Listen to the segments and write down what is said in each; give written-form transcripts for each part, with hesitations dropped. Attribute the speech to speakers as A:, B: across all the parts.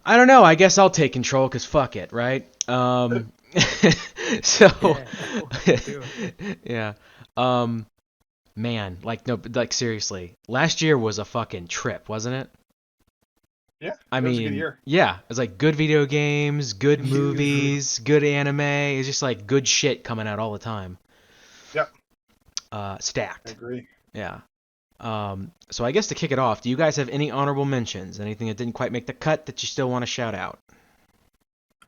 A: I don't know. I guess I'll take control because fuck it, right? So,
B: Yeah, do it.
A: yeah. Um, man, like no, like seriously, last year was a fucking trip, wasn't it?
C: Yeah,
A: I
C: it was a good
A: mean,
C: year.
A: yeah, it's like good video games, good
B: Usually.
A: movies, good anime. It's just like good shit coming out all the time.
C: Yep, I
A: Stacked.
C: agree.
A: Yeah. So I guess to kick it off, do you guys have any honorable mentions? Anything that didn't quite make the cut that you still want to shout out?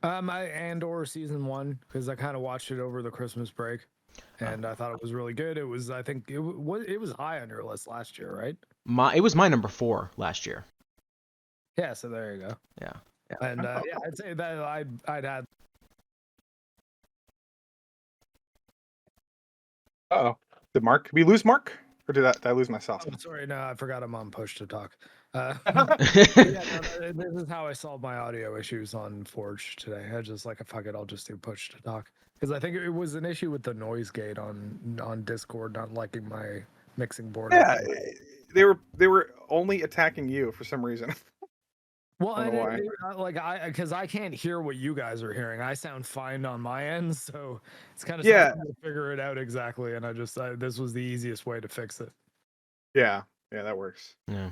B: Andor season one because I kind of watched it over the Christmas break,
A: Uh,
B: and I thought it was really good. It was, I think, it was high on your list last year, right?
A: it was my number 4 last year.
B: Yeah, so there you go.
A: Yeah.
B: And yeah, I'd say that I'd had.
C: Uh-oh. Did we lose Mark? Or did I lose myself?
B: Oh, sorry, no, I forgot I'm on push to talk.
A: Yeah.
B: Yeah, no, this is how I solved my audio issues on Forge today. I just like, fuck it, I'll just do push to talk because I think it was an issue with the noise gate on Discord not liking my mixing board up
C: Yeah,
B: there.
C: they were only attacking you for some reason.
B: Well,
C: I don't
B: and
C: know why.
B: like because I can't hear what you guys are hearing. I sound fine on my end, so it's kind of tough
C: Yeah,
B: for me to figure it out exactly. And this was the easiest way to fix it.
C: yeah, that works.
A: Yeah.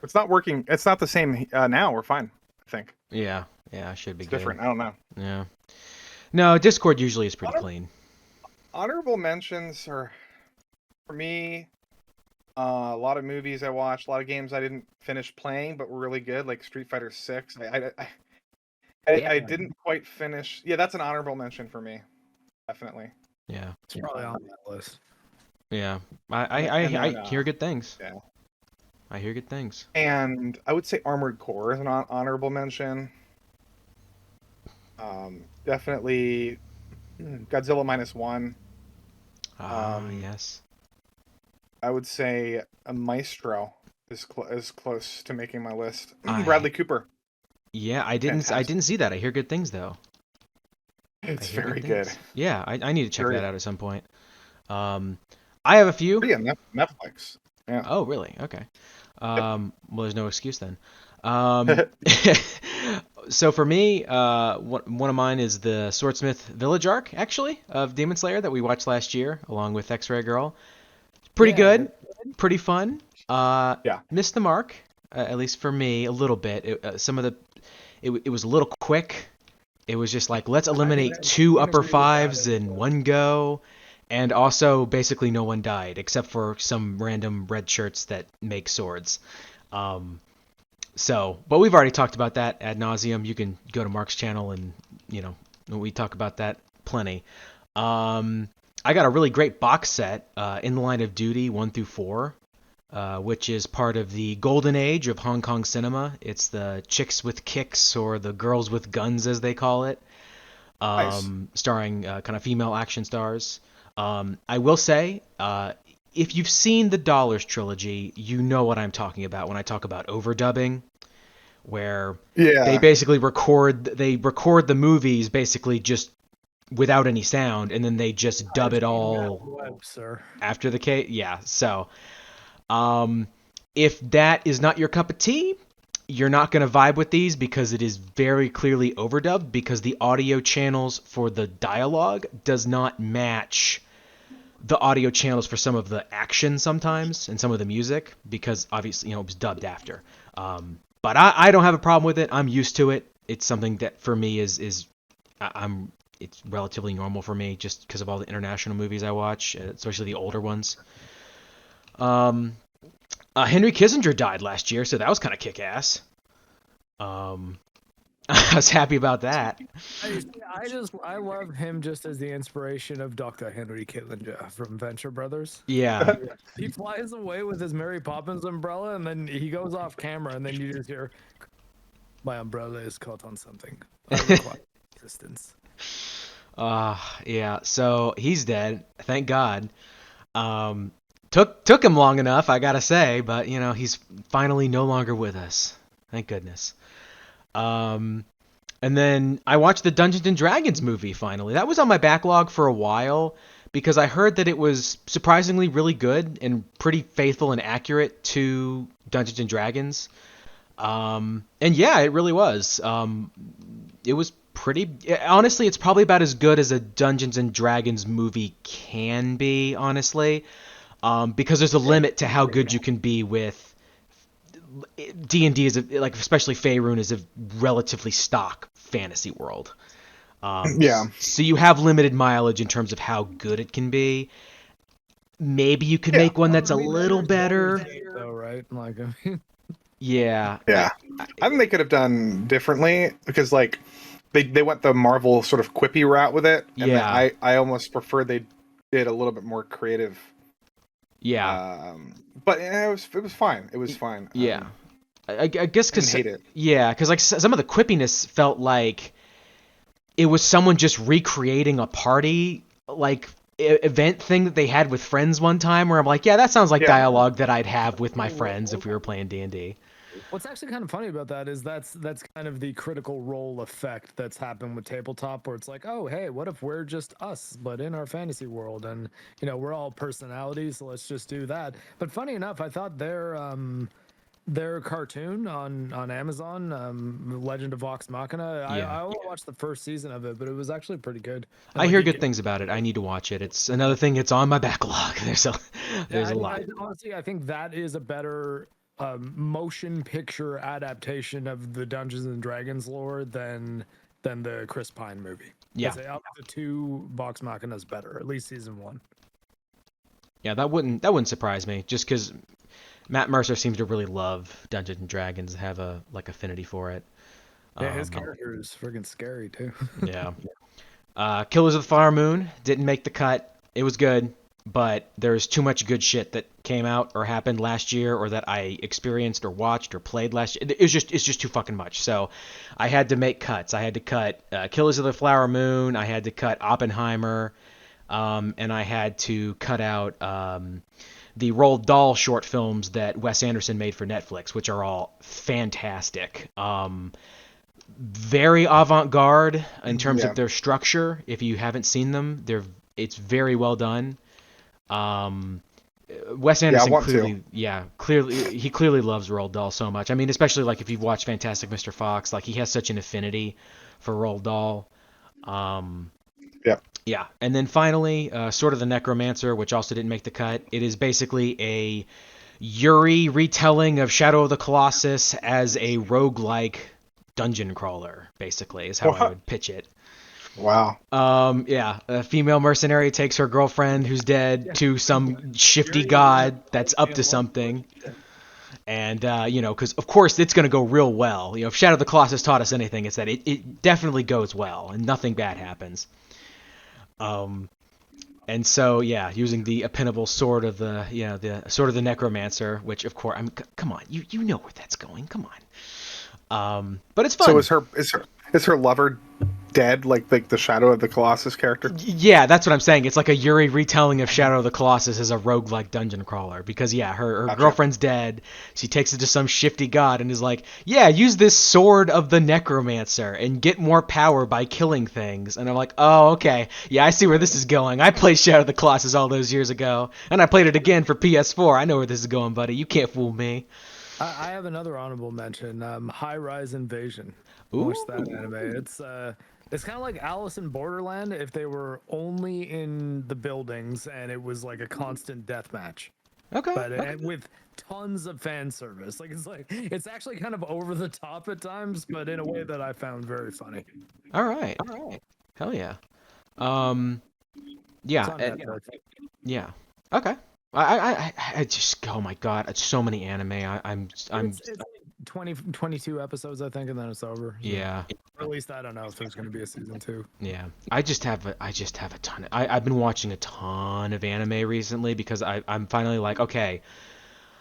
C: It's not working. It's not the same now. We're fine, I think.
A: Yeah. Yeah. Should be
C: It's
A: good.
C: different. I don't know.
A: Yeah. No, Discord usually is pretty clean.
C: Honorable mentions are, for me, a lot of movies I watched, a lot of games I didn't finish playing but were really good, like Street Fighter 6. I didn't quite finish. Yeah, that's an honorable mention for me, definitely.
A: Yeah.
B: It's probably on that list.
A: Yeah.
C: And
A: I
C: then,
A: hear good things.
C: yeah.
A: I hear good things.
C: And I would say Armored Core is an honorable mention. Definitely Godzilla minus one.
A: Yes.
C: I would say a Maestro is close to making my list.
A: I
C: Bradley Cooper,
A: Yeah, I
C: fantastic.
A: didn't see that. I hear good things though. I
C: It's
A: hear good
C: very good.
A: things. Yeah, I need to check
C: Very
A: that out at some point. I have a few.
C: free on Netflix. Yeah.
A: Oh, really? Okay. Well, there's no excuse then. Um, so for me, one of mine is the Swordsmith Village arc, actually, of Demon Slayer that we watched last year, along with X-Ray Girl. Pretty
B: Yeah,
A: good, pretty fun.
C: Yeah.
A: Missed the mark, at least for me, a little bit. It was a little quick. It was just like, let's eliminate two
B: I can
A: upper
B: agree with that
A: fives
B: as
A: in
B: well.
A: one go. And also, basically, no one died except for some random red shirts that make swords. But we've already talked about that ad nauseum. You can go to Mark's channel and, we talk about that plenty. I got a really great box set, In the Line of Duty 1 through 4, which is part of the golden age of Hong Kong cinema. It's the chicks with kicks, or the girls with guns, as they call it,
C: Nice.
A: starring kind of female action stars. I will say, if you've seen the Dollars trilogy, you know what I'm talking about when I talk about overdubbing, where
C: Yeah.
A: they record the movies basically just without any sound, and then they just dub
B: I've
A: it
B: seen that
A: all
B: web, sir.
A: after the case. Yeah, so if that is not your cup of tea, you're not going to vibe with these because it is very clearly overdubbed, because the audio channels for the dialogue does not match the audio channels for some of the action sometimes and some of the music, because obviously, it was dubbed after. But I don't have a problem with it. I'm used to it. It's something that for me it's relatively normal for me, just because of all the international movies I watch, especially the older ones. Henry Kissinger died last year, so that was kind of kick-ass. I was happy about that.
B: I love him just as the inspiration of Dr. Henry Kissinger from Venture Brothers.
A: Yeah.
B: He flies away with his Mary Poppins umbrella, and then he goes off camera, and then you just hear, "My umbrella is caught on something. I require assistance."
A: Yeah. So he's dead. Thank God. Took him long enough, I gotta say, but he's finally no longer with us. Thank goodness. And then I watched the Dungeons and Dragons movie finally. That was on my backlog for a while because I heard that it was surprisingly really good and pretty faithful and accurate to Dungeons and Dragons. And yeah, it really was. It was pretty. Honestly, it's probably about as good as a Dungeons and Dragons movie can be. Honestly, because there's a limit to how good you can be with D&D is like especially Faerun is a relatively stock fantasy world.
C: Yeah.
A: So you have limited mileage in terms of how good it can be. Maybe you could
C: Yeah.
A: make one that's
B: I
A: a
B: mean,
A: little
B: there's Baldur's
A: better.
B: Gate, though, right? Like, I mean,
A: Yeah.
C: Yeah. I think they could have done differently because like they went the Marvel sort of quippy route with it, and then
A: Yeah.
C: I almost prefer they did a little bit more creative.
A: Yeah.
C: But it was fine. It was fine.
A: Yeah. I guess
C: I didn't
A: because
C: hate it.
A: yeah, because like some of the quippiness felt like it was someone just recreating a party like event thing that they had with friends one time. Where I'm like, yeah, that sounds like
C: Yeah.
A: dialogue that I'd have with my friends if we were playing D&D.
B: what's actually kind of funny about that is that's kind of the critical role effect that's happened with tabletop, where it's like, oh, hey, what if we're just us, but in our fantasy world, and we're all personalities, so let's just do that. But funny enough, I thought their cartoon on Amazon, Legend of Vox Machina.
A: Yeah.
B: I only watched the first season of it, but it was actually pretty good. And
A: I
B: like
A: hear
B: you
A: good
B: get,
A: things about it. I need to watch it. It's another thing. It's on my backlog. There's a lot.
B: honestly, I think that is a better motion picture adaptation of the Dungeons and Dragons lore than the Chris Pine movie.
A: Yeah.
B: I'd say out of the two, Vox Machina is better, at least season one.
A: Yeah, that wouldn't surprise me. Just because Matt Mercer seems to really love Dungeons and Dragons, have a like affinity for it.
B: Yeah, his character is friggin' scary too.
A: Yeah. Killers of the Flower Moon didn't make the cut. It was good, but there's too much good shit that came out or happened last year, or that I experienced or watched or played last year. It's just too fucking much. So I had to make cuts. I had to cut Killers of the Flower Moon. I had to cut Oppenheimer, and I had to cut out the Roald Dahl short films that Wes Anderson made for Netflix, which are all fantastic. Very avant-garde in terms of their structure. If you haven't seen them, it's very well done. Wes Anderson he clearly loves Roald Dahl so much. I mean, especially like if you've watched Fantastic Mr. Fox, like he has such an affinity for Roald Dahl. Yeah, and then finally, Sword of the Necromancer, which also didn't make the cut. It is basically a Yuri retelling of Shadow of the Colossus as a roguelike dungeon crawler, basically, is how I would pitch it.
C: Wow.
A: Yeah, a female mercenary takes her girlfriend who's dead to some shifty god that's up to something. And, because of course it's going to go real well. If Shadow of the Colossus taught us anything, it's that it definitely goes well and nothing bad happens. And so, yeah, using the appendable sword of the sword of the necromancer, which of course, come on, you know where that's going. Come on. But it's fun.
C: So is her lover dead, like the Shadow of the Colossus character?
A: Yeah, that's what I'm saying. It's like a Yuri retelling of Shadow of the Colossus as a roguelike dungeon crawler. Because, yeah, her
C: Gotcha.
A: girlfriend's dead. She takes it to some shifty god and is like, yeah, use this sword of the necromancer and get more power by killing things. And I'm like, oh, okay. Yeah, I see where this is going. I played Shadow of the Colossus all those years ago. And I played it again for PS4. I know where this is going, buddy. You can't fool me.
B: I have another honorable mention. High Rise Invasion.
A: Ooh.
B: Watch that anime. It's kind of like Alice in Borderland if they were only in the buildings and it was like a constant death match.
A: Okay.
B: But with tons of fan service. It's actually kind of over the top at times, but in a way that I found very funny.
A: All right. Hell yeah. Yeah. Yeah. Okay. I just, oh my god, it's so many anime.
B: It's 22 episodes, I think, and then it's over. So.
A: Yeah.
B: Or at least I don't know if there's going to be a season 2.
A: Yeah. I just have a ton. I've been watching a ton of anime recently because I'm finally like, okay,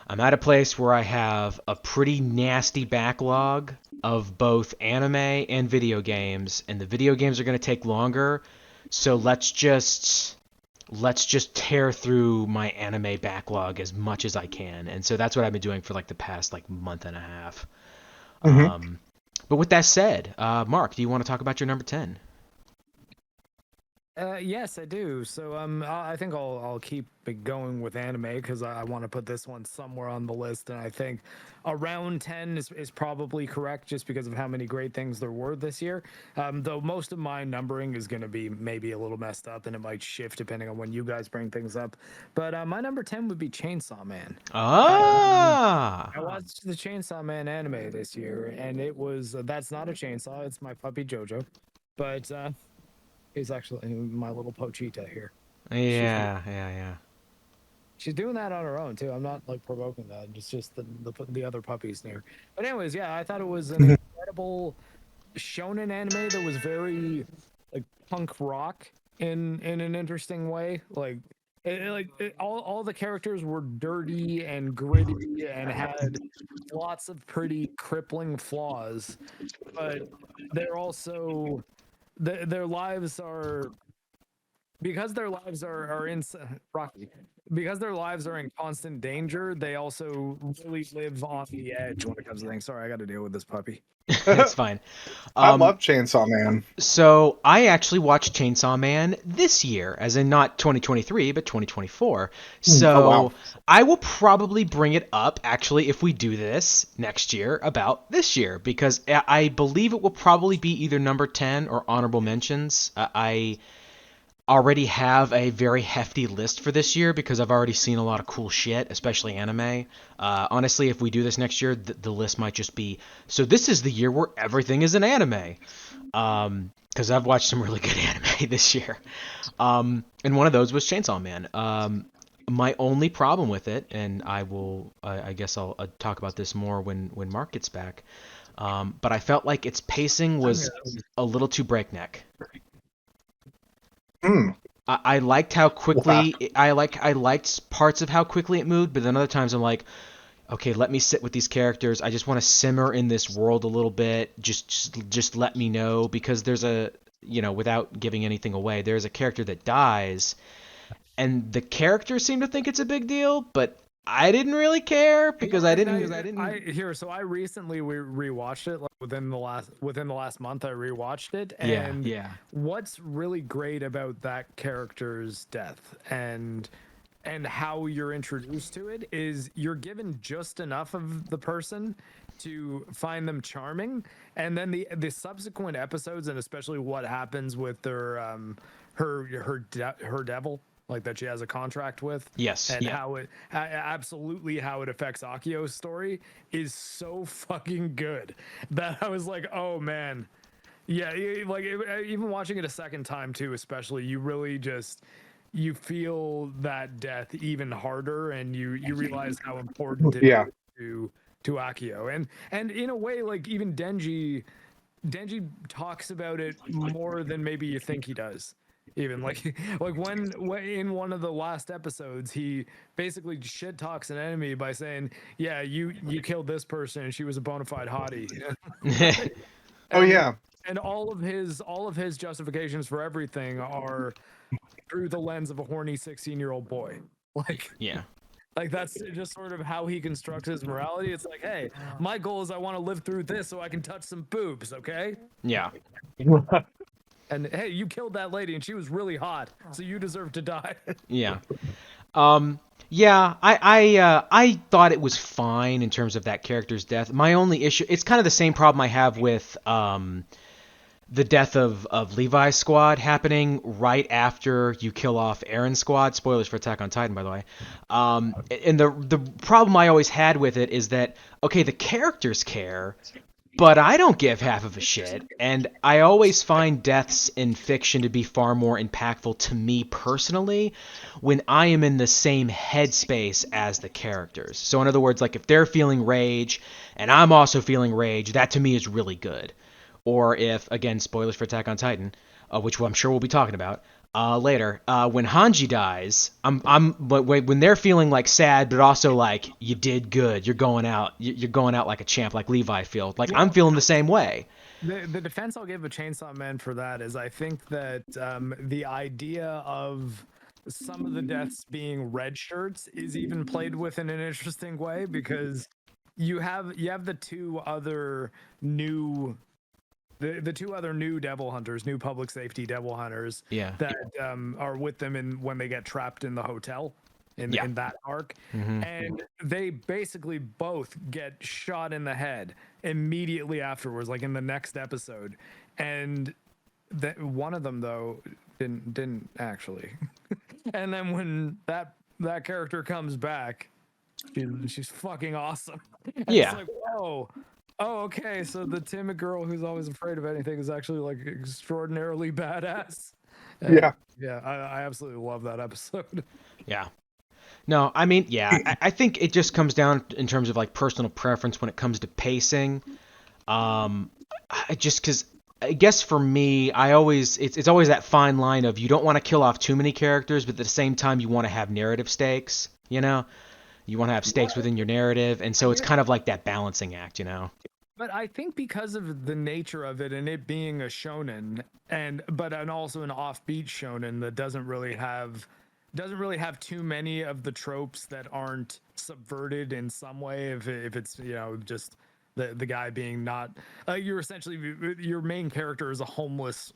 A: I'm at a place where I have a pretty nasty backlog of both anime and video games, and the video games are going to take longer. So let's just tear through my anime backlog as much as I can. And so that's what I've been doing for like the past like month and a half. But with that said, Mark, do you want to talk about your number 10?
B: Yes, I do. So I think I'll keep it going with anime because I want to put this one somewhere on the list, and I think around 10 is probably correct just because of how many great things there were this year. Though most of my numbering is going to be maybe a little messed up, and it might shift depending on when you guys bring things up. But my number 10 would be Chainsaw Man.
A: Ah.
B: I watched the Chainsaw Man anime this year, and it was that's not a chainsaw; it's my puppy Jojo, but. He's actually my little Pochita here.
A: Yeah.
B: She's doing that on her own too. I'm not like provoking that. It's just the other puppies near. But anyways, yeah, I thought it was an incredible shonen anime that was very like punk rock in an interesting way. Like all the characters were dirty and gritty and had lots of pretty crippling flaws, but they're also their lives are because their lives are in Rocky, because their lives are in constant danger. They also really live on the edge when it comes to things. Sorry, I got to deal with this puppy.
A: It's fine.
C: I love Chainsaw Man.
A: So I actually watched Chainsaw Man this year, as in not 2023, but 2024. So
C: Oh, wow.
A: I will probably bring it up, actually, if we do this next year, about this year, because I believe it will probably be either number 10 or honorable mentions. I already have a very hefty list for this year because I've already seen a lot of cool shit, especially anime. Honestly, if we do this next year, the list might just be, so this is the year where everything is an anime. Because I've watched some really good anime this year. And one of those was Chainsaw Man. My only problem with it, and I guess I'll talk about this more when Mark gets back, but I felt like its pacing was a little too breakneck. I liked how quickly I liked parts of how quickly it moved, but then other times I'm like, okay, let me sit with these characters. I just want to simmer in this world a little bit. Just let me know, because there's without giving anything away, there's a character that dies, and the characters seem to think it's a big deal, but I didn't really care because I didn't.
B: So I recently rewatched it, like within the last month. I rewatched it,
A: Yeah,
B: and
A: yeah.
B: what's really great about that character's death and how you're introduced to it is you're given just enough of the person to find them charming, and then the subsequent episodes, and especially what happens with their her devil, like that she has a contract with.
A: Yes.
B: And
A: Yeah.
B: how it absolutely how it affects Akio's story is so fucking good that I was like, oh man. Yeah, like even watching it a second time too, especially, you really just you feel that death even harder, and you realize how important it
C: Yeah.
B: is to Akio, and in a way, like even Denji talks about it more than maybe you think he does. Even like when in one of the last episodes, he basically shit talks an enemy by saying, "Yeah, you killed this person, and she was a bona fide hottie."
C: Oh yeah.
B: And all of his justifications for everything are through the lens of a horny 16-year-old boy. Like
A: Yeah.
B: like that's just sort of how he constructs his morality. It's like, hey, my goal is I want to live through this so I can touch some boobs, okay?
A: Yeah.
B: And hey, you killed that lady and she was really hot, so you deserve to die.
A: Yeah. Yeah, I thought it was fine in terms of that character's death. My only issue, it's kind of the same problem I have with the death of Levi's squad happening right after you kill off Aaron's squad. Spoilers for Attack on Titan, by the way. And the problem I always had with it is that, okay, the characters care, but I don't give half of a shit. And I always find deaths in fiction to be far more impactful to me personally when I am in the same headspace as the characters. So in other words, like if they're feeling rage and I'm also feeling rage, that to me is really good. Or if, again, spoilers for Attack on Titan, which I'm sure we'll be talking about later, when Hanji dies, when they're feeling like sad, but also like you did good, you're going out like a champ, like Levi feels. Like I'm feeling the same way.
B: The defense I'll give a Chainsaw Man for that is I think that the idea of some of the deaths being red shirts is even played with in an interesting way, because you have the two other new the two other new devil hunters, new public safety devil hunters
A: Yeah.
B: that are with them when they get trapped in the hotel in that arc.
A: Mhm.
B: And they basically both get shot in the head immediately afterwards, like in the next episode. And one of them though didn't actually. And then when that character comes back, she's fucking awesome. And
A: Yeah.
B: it's like, whoa. Oh, okay. So the timid girl who's always afraid of anything is actually like extraordinarily badass. And
C: Yeah.
B: yeah, I absolutely love that episode.
A: Yeah. No, I mean, yeah, I think it just comes down in terms of like personal preference when it comes to pacing. Just because I guess for me, it's always that fine line of you don't want to kill off too many characters, but at the same time you want to have narrative stakes. You know, you want to have stakes within your narrative, and so it's kind of like that balancing act. You know.
B: But I think because of the nature of it and it being a shonen and also an offbeat shonen that doesn't really have too many of the tropes that aren't subverted in some way, if it's just the guy being not you're essentially your main character is a homeless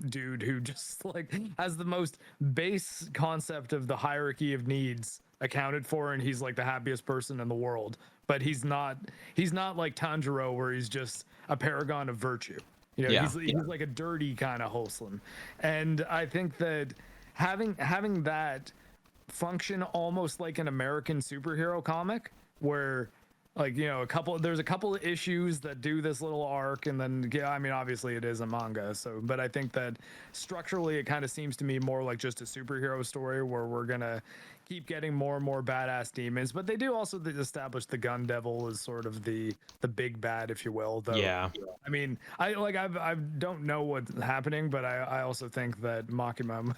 B: dude who just like has the most base concept of the hierarchy of needs accounted for, and he's like the happiest person in the world, but he's not like Tanjiro where he's just a paragon of virtue. He's like a dirty kind of wholesome. And I think that having that function almost like an American superhero comic where like there's a couple of issues that do this little arc, and then I mean obviously it is a manga, so but I think that structurally it kind of seems to me more like just a superhero story where we're gonna keep getting more and more badass demons, but they do also establish the gun devil as sort of the big bad, if you will, though.
A: Yeah.
B: I mean, I don't know what's happening, but I also think that Makima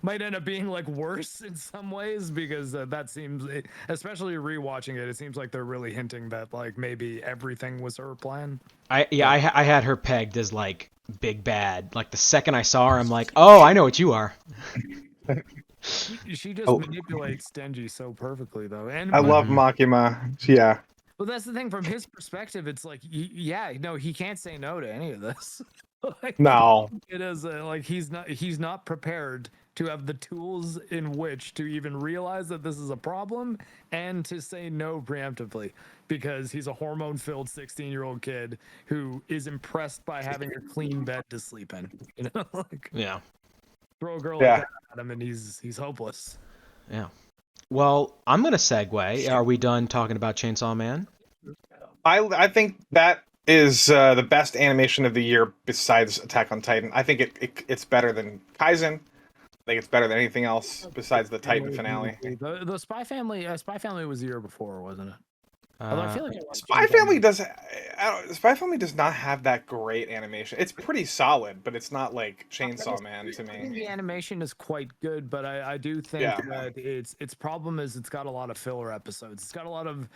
B: might end up being like worse in some ways, because that seems, especially rewatching it seems like they're really hinting that like maybe everything was her plan.
A: I had her pegged as like big bad. Like the second I saw her, I'm like, oh, I know what you are.
B: She just manipulates Denji so perfectly, though. And
C: I love Makima. Yeah.
B: Well, that's the thing. From his perspective, it's like, he can't say no to any of this. Like,
C: No.
B: it is like he's not prepared to have the tools in which to even realize that this is a problem and to say no preemptively, because he's a hormone-filled 16-year-old kid who is impressed by having a clean bed to sleep in. Like,
A: Yeah.
B: throw a girl like that at him and he's hopeless.
A: Yeah. Well, I'm gonna segue. Are we done talking about Chainsaw Man?
C: I think that is the best animation of the year besides Attack on Titan. I think it's better than Kaizen. I think it's better than anything else besides the Titan finale.
B: The Spy Family was the year before, wasn't it? Although I feel like
C: Spy Family does not have that great animation. It's pretty solid, but it's not like Chainsaw Man to me.
B: I think the animation is quite good, but I do think that its problem is it's got a lot of filler episodes. It's got a lot of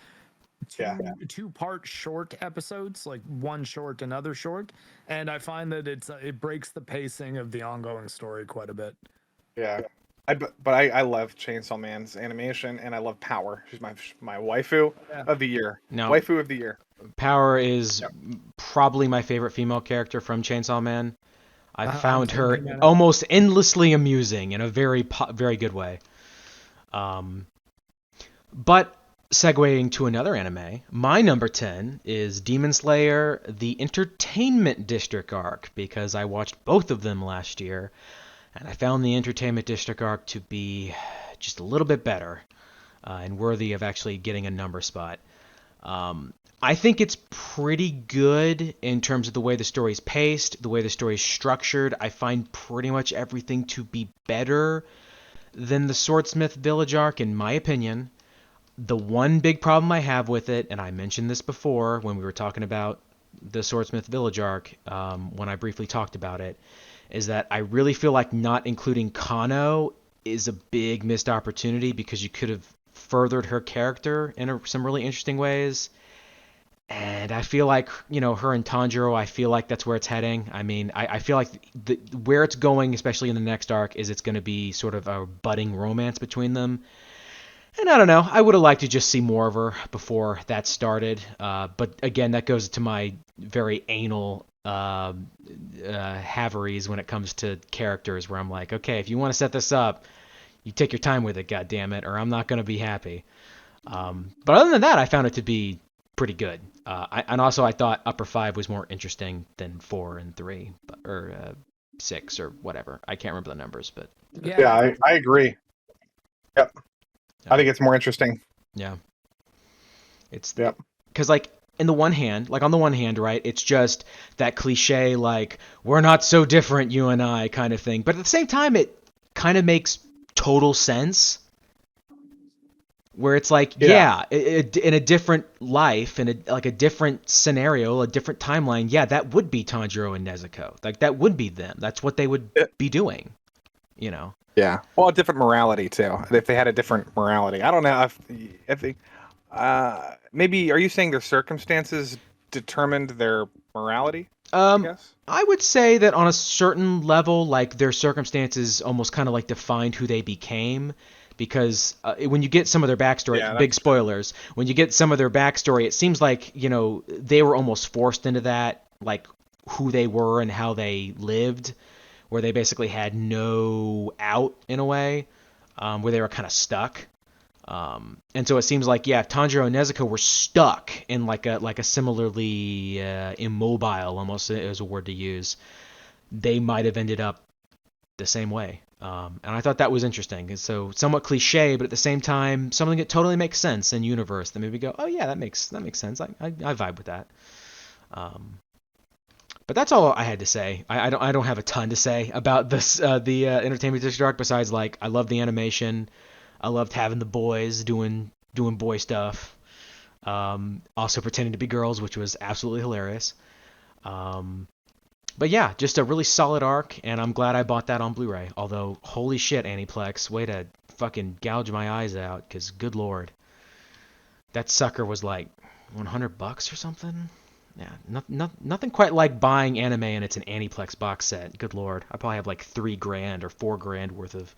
B: two-part short episodes, like one short, another short, and I find that it breaks the pacing of the ongoing story quite a bit.
C: Yeah. I love Chainsaw Man's animation, and I love Power. She's my waifu of the year.
A: No.
C: Waifu of the year.
A: Power is probably my favorite female character from Chainsaw Man. I found her almost endlessly amusing in a very very good way. But segueing to another anime, my number 10 is Demon Slayer: The Entertainment District arc, because I watched both of them last year. And I found the Entertainment District arc to be just a little bit better and worthy of actually getting a number spot. I think it's pretty good in terms of the way the story's paced, the way the story's structured. I find pretty much everything to be better than the Swordsmith Village arc, in my opinion. The one big problem I have with it, and I mentioned this before when we were talking about the Swordsmith Village arc, when I briefly talked about it, is that I really feel like not including Kano is a big missed opportunity, because you could have furthered her character in some really interesting ways. And I feel like, her and Tanjiro, I feel like that's where it's heading. I mean, I feel like where it's going, especially in the next arc, is it's going to be sort of a budding romance between them. And I don't know, I would have liked to just see more of her before that started. But again, that goes to my very anal haveries when it comes to characters where I'm like, okay, if you want to set this up, you take your time with it, goddammit, or I'm not going to be happy. But other than that, I found it to be pretty good. And also I thought Upper 5 was more interesting than 4 and 3, or 6 or whatever. I can't remember the numbers, but
C: Yeah, I agree. Yep. I think it's more interesting.
A: yeah. It's
C: Yep.
A: because like on the one hand, right, it's just that cliche like we're not so different, you and I kind of thing. But at the same time, it kind of makes total sense. Where it's like, yeah, in a different life, in a different scenario, a different timeline, yeah, that would be Tanjiro and Nezuko. Like that would be them. That's what they would be doing. You know.
D: Yeah. Well, a different morality too. If they had a different morality, I don't know if they, maybe are you saying their circumstances determined their morality? I guess.
A: I would say that on a certain level, like their circumstances almost kind of like defined who they became. Because when you get some of their backstory, big spoilers, when you get some of their backstory, it seems like, they were almost forced into that, like who they were and how they lived, where they basically had no out in a way, where they were kind of stuck. And so it seems like, yeah, Tanjiro and Nezuko were stuck in like a similarly immobile, almost is a word to use. They might have ended up the same way. And I thought that was interesting. And so somewhat cliche, but at the same time, something that totally makes sense in universe. That maybe go, oh yeah, that makes sense. I vibe with that. But that's all I had to say. I don't have a ton to say about this the Entertainment District arc besides like I love the animation. I loved having the boys doing boy stuff. Also pretending to be girls, which was absolutely hilarious. But yeah, just a really solid arc, and I'm glad I bought that on Blu-ray. Although, holy shit, Aniplex, way to fucking gouge my eyes out, because good lord. That sucker was like $100 or something? Yeah, nothing quite like buying anime and it's an Aniplex box set. Good lord. I probably have like $3,000 or $4,000 worth of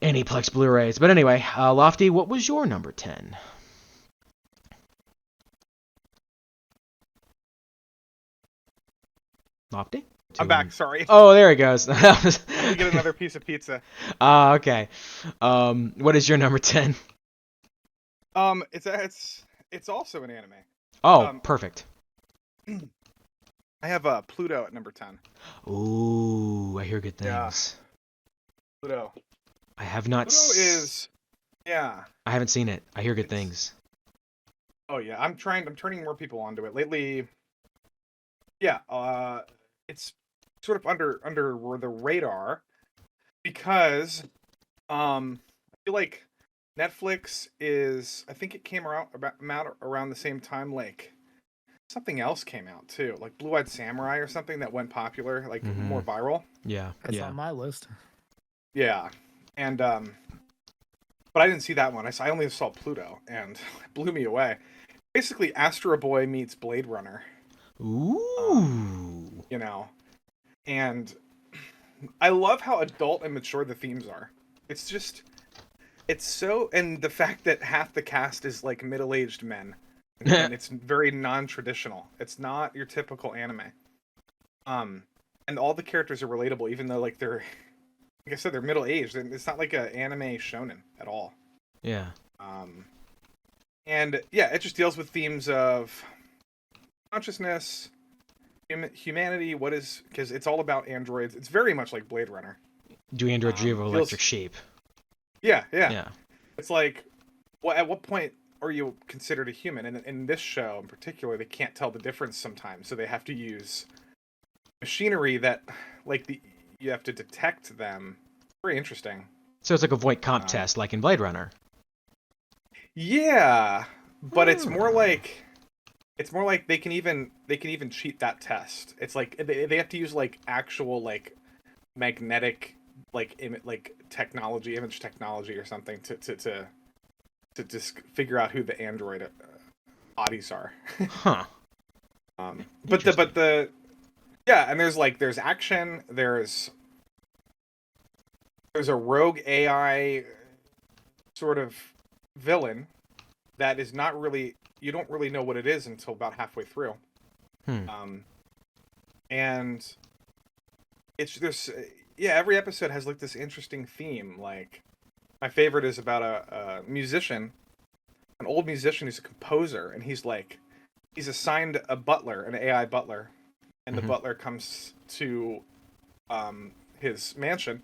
A: Aniplex Blu-rays. But anyway, Lofty, what was your number 10? Lofty?
C: I'm back. Sorry.
A: Oh, there he goes.
C: Let me get another piece of pizza.
A: Okay. What is your number 10?
C: It's also an anime.
A: Oh, perfect.
C: I have Pluto at number 10.
A: Ooh, I hear good things.
C: Yeah. Pluto.
A: I have not.
C: Pluto is. Yeah.
A: I haven't seen it. I hear good things.
C: Oh yeah, I'm turning more people onto it lately. Yeah. It's sort of under the radar because I feel like Netflix is. I think it came out around the same time. Like something else came out too, like Blue Eyed Samurai or something that went popular, like more viral.
A: Yeah,
B: that's on my list.
C: Yeah, and but I didn't see that one. I only saw Pluto, and it blew me away. Basically, Astro Boy meets Blade Runner.
A: Ooh.
C: And I love how adult and mature the themes are. It's so, and the fact that half the cast is like middle-aged men, and it's very non-traditional. It's not your typical anime. And all the characters are relatable, even though like they're, like I said, they're middle-aged, and it's not like an anime shonen at all.
A: Yeah.
C: And yeah, it just deals with themes of consciousness, humanity, because it's all about androids. It's very much like Blade Runner.
A: Do androids have electric shape?
C: Yeah. It's like, at what point are you considered a human? And in this show in particular, they can't tell the difference sometimes, so they have to use machinery that, like, you have to detect them. Very interesting.
A: So it's like a Voight comp test, like in Blade Runner.
C: Yeah, but it's more like they can even cheat that test. It's like they have to use like actual like magnetic like technology, image technology or something to just figure out who the android bodies are.
A: Huh.
C: But the yeah, and there's action, there's a rogue AI sort of villain that is not really, you don't really know what it is until about halfway through. and every episode has like this interesting theme. Like my favorite is about a musician, an old musician who's a composer, and he's assigned a butler, an AI butler, and the butler comes to his mansion.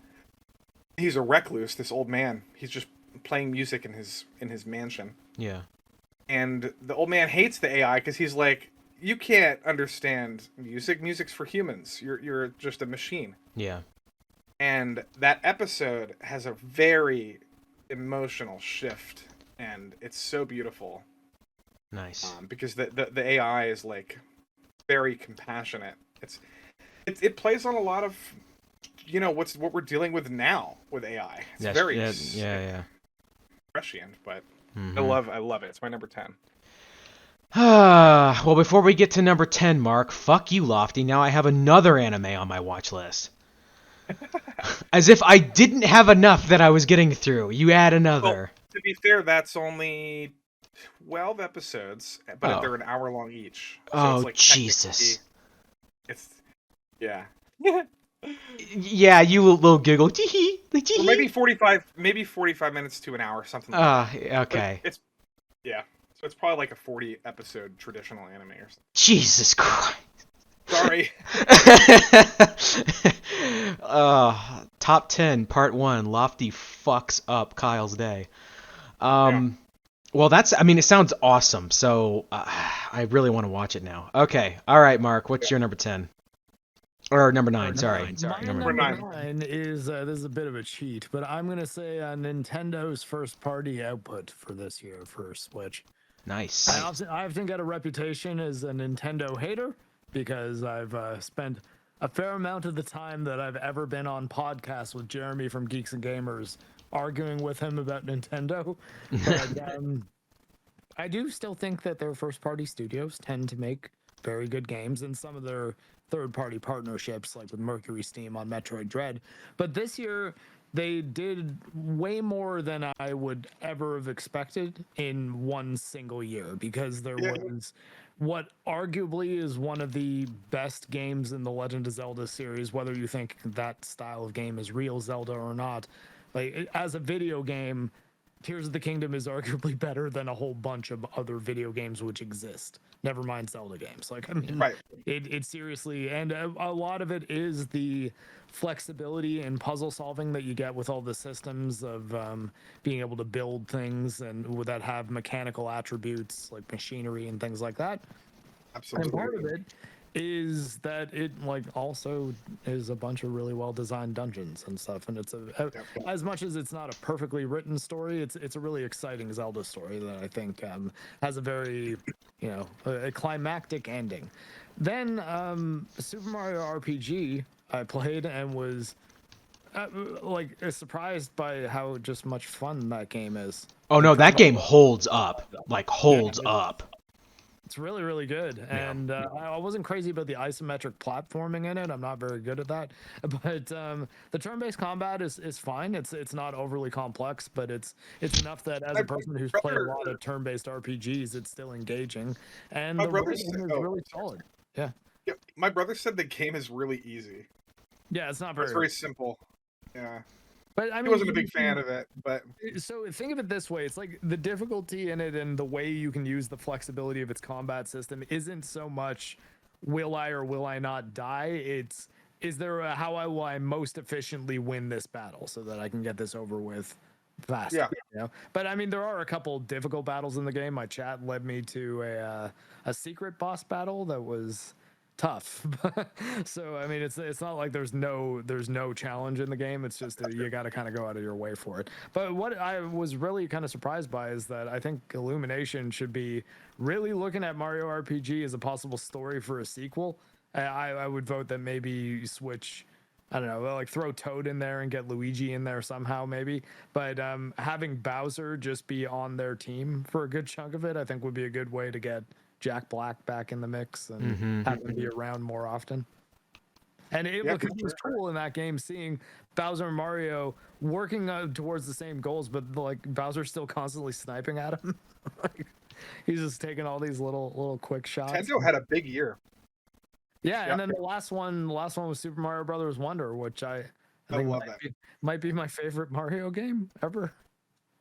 C: He's a recluse, this old man. He's just playing music in his mansion.
A: Yeah.
C: And the old man hates the AI because he's like, you can't understand music. Music's for humans. You're just a machine.
A: Yeah.
C: And that episode has a very emotional shift, and it's so beautiful.
A: Nice.
C: Because the AI is like very compassionate. It plays on a lot of what we're dealing with now with AI. It's very prescient, but I love it. It's my number 10.
A: Well, before we get to number 10, Mark, fuck you, Lofty. Now I have another anime on my watch list. As if I didn't have enough that I was getting through. You add another.
C: Well, to be fair, that's only 12 episodes, but they're an hour long each. So it's like
A: Jesus.
C: Yeah.
A: Yeah, you little giggle.
C: Or maybe 45 minutes to an hour, something like that.
A: Okay.
C: So it's probably like a 40 episode traditional anime or something.
A: Jesus Christ.
C: Sorry.
A: Top 10, part 1. Lofty fucks up Kyle's day. Well, it sounds awesome. So I really want to watch it now. Okay. All right, Mark. What's your number 10? Or number 9, sorry.
B: Number 9 is, this is a bit of a cheat, but I'm going to say Nintendo's first party output for this year for Switch.
A: Nice.
B: I often get a reputation as a Nintendo hater because I've spent a fair amount of the time that I've ever been on podcasts with Jeremy from Geeks and Gamers arguing with him about Nintendo. But I do still think that their first party studios tend to make very good games, and some of their third-party partnerships, like with Mercury Steam on Metroid Dread. But this year, they did way more than I would ever have expected in one single year, because there was what arguably is one of the best games in the Legend of Zelda series, whether you think that style of game is real Zelda or not. Like, as a video game, Tears of the Kingdom is arguably better than a whole bunch of other video games which exist. Never mind Zelda games. Like, I mean, it seriously, and a lot of it is the flexibility and puzzle solving that you get with all the systems of being able to build things and that have mechanical attributes like machinery and things like that.
C: Absolutely.
B: And part of it is that it also is a bunch of really well designed dungeons and stuff, and it's as much as it's not a perfectly written story, it's a really exciting Zelda story that I think has a very a climactic ending. Then Super Mario RPG I played and was surprised by how just much fun that game is.
A: Oh no, that game holds up. Holds up.
B: It's really, really good. And I wasn't crazy about the isometric platforming in it. I'm not very good at that. But the turn-based combat is fine. It's not overly complex, but it's enough that as a person who's played a lot of turn-based RPGs, it's still engaging. And the writing is really solid. Yeah.
C: My brother said the game is really easy.
B: Yeah, it's not
C: It's very simple. Yeah.
B: But I mean,
C: he wasn't a big fan of it, but
B: so think of it this way: it's like the difficulty in it and the way you can use the flexibility of its combat system isn't so much will I or will I not die. It's is there how will I most efficiently win this battle so that I can get this over with faster. Yeah. But I mean, there are a couple difficult battles in the game. My chat led me to a secret boss battle that was tough. So I mean, it's not like there's no challenge in the game. It's just that you got to kind of go out of your way for it. But what I was really kind of surprised by is that I think Illumination should be really looking at Mario RPG as a possible story for a sequel. I would vote that maybe you switch, I don't know, throw Toad in there and get Luigi in there somehow maybe. But having Bowser just be on their team for a good chunk of it, I think would be a good way to get Jack Black back in the mix and have him be around more often. And it was cool in that game seeing Bowser and Mario working towards the same goals, but Bowser's still constantly sniping at him. He's just taking all these little quick shots.
C: Nintendo had a big year.
B: Yeah,
C: Yep.
B: and then the last one was Super Mario Brothers Wonder, which I
C: I
B: think
C: love that.
B: might be my favorite Mario game ever.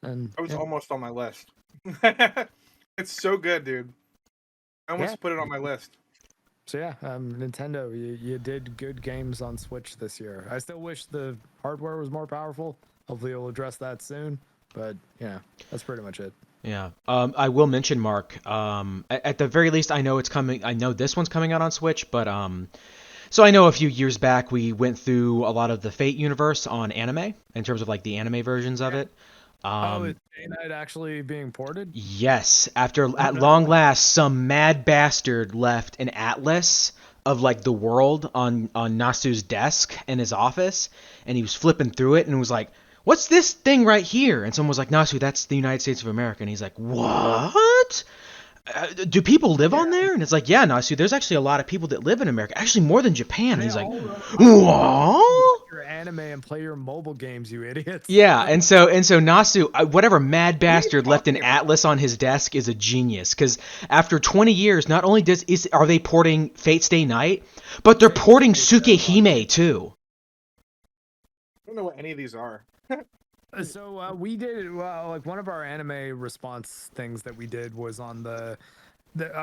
B: And
C: It was
B: yeah.
C: almost on my list. It's so good, dude. I almost
B: Yeah.
C: put it on my list.
B: So yeah, Nintendo, you did good games on Switch this year. I still wish the hardware was more powerful. Hopefully, you'll address that soon. But yeah, that's pretty much it.
A: Yeah. I will mention, Mark. At the very least, I know it's coming. I know this one's coming out on Switch, but so I know a few years back we went through a lot of the Fate universe on anime in terms of like the anime versions of it.
B: Is Day Night actually being ported?
A: Yes, after at
B: no.
A: long last, some mad bastard left an atlas of like the world on Nasu's desk in his office, and he was flipping through it and was like, "What's this thing right here?" And someone was like, "Nasu, that's the United States of America." And he's like, "What? Do people live on there?" And it's like, "Yeah, Nasu, there's actually a lot of people that live in America, actually more than Japan." And he's like, "What?"
B: Your anime and play your mobile games, you idiots.
A: Yeah, and so Nasu, whatever mad bastard left an
C: talking about?
A: atlas on his desk is a genius. Because after 20 years, not only are they porting Fate Stay Night, but they're porting Tsukehime too.
C: I don't know what any of these are.
B: So we did like one of our anime response things that we did was on a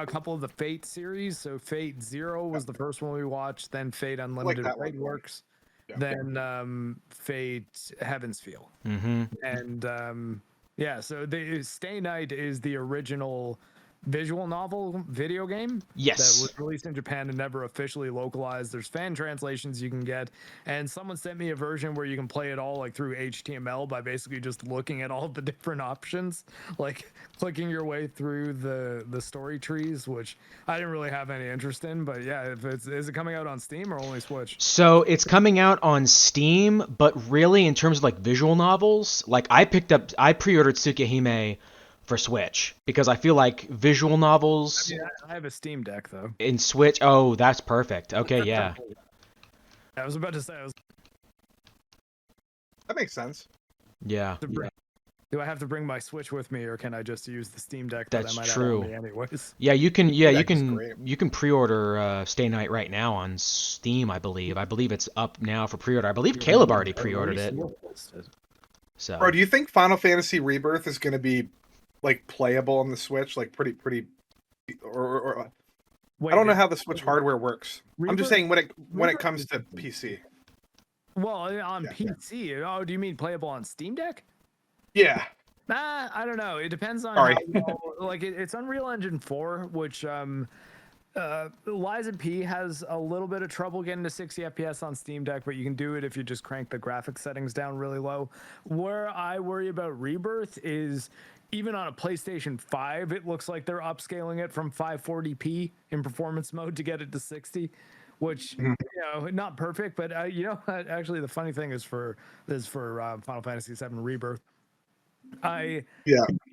B: couple of the Fate series. So Fate Zero was the first one we watched, then Fate Unlimited
C: that one.
B: Raid Works,
C: Yeah.
B: then Fate Heaven's Feel.
A: Mm-hmm.
B: And yeah, so the Stay Night is the original visual novel video game that
A: Yes.
B: was released in Japan and never officially localized. There's fan translations you can get, and someone sent me a version where you can play it all like through HTML by basically just looking at all the different options, like clicking your way through the story trees, which I didn't really have any interest in. But yeah, is it coming out on Steam or only Switch?
A: So it's coming out on Steam, but really in terms of like visual novels, like I pre-ordered Tsukehime for Switch because I feel like visual novels
B: Yeah, I have a Steam Deck though.
A: in Switch. Oh, that's perfect. Okay, yeah.
B: I was about to say,
C: That makes sense.
A: Yeah.
B: do I have to bring my Switch with me, or can I just use the Steam Deck
A: That's
B: that I might
A: true.
B: have on me anyways?
A: Yeah, you can. Yeah, you
C: Deck is
A: can.
C: great.
A: You can pre-order Stay Night right now on Steam. I believe. I believe it's up now for pre-order. I believe Caleb already pre-ordered it. So.
C: Bro, do you think Final Fantasy Rebirth is going to be like playable on the Switch? Like pretty, or
B: Wait,
C: I don't know how the Switch hardware works. I'm just
B: Rebirth-
C: saying when it
B: Rebirth
C: comes
B: is-
C: to PC.
B: Well, on
C: Yeah.
B: PC. Oh, do you mean playable on Steam Deck?
C: Yeah.
B: I don't know. It depends on
C: Sorry.
B: how well, like it's Unreal Engine 4, which Liza P has a little bit of trouble getting to 60 FPS on Steam Deck, but you can do it if you just crank the graphics settings down really low. Where I worry about Rebirth is even on a PlayStation 5, it looks like they're upscaling it from 540p in performance mode to get it to 60, which you know, not perfect, but you know, actually the funny thing is for Final Fantasy VII Rebirth, I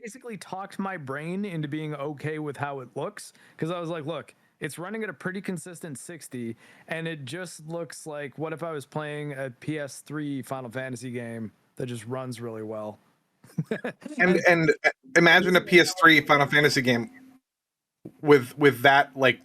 B: basically talked my brain into being okay with how it looks, because I was like, look, it's running at a pretty consistent 60, and it just looks like, what if I was playing a PS3 Final Fantasy game that just runs really well?
C: And imagine a PS3 Final Fantasy game with that, like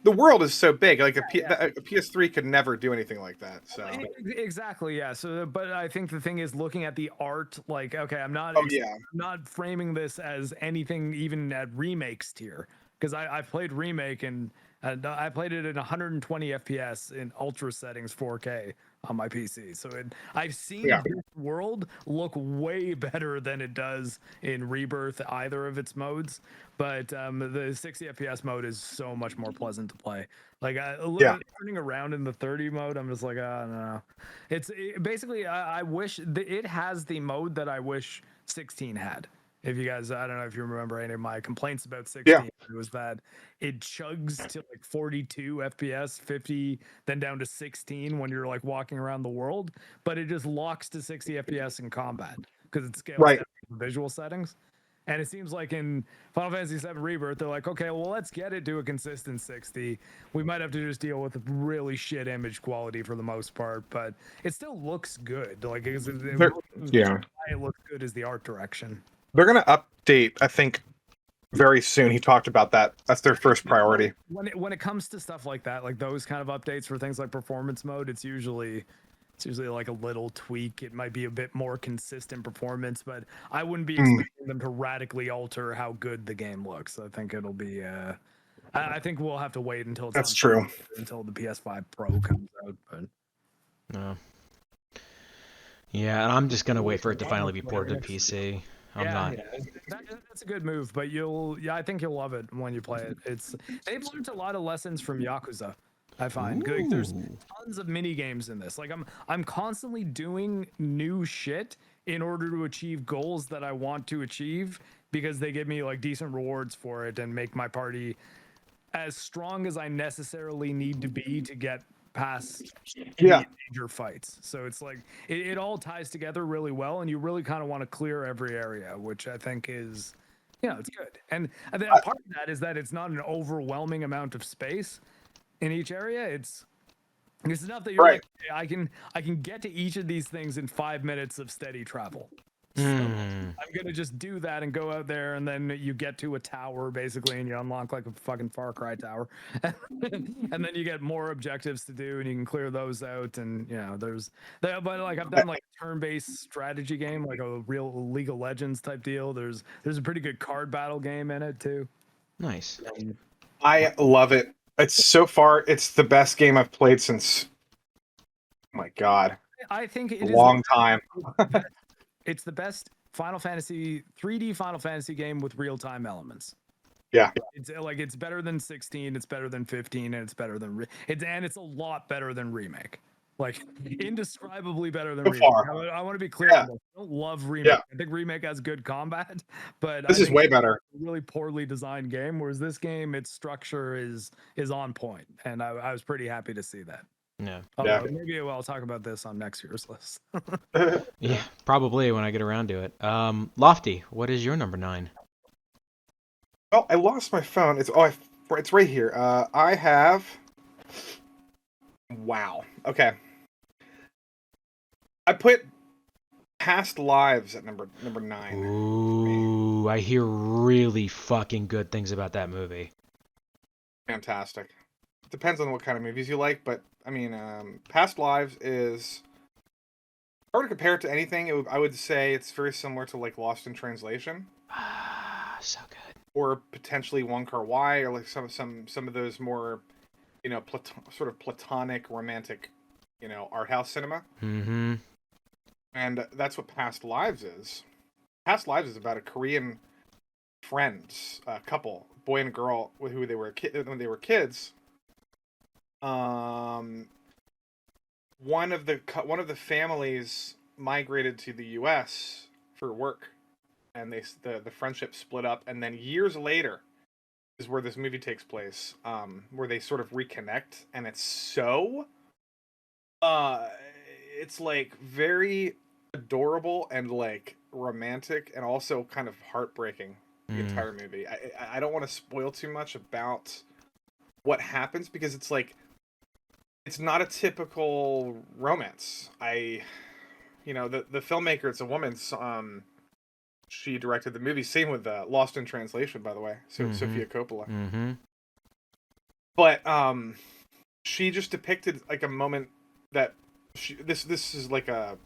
C: the world is so big. Like a PS3 could never do anything like that. So
B: Exactly, yeah. So, but I think the thing is looking at the art. Like, okay, I'm not.
C: Oh, yeah.
B: I'm not framing this as anything even at remakes tier, because I played remake and I played it at 120 FPS in ultra settings, 4K on my PC. So I've seen this world look way better than it does in Rebirth, either of its modes. But the 60 FPS mode is so much more pleasant to play. Like turning around in the 30 mode, I'm just like, I don't know. Basically, I wish it has the mode that I wish 16 had. If you guys, I don't know if you remember any of my complaints about 16, it was that it chugs to like 42 FPS, 50, then down to 16 when you're like walking around the world, but it just locks to 60 FPS in combat because it scales down the visual settings. And it seems like in Final Fantasy VII Rebirth, they're like, okay, well, let's get it to a consistent 60. We might have to just deal with really shit image quality for the most part, but it still looks good. Like, it looks good as the art direction.
C: they're gonna update, I think,
D: very soon. He talked about that. That's their first priority.
B: When it comes to stuff like that, like those kind of updates for things like performance mode, it's usually like a little tweak. It might be a bit more consistent performance, but I wouldn't be expecting them to radically alter how good the game looks. I think it'll be I think we'll have to wait until
D: That's true.
B: Until the PS5 Pro comes out. But
A: No. Yeah, and I'm just gonna wait for it to finally be ported to PC.
B: That's a good move, but I think you'll love it when you play it. They've learned a lot of lessons from Yakuza. I find like, there's tons of mini games in this. Like I'm constantly doing new shit in order to achieve goals that I want to achieve because they give me like decent rewards for it and make my party as strong as I necessarily need to be to get past major fights. So it's like it all ties together really well, and you really kind of want to clear every area, which I think is, it's good. And part of that is that it's not an overwhelming amount of space in each area. It's enough that you're like, I can get to each of these things in 5 minutes of steady travel. So I'm gonna just do that and go out there, and then you get to a tower basically, and you unlock like a fucking Far Cry tower, and then you get more objectives to do, and you can clear those out. And but like I've done like a turn-based strategy game, like a real League of Legends type deal. There's a pretty good card battle game in it too.
A: Nice.
D: I love it. It's the best game I've played since. Oh my God.
B: I think it is
D: a long time.
B: It's the best 3D Final Fantasy game with real-time elements.
D: Yeah.
B: It's better than 16, it's better than 15, and it's better than it's a lot better than Remake. Like indescribably better than Remake. I want to be clear. I don't love Remake. I think Remake has good combat, but
D: this is way better.
B: It's a really poorly designed game, whereas this game, its structure is on point, and I was pretty happy to see that.
A: No.
B: Maybe I'll talk about this on next year's list.
A: Yeah, probably when I get around to it. Lofty, what is your number 9?
D: Oh, I lost my phone. It's right here. I have. Wow. Okay. I put Past Lives at number 9.
A: Ooh, I hear really fucking good things about that movie.
D: Fantastic. Depends on what kind of movies you like, but I mean, Past Lives is. If I were to compare it to anything, I would say it's very similar to like Lost in Translation.
A: So good.
D: Or potentially Wong Kar-wai, or like some of those more, sort of platonic, romantic, art house cinema.
A: Mm-hmm.
D: And that's what Past Lives is. Past Lives is about a Korean friends, couple, boy and girl, who they were when they were kids. One of the families migrated to the U.S. for work, and the friendship split up, and then years later is where this movie takes place, where they sort of reconnect, and it's so it's like very adorable and like romantic and also kind of heartbreaking, the entire movie. I don't want to spoil too much about what happens, because it's like it's not a typical romance. The filmmaker, it's a woman. She directed the movie. Same with Lost in Translation, by the way. So Sofia Coppola.
A: Mm-hmm.
D: But she just depicted like a moment that this is like a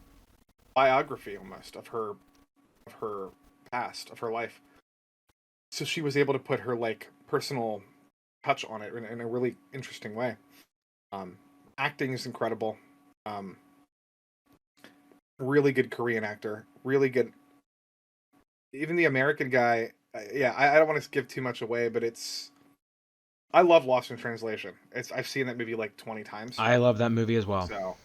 D: biography almost of her past, of her life. So she was able to put her like personal touch on it in a really interesting way. Acting is incredible. Really good Korean actor. Really good. Even the American guy. I don't want to give too much away, but I love Lost in Translation. I've seen that movie like 20 times.
A: I love that movie as well.
D: So,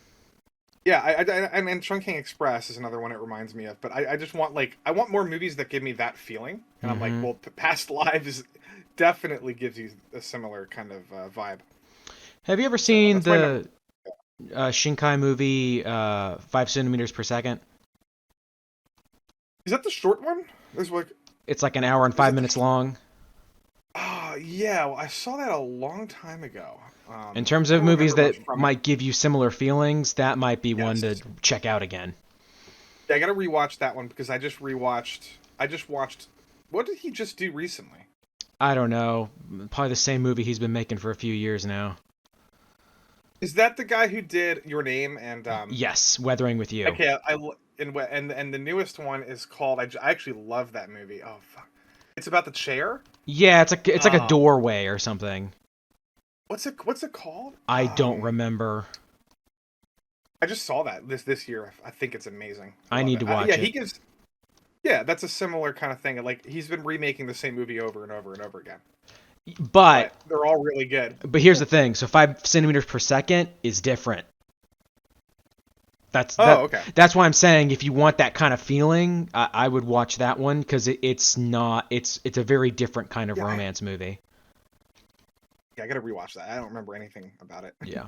D: yeah, and Chungking Express is another one it reminds me of. But I just want I want more movies that give me that feeling. And I'm like, well, Past Lives definitely gives you a similar kind of vibe.
A: Have you ever seen the Shinkai movie 5 centimeters per second?
D: Is that the short one?
A: It's like an hour and 5 minutes long.
D: Yeah, well, I saw that a long time ago.
A: In terms of movies that might give you similar feelings, that might be one to check out again.
D: Yeah, I gotta rewatch that one, because I just watched. What did he just do recently?
A: I don't know, probably the same movie he's been making for a few years now.
C: Is that the guy who did Your Name and
A: Yes, Weathering with You.
C: Okay, and the newest one is called I actually love that movie. Oh fuck. It's about the chair.
A: Yeah, it's like a
C: Um,
A: doorway or something.
C: what's it called?
A: I don't remember.
C: I just saw that this year. I think it's amazing.
A: I
C: Love
A: need
C: it.
A: to watch
C: yeah,
A: it.
C: he gives. Yeah, that's a similar kind of thing. Like he's been remaking the same movie over and over and over again.
A: But
C: They're all really good.
A: But here's the thing. So 5 centimeters per second is different.
C: Okay.
A: That's why I'm saying if you want that kind of feeling, I would watch that one because it's a very different kind of romance movie.
C: Yeah, I gotta rewatch that. I don't remember anything about it.
A: Yeah.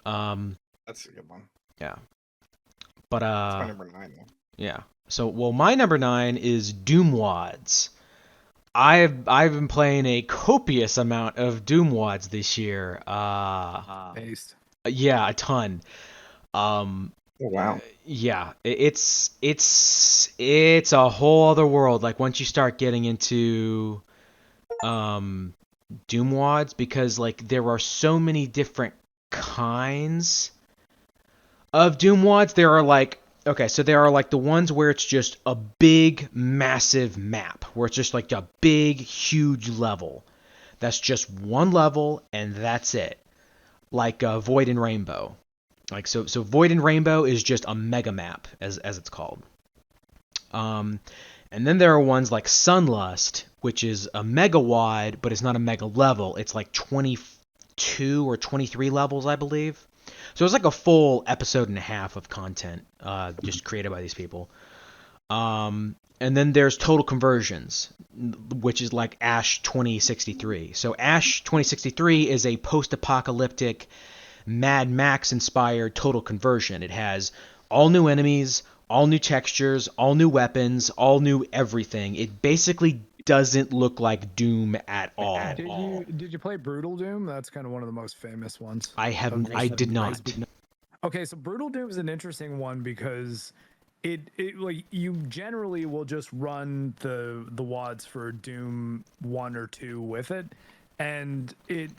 C: That's a good one.
A: Yeah. But
C: That's my number 9 though.
A: Yeah. So my number 9 is Doom Wads. I've been playing a copious amount of Doom Wads this year.
B: Based.
A: Yeah, a ton.
C: Oh, wow.
A: Yeah, it's a whole other world. Like once you start getting into Doom Wads, because like there are so many different kinds of Doom Wads. There are like there are like the ones where it's just a big, massive map, where it's just like a big, huge level. That's just one level and that's it. Like Void and Rainbow. Like so Void and Rainbow is just a mega map, as it's called. And then there are ones like Sunlust, which is a mega wide, but it's not a mega level. It's like 22 or 23 levels, I believe. So it's like a full episode and a half of content, just created by these people. And then there's Total Conversions, which is like Ash 2063. So Ash 2063 is a post-apocalyptic Mad Max inspired Total Conversion. It has all new enemies, all new textures, all new weapons, all new everything. It basically doesn't look like Doom at all.
B: Did you play Brutal Doom? That's kind of one of the most famous ones.
A: I did not.
B: Okay, so Brutal Doom is an interesting one because it like you generally will just run the wads for Doom 1 or 2 with it, and it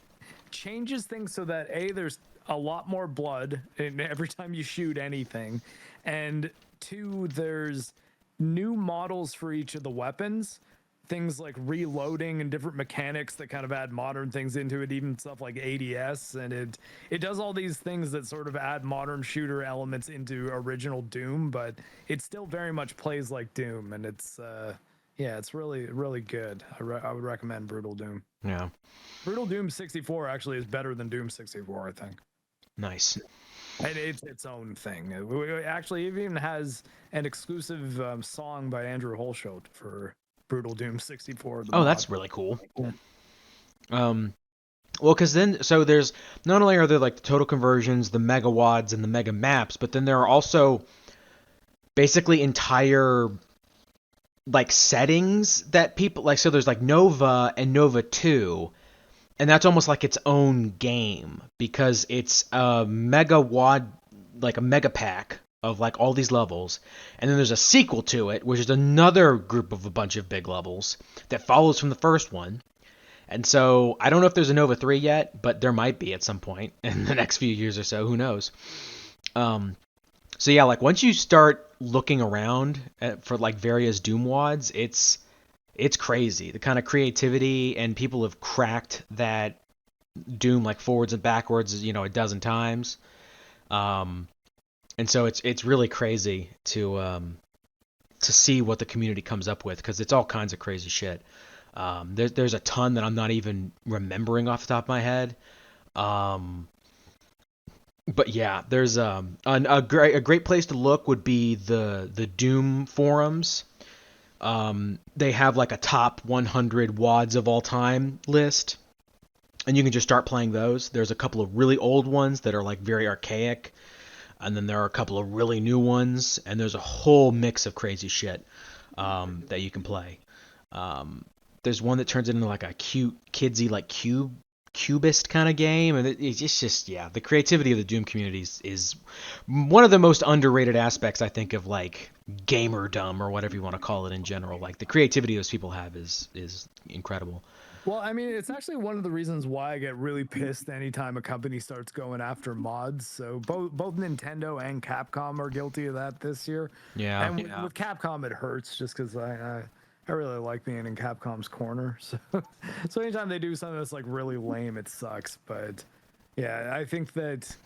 B: changes things so that there's a lot more blood every time you shoot anything, and 2, there's new models for each of the weapons, things like reloading and different mechanics that kind of add modern things into it, even stuff like ADS, and it does all these things that sort of add modern shooter elements into original Doom, but it still very much plays like Doom, and it's it's really, really good. I would recommend Brutal Doom.
A: Yeah.
B: Brutal Doom 64 actually is better than Doom 64, I think.
A: Nice.
B: And it's its own thing. It actually even has an exclusive song by Andrew Holsholt for Brutal Doom 64.
A: Oh, that's really cool. Yeah. Well, because then, so there's, not only are there like the Total Conversions, the Mega Wads, and the Mega Maps, but then there are also basically entire like settings that people, like, so there's like Nova and Nova 2, and that's almost like its own game because it's a mega wad, like a mega pack of like all these levels, and then there's a sequel to it, which is another group of a bunch of big levels that follows from the first one. And so I don't know if there's a Nova 3 yet, but there might be at some point in the next few years or so. Who knows? So yeah, like once you start looking around for like various Doom wads, it's crazy. The kind of creativity, and people have cracked that Doom like forwards and backwards, a dozen times. And so it's really crazy to see what the community comes up with, because it's all kinds of crazy shit. There's a ton that I'm not even remembering off the top of my head. But yeah, there's a great place to look would be the Doom forums. They have like a top 100 wads of all time list, and you can just start playing those. There's a couple of really old ones that are like very archaic, and then there are a couple of really new ones, and there's a whole mix of crazy shit that you can play. There's one that turns into like a cute, kidsy, like cubist kind of game, and it's just the creativity of the Doom community is one of the most underrated aspects, I think, of like gamerdom or whatever you want to call it in general. Like the creativity those people have is incredible.
B: Well, I mean, it's actually one of the reasons why I get really pissed anytime a company starts going after mods. So both Nintendo and Capcom are guilty of that this year.
A: Yeah.
B: And with Capcom, it hurts just because I really like being in Capcom's corner. So anytime they do something that's like really lame, it sucks. But yeah, I think that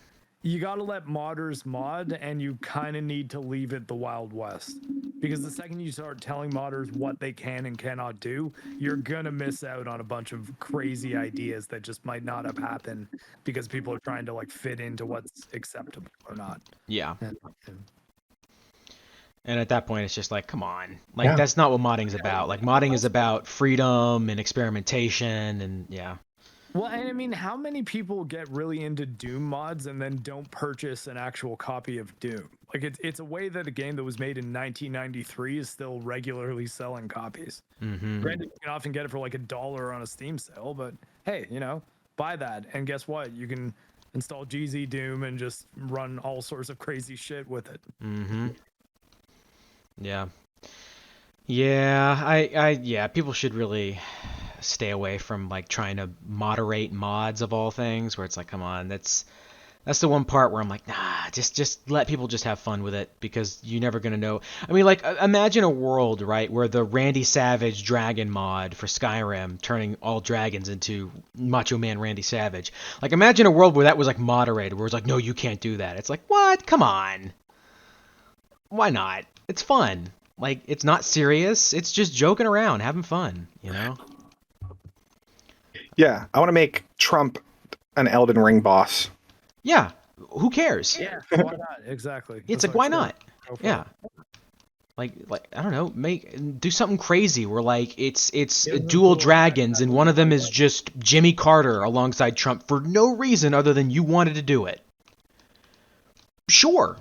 B: you got to let modders mod, and you kind of need to leave it the Wild West. Because the second you start telling modders what they can and cannot do, you're going to miss out on a bunch of crazy ideas that just might not have happened because people are trying to like fit into what's acceptable or not.
A: Yeah.
B: And
A: And at that point, it's just like, come on. Like, that's not what modding's about. Like, modding is about freedom and experimentation and, yeah.
B: well, and I mean, how many people get really into Doom mods and then don't purchase an actual copy of Doom? Like, it's a way that a game that was made in 1993 is still regularly selling copies.
A: Mm-hmm.
B: Granted, you can often get it for like $1 on a Steam sale, but hey, buy that. And guess what? You can install GZ Doom and just run all sorts of crazy shit with it.
A: Mm-hmm. Yeah. Yeah, yeah, people should really stay away from like trying to moderate mods of all things, where it's like, come on, that's the one part where I'm like, nah, just let people just have fun with it, because you're never gonna know. I mean, like, imagine a world, right, where the Randy Savage dragon mod for Skyrim, turning all dragons into Macho Man Randy Savage. Like, imagine a world where that was like moderated, where it's like, no, you can't do that. It's like, what? Come on. Why not? It's fun. Like, it's not serious. It's just joking around, having fun,
C: Yeah, I want to make Trump an Elden Ring boss.
A: Yeah. Who cares?
B: Yeah, why not? Exactly.
A: It's
B: That's
A: like, why
B: what I'm
A: not?
B: saying. Go for
A: Yeah. Like I don't know, do something crazy where like it's dual dragons and one of them is just Jimmy Carter alongside Trump for no reason other than you wanted to do it. Sure.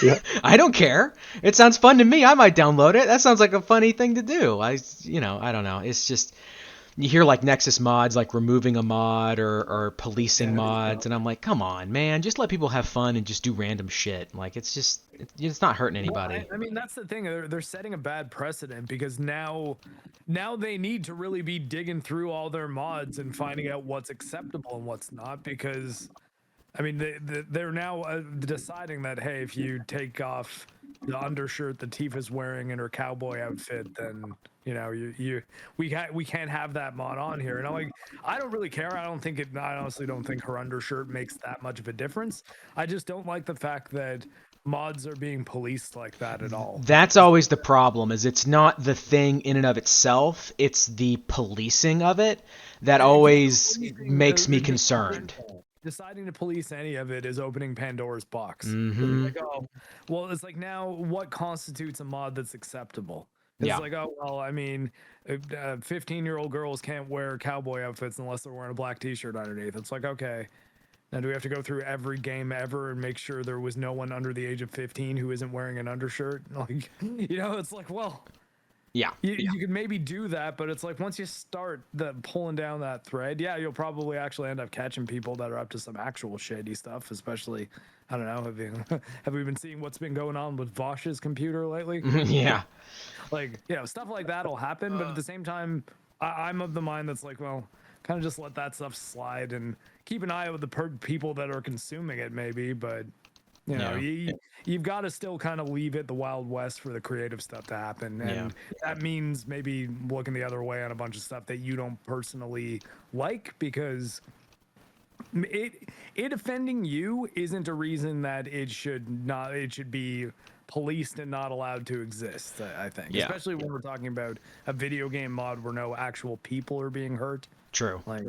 C: Yeah.
A: I don't care. It sounds fun to me. I might download it. That sounds like a funny thing to do. I don't know. It's just, you hear like Nexus mods like removing a mod or policing mods, and I'm like, come on, man, just let people have fun and just do random shit. Like, it's not hurting anybody.
B: Well, I mean, that's the thing. They're setting a bad precedent, because now they need to really be digging through all their mods and finding out what's acceptable and what's not, because I mean, they're now deciding that, hey, if you take off the undershirt that Tifa's wearing in her cowboy outfit, then we can't have that mod on here. And I'm like, I don't really care. I honestly don't think her undershirt makes that much of a difference. I just don't like the fact that mods are being policed like that at all.
A: That's always the problem, is it's not the thing in and of itself, it's the policing of it that always makes me concerned.
B: Deciding to police any of it is opening Pandora's box.
A: Mm-hmm.
B: Like, oh, well, it's like, now what constitutes a mod that's acceptable? It's
A: Yeah.
B: like, oh, well, I mean, 15-year-old girls can't wear cowboy outfits unless they're wearing a black t-shirt underneath. It's like, okay, now do we have to go through every game ever and make sure there was no one under the age of 15 who isn't wearing an undershirt? Like, it's like, well,
A: Yeah.
B: you could maybe do that, but it's like, once you start pulling down that thread, yeah, you'll probably actually end up catching people that are up to some actual shady stuff. Especially, I don't know, have we been seeing what's been going on with Vosh's computer lately?
A: Yeah.
B: Like, stuff like that'll happen, but at the same time, I'm of the mind that's like, well, kind of just let that stuff slide and keep an eye out with the people that are consuming it, maybe, but you've got to still kind of leave it the Wild West for the creative stuff to happen. And that means maybe looking the other way on a bunch of stuff that you don't personally like, because it offending you isn't a reason that it should be policed and not allowed to exist, I think.
A: Yeah.
B: Especially when we're talking about a video game mod where no actual people are being hurt.
A: True.
B: Like,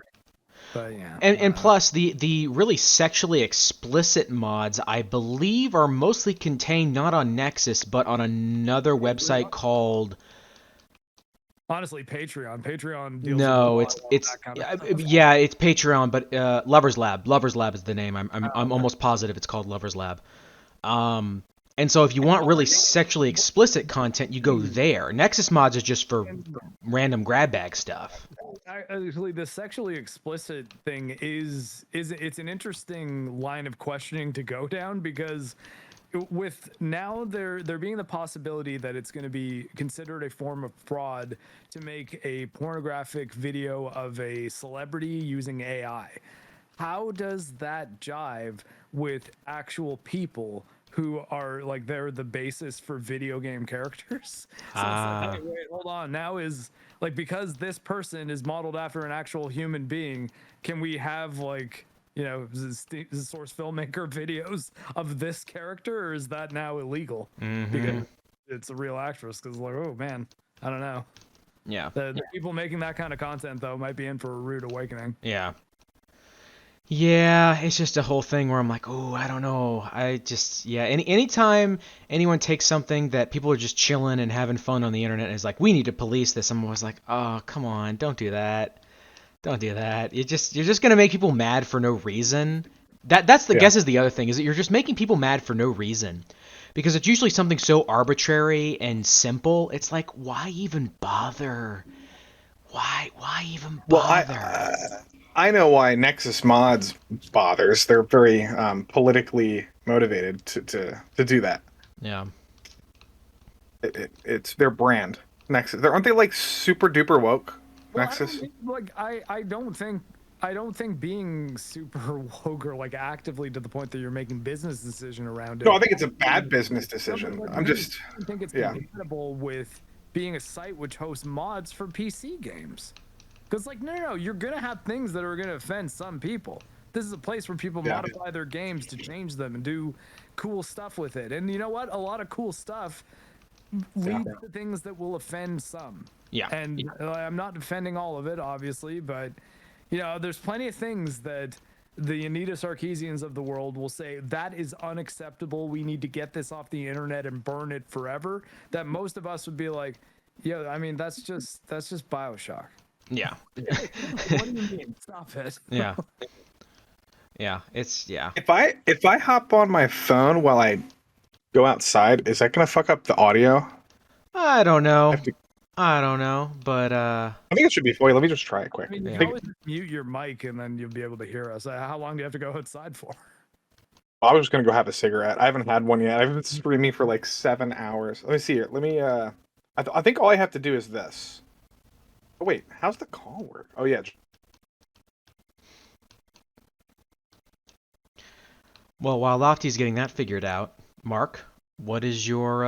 B: but yeah.
A: And plus, the really sexually explicit mods, I believe, are mostly contained not on Nexus, but on another website called...
B: Honestly, Patreon. Patreon deals
A: No,
B: with
A: it's
B: that kind of stuff.
A: yeah, it's Patreon, but Lovers Lab. Lovers Lab is the name. I'm almost positive it's called Lovers Lab. And so if you want really sexually explicit content, you go there. Nexus mods is just for random grab bag stuff.
B: Actually, the sexually explicit thing is it's an interesting line of questioning to go down, because with now there being the possibility that it's going to be considered a form of fraud to make a pornographic video of a celebrity using AI. How does that jive with actual people who are like they're the basis for video game characters? So it's like, hey, wait, hold on. Now is like because this person is modeled after an actual human being, can we have like source filmmaker videos of this character, or is that now illegal because it's a real actress? Because like, oh man, I don't know.
A: Yeah.
B: The people making that kind of content though might be in for a rude awakening.
A: Yeah. Yeah, it's just a whole thing where I'm like, oh, I don't know. Anytime anyone takes something that people are just chilling and having fun on the internet and is like, we need to police this, I'm always like, oh, come on, don't do that. Don't do that. You're just gonna make people mad for no reason. That's the guess is the other thing, is that you're just making people mad for no reason. Because it's usually something so arbitrary and simple, it's like, why even bother? Why even bother?
C: Well, I know why Nexus Mods bothers. They're very politically motivated to do that.
A: Yeah.
C: It's their brand. Nexus. Aren't they like super duper woke? Nexus.
B: I don't think being super woke or like actively to the point that you're making business decision around it.
C: No, I think it's a bad business decision. I
B: think it's compatible with being a site which hosts mods for PC games. Because like no, you're gonna have things that are gonna offend some people. This is a place where people modify their games to change them and do cool stuff with it. And you know what? A lot of cool stuff leads to things that will offend some.
A: Yeah.
B: And I'm not defending all of it, obviously, but there's plenty of things that the Anita Sarkeesians of the world will say that is unacceptable. We need to get this off the internet and burn it forever. That most of us would be like, yeah, I mean that's just BioShock.
A: Yeah.
B: What do you mean? Stop it.
A: Yeah. Yeah. Yeah.
C: If I hop on my phone while I go outside, is that gonna fuck up the audio?
A: I don't know. But
C: I think it should be for you. Let me just try it quick.
B: I mean, you can always mute your mic and then you'll be able to hear us. How long do you have to go outside for?
C: I was just gonna go have a cigarette. I haven't had one yet. I've been streaming for like 7 hours. Let me see here. Let me. I think all I have to do is this. Oh wait, how's the call work? Oh yeah.
A: Well, while Lofty's getting that figured out, Mark, what is your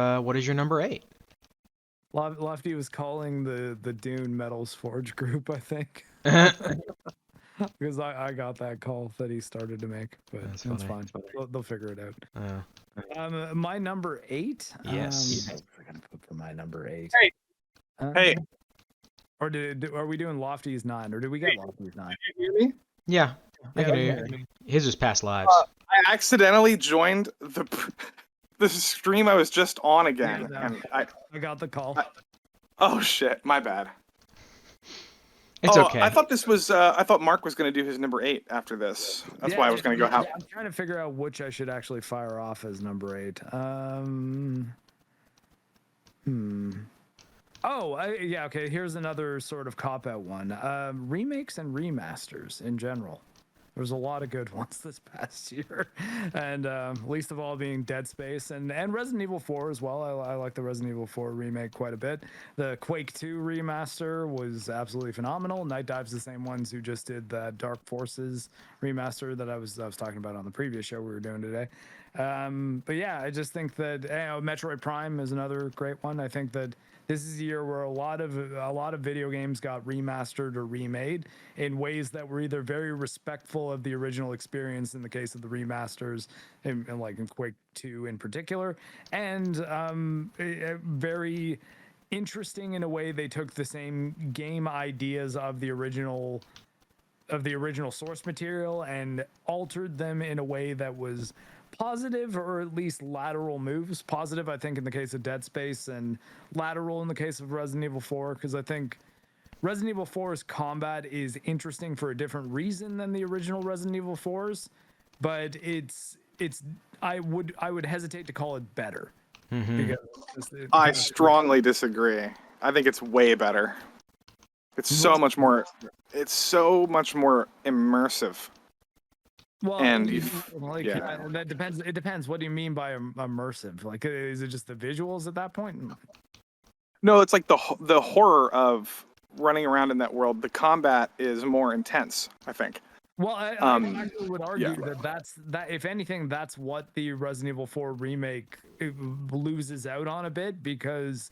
A: number 8?
B: Lofty was calling the Dune Metals Forge group, I think. Because I got that call that he started to make, but that's fine. They'll figure it out. My number 8.
A: Yes.
B: We're gonna put for my number 8.
C: Hey.
B: Or are we doing Lofty's 9, or did we get Lofty's 9?
C: Can you hear me?
A: Yeah. I can hear you. His was past lives.
C: I accidentally joined the stream I was just on again, and I
B: got the call.
C: Oh shit, my bad.
A: It's okay.
C: I thought this was. I thought Mark was going to do his number 8 after this. That's why I was going to go.
B: I'm trying to figure out which I should actually fire off as number 8. Oh, yeah. Okay. Here's another sort of cop-out one. Remakes and remasters in general. There's a lot of good ones this past year, and least of all being Dead Space and Resident Evil 4 as well. I like the Resident Evil 4 remake quite a bit. The Quake 2 remaster was absolutely phenomenal. Night Dive's the same ones who just did the Dark Forces remaster that I was talking about on the previous show we were doing today. But yeah, I just think that Metroid Prime is another great one. I think that this is a year where a lot of video games got remastered or remade in ways that were either very respectful of the original experience in the case of the remasters, and like in Quake 2 in particular, and very interesting in a way. They took the same game ideas of the original source material and altered them in a way that was positive, or at least lateral moves. Positive, I think, in the case of Dead Space, and lateral in the case of Resident Evil 4, because I think Resident Evil 4's combat is interesting for a different reason than the original Resident Evil 4's, but I would hesitate to call it better.
A: Mm-hmm.
C: I strongly disagree. I think it's way better. It's so much more. It's so much more immersive.
B: Well,
E: And
B: that depends. It depends. What do you mean by immersive? Like, is it just the visuals at that point?
E: no, it's like the horror of running around in that world. The combat is more intense, I think.
B: Well, I actually would argue that if anything, that's what the Resident Evil 4 remake loses out on a bit, because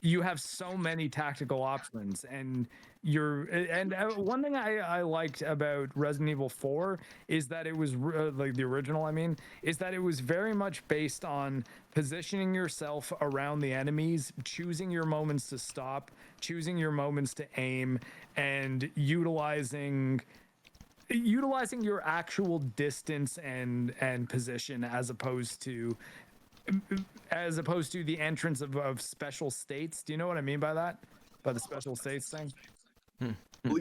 B: you have so many tactical options, and one thing I liked about Resident Evil 4 is that it was like the original. I mean, is that it was very much based on positioning yourself around the enemies, choosing your moments to stop, choosing your moments to aim, and utilizing your actual distance and position, as opposed to the entrance of special states. Do you know what I mean by that? By the special states thing?
E: Do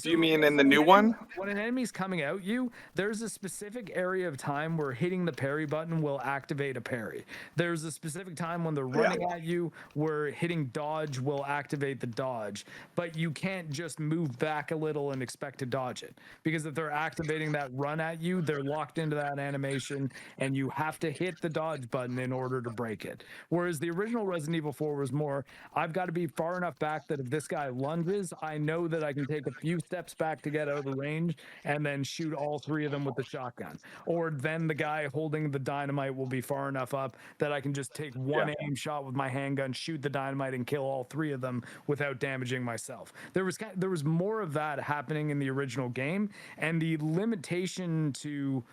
E: you mean in the new one?
B: When an enemy's coming at you, there's a specific area of time where hitting the parry button will activate a parry. There's a specific time when they're running at you where hitting dodge will activate the dodge. But you can't just move back a little and expect to dodge it, because if they're activating that run at you, they're locked into that animation, and you have to hit the dodge button in order to break it. Whereas the original Resident Evil 4 was more, I've got to be far enough back that if this guy lunges, I know that I can take a few steps back to get out of the range and then shoot all three of them with the shotgun. Or then the guy holding the dynamite will be far enough up that I can just take one aim shot with my handgun, shoot the dynamite, and kill all three of them without damaging myself. There was more of that happening in the original game, and the limitation to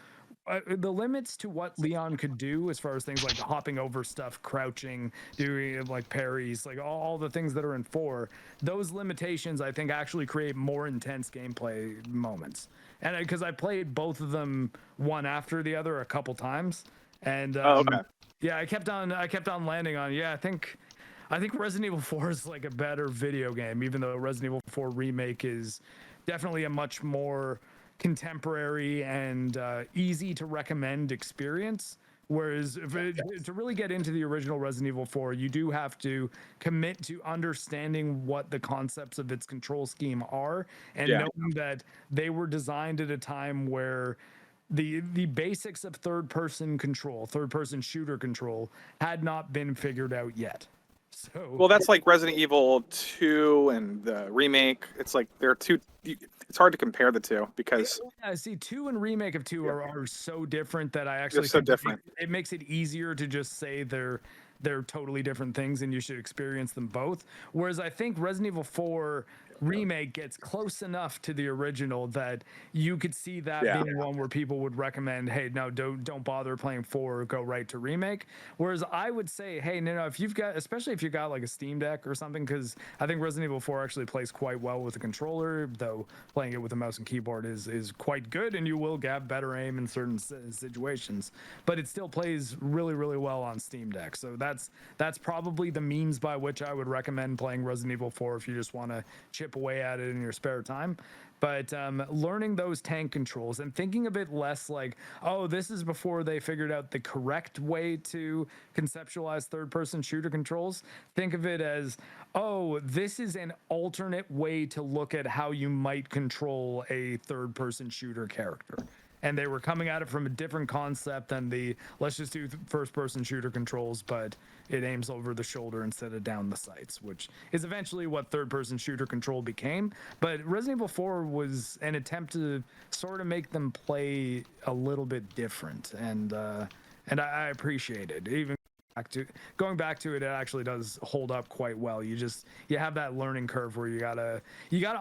B: the limits to what Leon could do, as far as things like hopping over stuff, crouching, doing like parries, like all the things that are in 4, those limitations I think actually create more intense gameplay moments. And because I played both of them one after the other a couple times, and yeah, I kept on landing on I think Resident Evil 4 is like a better video game, even though Resident Evil 4 Remake is definitely a much more contemporary and easy to recommend experience. Whereas to really get into the original Resident Evil 4, you do have to commit to understanding what the concepts of its control scheme are, and knowing that they were designed at a time where the basics of third-person shooter control had not been figured out yet. So,
E: well, that's like Resident Evil 2 and the remake. It's like they're two. It's hard to compare the two because
B: I see 2 and remake of 2 are so different that I actually
E: so different.
B: It makes it easier to just say they're totally different things and you should experience them both. Whereas I think Resident Evil 4 Remake gets close enough to the original that you could see that being one where people would recommend, hey, no, don't bother playing 4, go right to Remake. Whereas I would say, hey, no, if you've got, especially if you've got like a Steam Deck or something, because I think Resident Evil 4 actually plays quite well with a controller, though playing it with a mouse and keyboard is quite good, and you will get better aim in certain situations, but it still plays really, really well on Steam Deck. So that's probably the means by which I would recommend playing Resident Evil 4 if you just want to chip away at it in your spare time. But learning those tank controls and thinking of it less like, oh, this is before they figured out the correct way to conceptualize third-person shooter controls. Think of it as, oh, this is an alternate way to look at how you might control a third-person shooter character. And they were coming at it from a different concept than the let's just do first-person shooter controls, but it aims over the shoulder instead of down the sights, which is eventually what third-person shooter control became. But Resident Evil 4 was an attempt to sort of make them play a little bit different, and I appreciate it. Even going back to it, it actually does hold up quite well. You have that learning curve where you gotta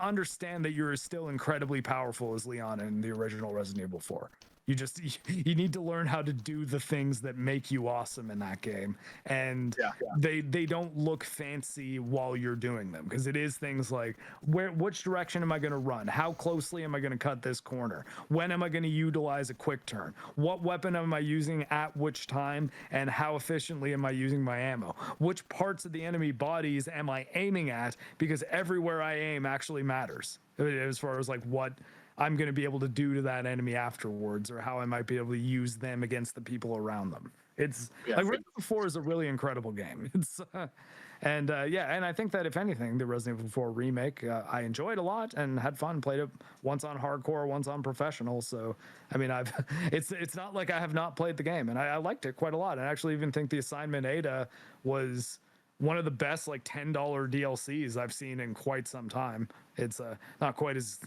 B: understand that you're still incredibly powerful as Leon in the original Resident Evil 4. You need to learn how to do the things that make you awesome in that game, and they don't look fancy while you're doing them, because it is things like which direction am I going to run, how closely am I going to cut this corner, when am I going to utilize a quick turn, what weapon am I using at which time, and how efficiently am I using my ammo, which parts of the enemy bodies am I aiming at, because everywhere I aim actually matters as far as like what I'm going to be able to do to that enemy afterwards, or how I might be able to use them against the people around them. It's like Resident Evil 4 is a really incredible game. And yeah, and I think that if anything, the Resident Evil 4 remake, I enjoyed a lot and had fun. Played it once on hardcore, once on professional. So I mean, I've it's not like I have not played the game, and I liked it quite a lot. I actually even think the assignment Ada was one of the best like $10 DLCs I've seen in quite some time. It's not quite as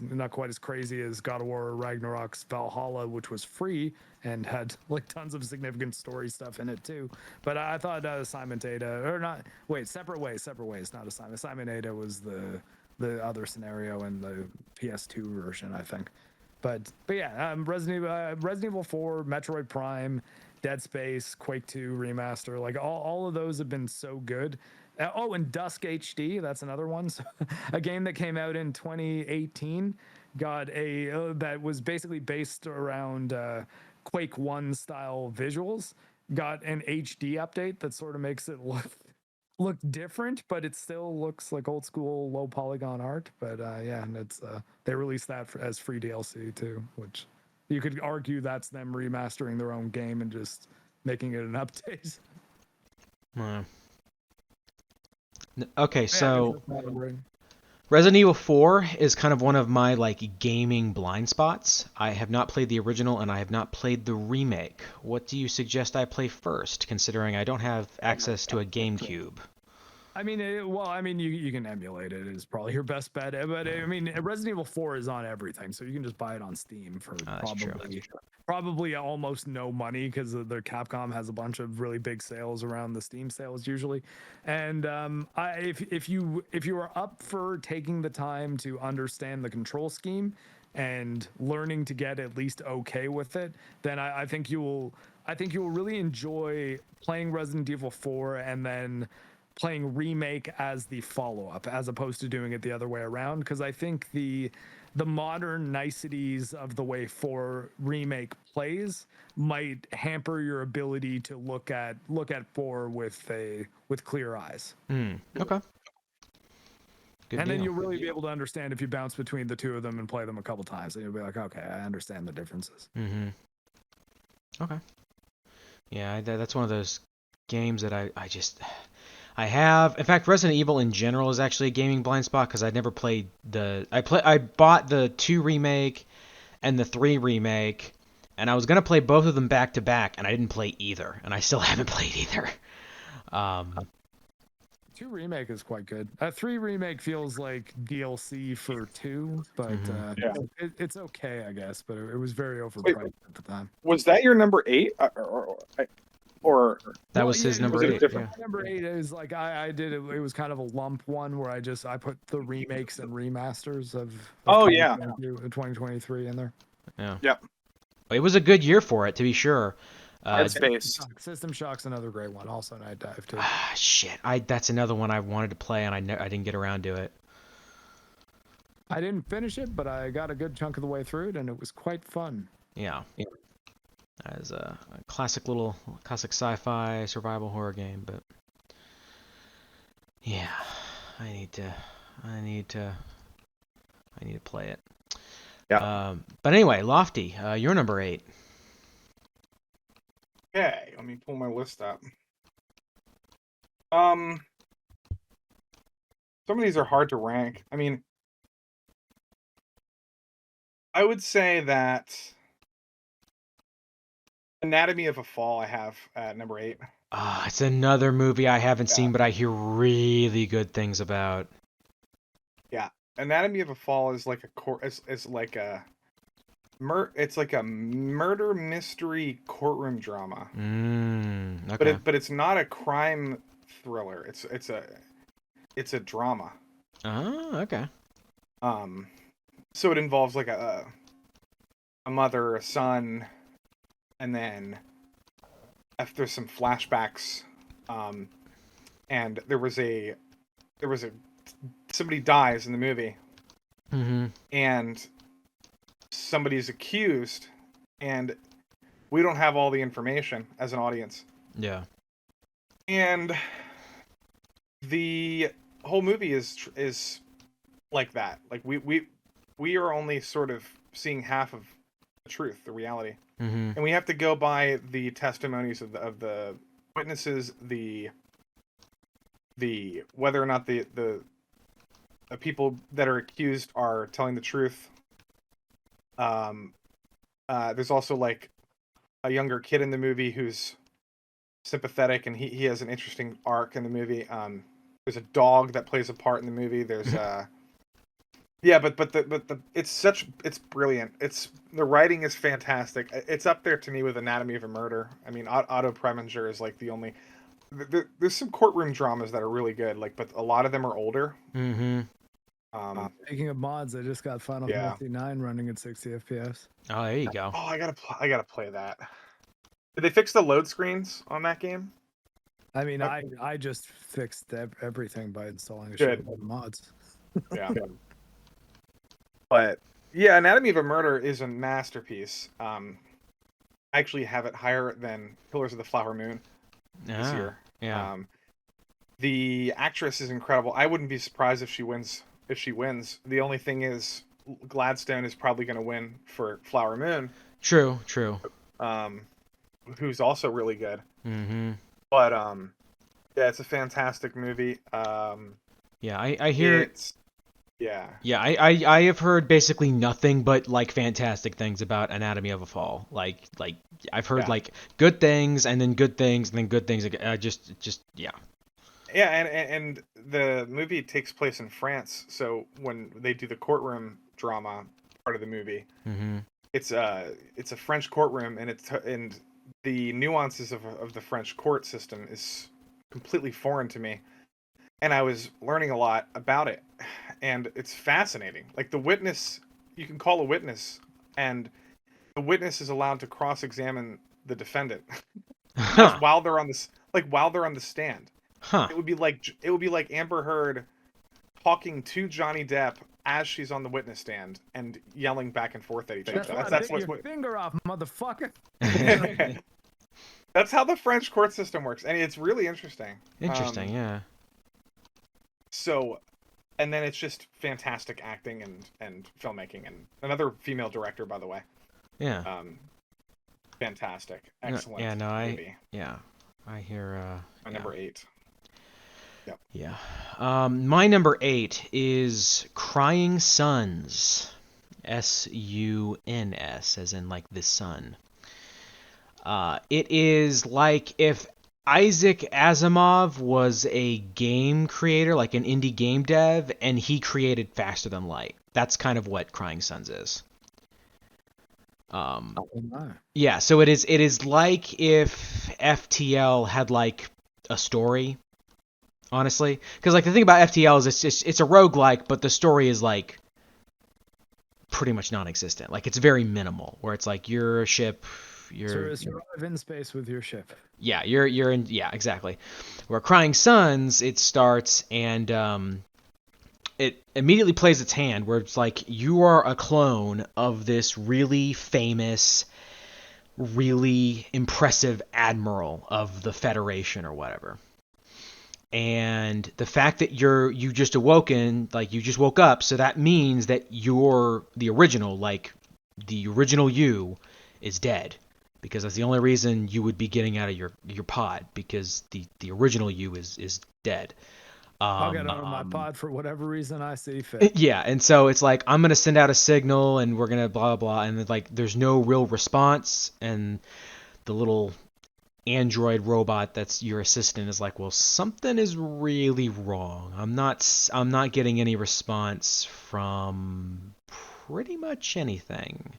B: crazy as God of War Ragnarok's Valhalla, which was free and had like tons of significant story stuff in it too. But I thought Assignment Ada, or not, wait, Separate Ways, not Assignment. Assignment Ada was the other scenario in the PS2 version, I think. But yeah, Resident Evil 4, Metroid Prime, Dead Space, Quake 2 remaster, like all of those have been so good. Oh, and Dusk HD, that's another one. So, a game that came out in 2018 got that was basically based around Quake 1 style visuals. Got an HD update that sort of makes it look different, but it still looks like old school low polygon art. But yeah, and it's they released that as free DLC too, which you could argue that's them remastering their own game and just making it an update.
A: Okay, so Resident Evil 4 is kind of one of my like gaming blind spots. I have not played the original and I have not played the remake. What do you suggest I play first, considering I don't have access to a GameCube?
B: I mean, you can emulate it is probably your best bet. But I mean, Resident Evil 4 is on everything, so you can just buy it on Steam for probably almost no money because the Capcom has a bunch of really big sales around the Steam sales usually. And if you are up for taking the time to understand the control scheme and learning to get at least okay with it, then I think you will really enjoy playing Resident Evil 4 and then playing remake as the follow-up as opposed to doing it the other way around, because I think the modern niceties of the way 4 remake plays might hamper your ability to look at 4 with clear eyes.
A: Okay. Good
B: and
A: deal.
B: then you'll really be able to understand if you bounce between the two of them and play them a couple times, and you'll be like, okay, I understand the differences.
A: Okay. Yeah, that's one of those games that I have. In fact, Resident Evil in general is actually a gaming blind spot because I'd never played I bought the 2 remake and the 3 remake, and I was gonna play both of them back to back, and I didn't play either, and I still haven't played either.
B: 2 remake is quite good. 3 remake feels like DLC for 2, but it's okay, I guess. But it was very overpriced at the time.
E: Was that your number 8? Or
A: that was his number 8. Yeah.
B: Number 8 is like I did it. It was kind of a lump one where I put the remakes and remasters of 2023 in there.
A: Yeah.
E: Yep.
A: It was a good year for it, to be sure.
E: Dead Space.
B: System Shock's another great one. Also, Night Dive too.
A: Shit, that's another one I wanted to play and I didn't get around to it.
B: I didn't finish it, but I got a good chunk of the way through it, and it was quite fun.
A: Yeah. As a classic sci-fi survival horror game, but yeah, I need to play it.
E: Yeah.
A: But anyway, Lofty, you're number 8.
C: Okay, let me pull my list up. Some of these are hard to rank. I mean, I would say that Anatomy of a Fall I have at number 8.
A: It's another movie I haven't seen, but I hear really good things about.
C: Yeah, Anatomy of a Fall is like it's like a murder mystery courtroom drama.
A: Okay.
C: But it's not a crime thriller. It's a drama.
A: Oh, okay.
C: So it involves like a mother, a son, and then after some flashbacks, and there was somebody dies in the movie, and somebody's accused, and we don't have all the information as an audience.
A: Yeah.
C: And the whole movie is like that. Like we are only sort of seeing half of the truth, the reality. And we have to go by the testimonies of the witnesses, the whether or not the people that are accused are telling the truth. There's also like a younger kid in the movie who's sympathetic, and he has an interesting arc in the movie. There's a dog that plays a part in the movie. There's yeah, but the it's brilliant. The writing is fantastic. It's up there to me with Anatomy of a Murder. I mean, Otto Preminger is like the only. There's some courtroom dramas that are really good, like, but a lot of them are older.
A: Mm-hmm.
B: Speaking of mods, I just got Final Fantasy 9 running at 60 FPS.
A: Oh, there you go.
C: Oh, I gotta play that. Did they fix the load screens on that game?
B: I mean, I just fixed everything by installing a
C: Good.
B: shitload of mods.
C: Yeah. But yeah, Anatomy of a Murder is a masterpiece. I actually have it higher than Pillars of the Flower Moon this year.
A: Yeah.
C: The actress is incredible. I wouldn't be surprised if she wins. The only thing is Gladstone is probably going to win for Flower Moon.
A: True.
C: Who's also really good.
A: Mm-hmm.
C: But yeah, it's a fantastic movie.
A: Yeah, I hear
C: it's yeah.
A: Yeah, I have heard basically nothing but like fantastic things about Anatomy of a Fall. Like I've heard like good things and then good things and then good things. Just yeah.
C: Yeah, and the movie takes place in France, so when they do the courtroom drama part of the movie,
A: Mm-hmm.
C: it's a French courtroom, and the nuances of the French court system is completely foreign to me, and I was learning a lot about it, and it's fascinating. Like the witness, you can call a witness, and the witness is allowed to cross-examine the defendant while they're on the stand.
A: Huh.
C: It would be like Amber Heard talking to Johnny Depp as she's on the witness stand and yelling back and forth at each other.
B: That's your finger off, motherfucker.
C: That's how the French court system works, and it's really interesting.
A: Interesting, yeah.
C: So, and then it's just fantastic acting and filmmaking, and another female director, by the way.
A: Yeah.
C: Fantastic, excellent.
A: Yeah, no,
C: movie.
A: I hear.
C: My number 8. Yep.
A: Yeah. My number 8 is Crying Suns. S-U-N-S, as in like the sun. It is like if Isaac Asimov was a game creator, like an indie game dev, and he created Faster Than Light. That's kind of what Crying Suns is. Yeah, so it is like if FTL had like a story, honestly, because like the thing about FTL is it's a roguelike, but the story is like pretty much non-existent. Like it's very minimal, where it's like you're a ship, you're
B: survive in space with your ship.
A: Yeah, you're in, yeah, exactly. Where Crying Suns, it starts and it immediately plays its hand, where it's like you are a clone of this really famous, really impressive admiral of the Federation or whatever. And the fact that you just awoken, like you just woke up, so that means that you're the original, like the original you is dead. Because that's the only reason you would be getting out of your pod, because the original you is dead.
B: I'll get out of my pod for whatever reason I see fit.
A: Yeah, and so it's like, I'm going to send out a signal, and we're going to blah, blah, and then, like, there's no real response, and the little android robot that's your assistant is like, well, something is really wrong. I'm not getting any response from pretty much anything.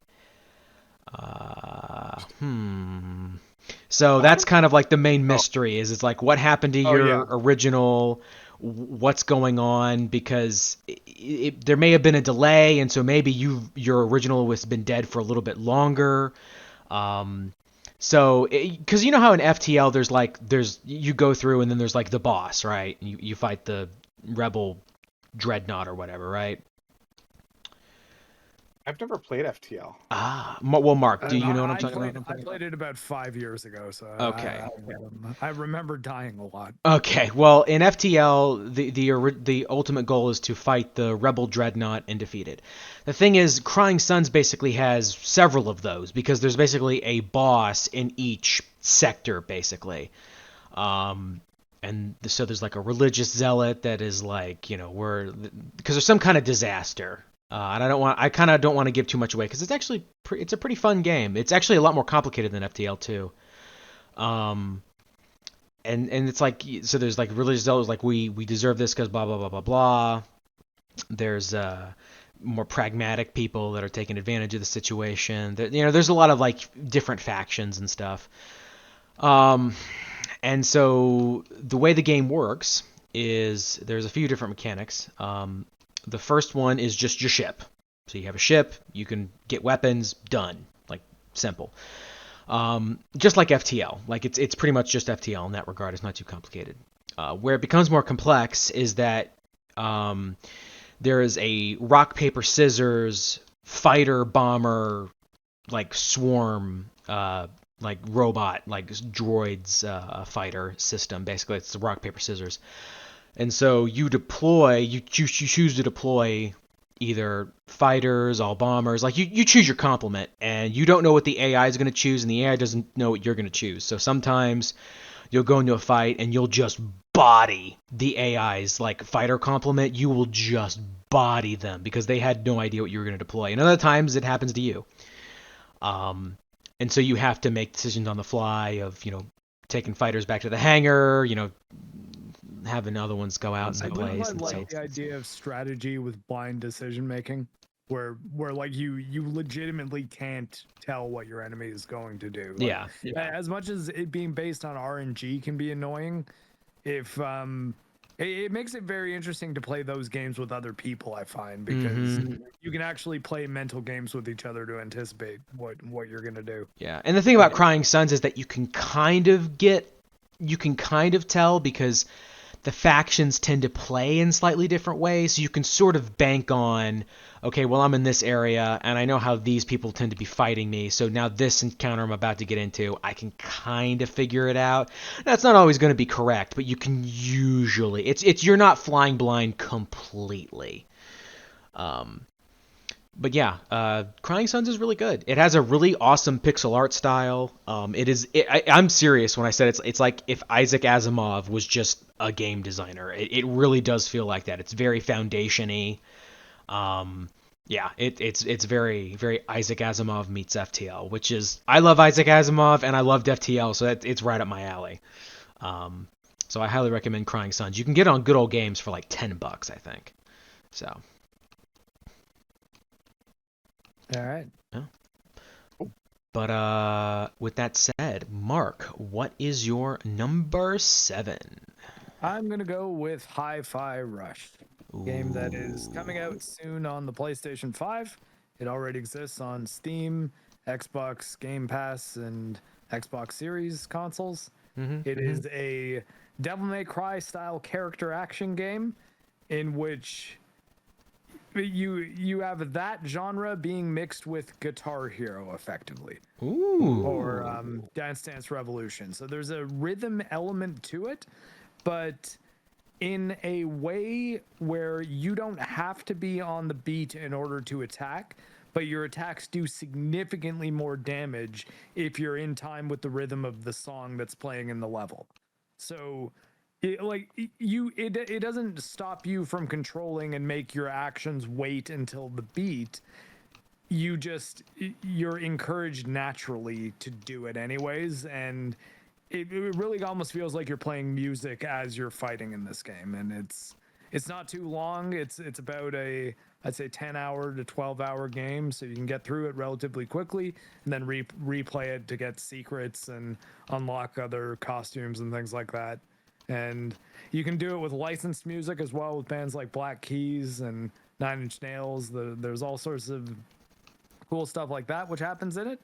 A: So that's kind of like the main mystery is it's like, what happened to your original, what's going on, because there may have been a delay, and so maybe your original has been dead for a little bit longer. So because you know how in FTL you go through and then there's like the boss, right? You fight the rebel dreadnought or whatever, right?
C: I've never played FTL.
A: Well, Mark, do you know what I'm talking about?
B: I played it about 5 years ago, so
A: okay.
B: I remember dying a lot.
A: Okay, well, in FTL, the ultimate goal is to fight the rebel dreadnought and defeat it. The thing is, Crying Suns basically has several of those, because there's basically a boss in each sector, basically. And and so there's like a religious zealot that is like, because there's some kind of disaster. And I kind of don't want to give too much away because it's actually it's a pretty fun game. It's actually a lot more complicated than FTL 2. And it's like, so there's like religious zealots like we deserve this because blah blah blah blah blah. There's more pragmatic people that are taking advantage of the situation. There's a lot of like different factions and stuff. And so the way the game works is there's a few different mechanics. The first one is just your ship. So you have a ship, you can get weapons, done. Like, simple. Just like FTL. Like, it's pretty much just FTL in that regard. It's not too complicated. Where it becomes more complex is that there is a rock, paper, scissors, fighter, bomber, like swarm, like robot, like droids fighter system. Basically, it's the rock, paper, scissors. And so you choose to deploy either fighters, all bombers. Like you choose your complement, and you don't know what the AI is going to choose, and the AI doesn't know what you're going to choose. So sometimes you'll go into a fight and you'll just body the AI's like fighter complement. You will just body them because they had no idea what you were going to deploy. And other times it happens to you. And so you have to make decisions on the fly of, taking fighters back to the hangar, having other ones go out and place.
B: I like the idea of strategy with blind decision making, where like you legitimately can't tell what your enemy is going to do. Like,
A: yeah.
B: As much as it being based on RNG can be annoying, if it makes it very interesting to play those games with other people, I find, because you can actually play mental games with each other to anticipate what you're gonna do.
A: Yeah, and the thing about Crying Suns is that you can kind of tell because the factions tend to play in slightly different ways, so you can sort of bank on, okay, well, I'm in this area, and I know how these people tend to be fighting me, so now this encounter I'm about to get into, I can kind of figure it out. That's not always going to be correct, but you can usually, you're not flying blind completely. But yeah, Crying Suns is really good. It has a really awesome pixel art style. I'm serious when I said it's like if Isaac Asimov was just a game designer. It really does feel like that. It's very foundation-y. Yeah, it's very, very Isaac Asimov meets FTL, which is, I love Isaac Asimov and I loved FTL, so it's right up my alley. So I highly recommend Crying Suns. You can get it on Good Old Games for like $10, I think. So.
B: All right.
A: Yeah. But with that said, Mark, what is your number 7?
B: I'm gonna go with Hi-Fi Rush, game that is coming out soon on the PlayStation 5. It already exists on Steam, Xbox Game Pass, and Xbox Series consoles. It is a Devil May Cry style character action game in which you have that genre being mixed with Guitar Hero, effectively. Or Dance Dance Revolution. So there's a rhythm element to it, but in a way where you don't have to be on the beat in order to attack, but your attacks do significantly more damage if you're in time with the rhythm of the song that's playing in the level. So it doesn't stop you from controlling and make your actions wait until the beat. You're encouraged naturally to do it anyways, and it really almost feels like you're playing music as you're fighting in this game. And it's not too long. It's about I'd say 10-hour to 12-hour game, so you can get through it relatively quickly and then replay it to get secrets and unlock other costumes and things like that. And you can do it with licensed music as well, with bands like Black Keys and Nine Inch Nails. There's all sorts of cool stuff like that which happens in it.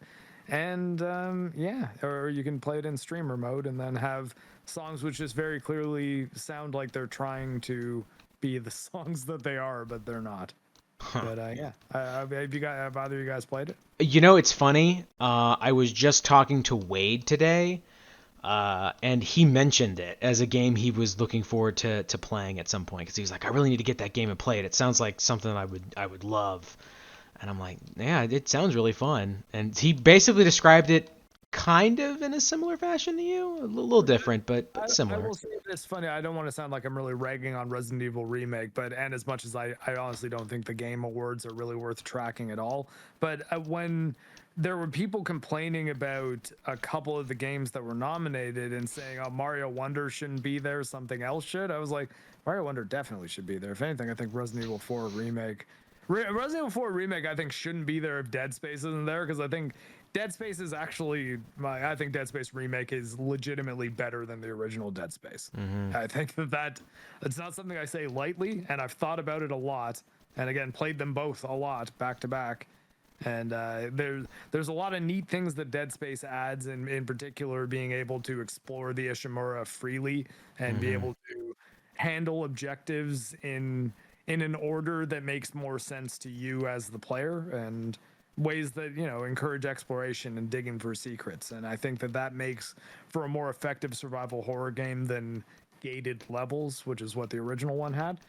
B: And or you can play it in streamer mode and then have songs which just very clearly sound like they're trying to be the songs that they are, but they're not. But have either of you guys played it?
A: It's funny. I was just talking to Wade today. And he mentioned it as a game he was looking forward to playing at some point, because he was like, I really need to get that game and play it. It sounds like something I would love. And I'm like, yeah, it sounds really fun. And he basically described it kind of in a similar fashion to you. A little different, but
B: I
A: similar.
B: will say this funny. I don't want to sound like I'm really ragging on Resident Evil Remake, and as much as I honestly don't think the Game Awards are really worth tracking at all. But when there were people complaining about a couple of the games that were nominated and saying, "Oh, Mario Wonder shouldn't be there, something else should," I was like, Mario Wonder definitely should be there. If anything, I think Resident Evil 4 Remake. Resident Evil 4 Remake, I think, shouldn't be there if Dead Space isn't there, because I think Dead Space is actually I think Dead Space Remake is legitimately better than the original Dead Space. I think that it's not something I say lightly, and I've thought about it a lot, and again played them both a lot back to back. And there's a lot of neat things that Dead Space adds, and in particular being able to explore the Ishimura freely and be able to handle objectives in an order that makes more sense to you as the player, and ways that encourage exploration and digging for secrets. And I think that makes for a more effective survival horror game than gated levels, which is what the original one had.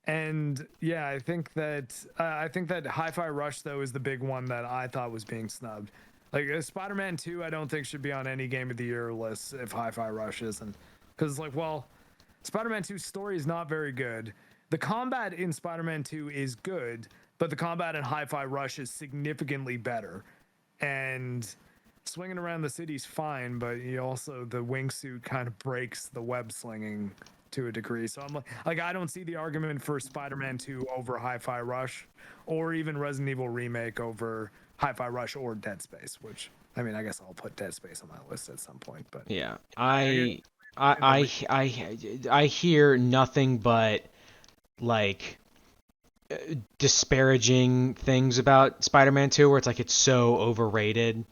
B: And yeah, I think that Hi-Fi Rush though is the big one that I thought was being snubbed. Like Spider-Man 2, I don't think should be on any Game of the Year list if Hi-Fi Rush isn't, because it's like, well, Spider-Man 2's story is not very good. The combat in Spider-Man 2 is good, but the combat in Hi-Fi Rush is significantly better. And swinging around the city's fine, but the wingsuit kind of breaks the web slinging to a degree. So I'm like I don't see the argument for Spider-Man 2 over Hi-Fi Rush, or even Resident Evil Remake over Hi-Fi Rush or Dead Space, which I mean, I guess I'll put Dead Space on my list at some point. But
A: yeah, I hear nothing but like disparaging things about Spider-Man 2, where it's like it's so overrated.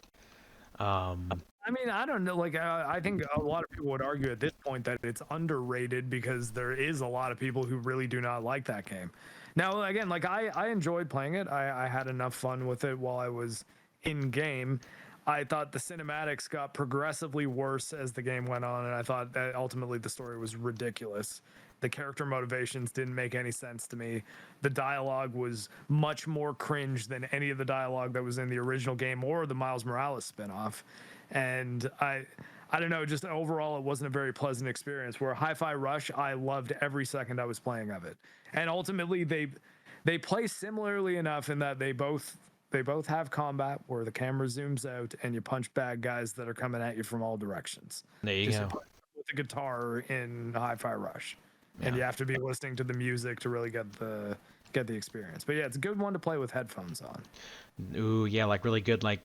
B: I mean, I don't know. Like, I think a lot of people would argue at this point that it's underrated because there is a lot of people who really do not like that game. Now, again, like I enjoyed playing it. I had enough fun with it while I was in game. I thought the cinematics got progressively worse as the game went on, and I thought that ultimately the story was ridiculous. The character motivations didn't make any sense to me. The dialogue was much more cringe than any of the dialogue that was in the original game or the Miles Morales spinoff. And I don't know, just overall, it wasn't a very pleasant experience. Where Hi-Fi Rush, I loved every second I was playing of it. And ultimately, they play similarly enough in that they both have combat where the camera zooms out and you punch bad guys that are coming at you from all directions.
A: There you go.
B: With the guitar in Hi-Fi Rush, and you have to be listening to the music to really get the experience. But yeah, it's a good one to play with headphones on.
A: Ooh, yeah, like really good, like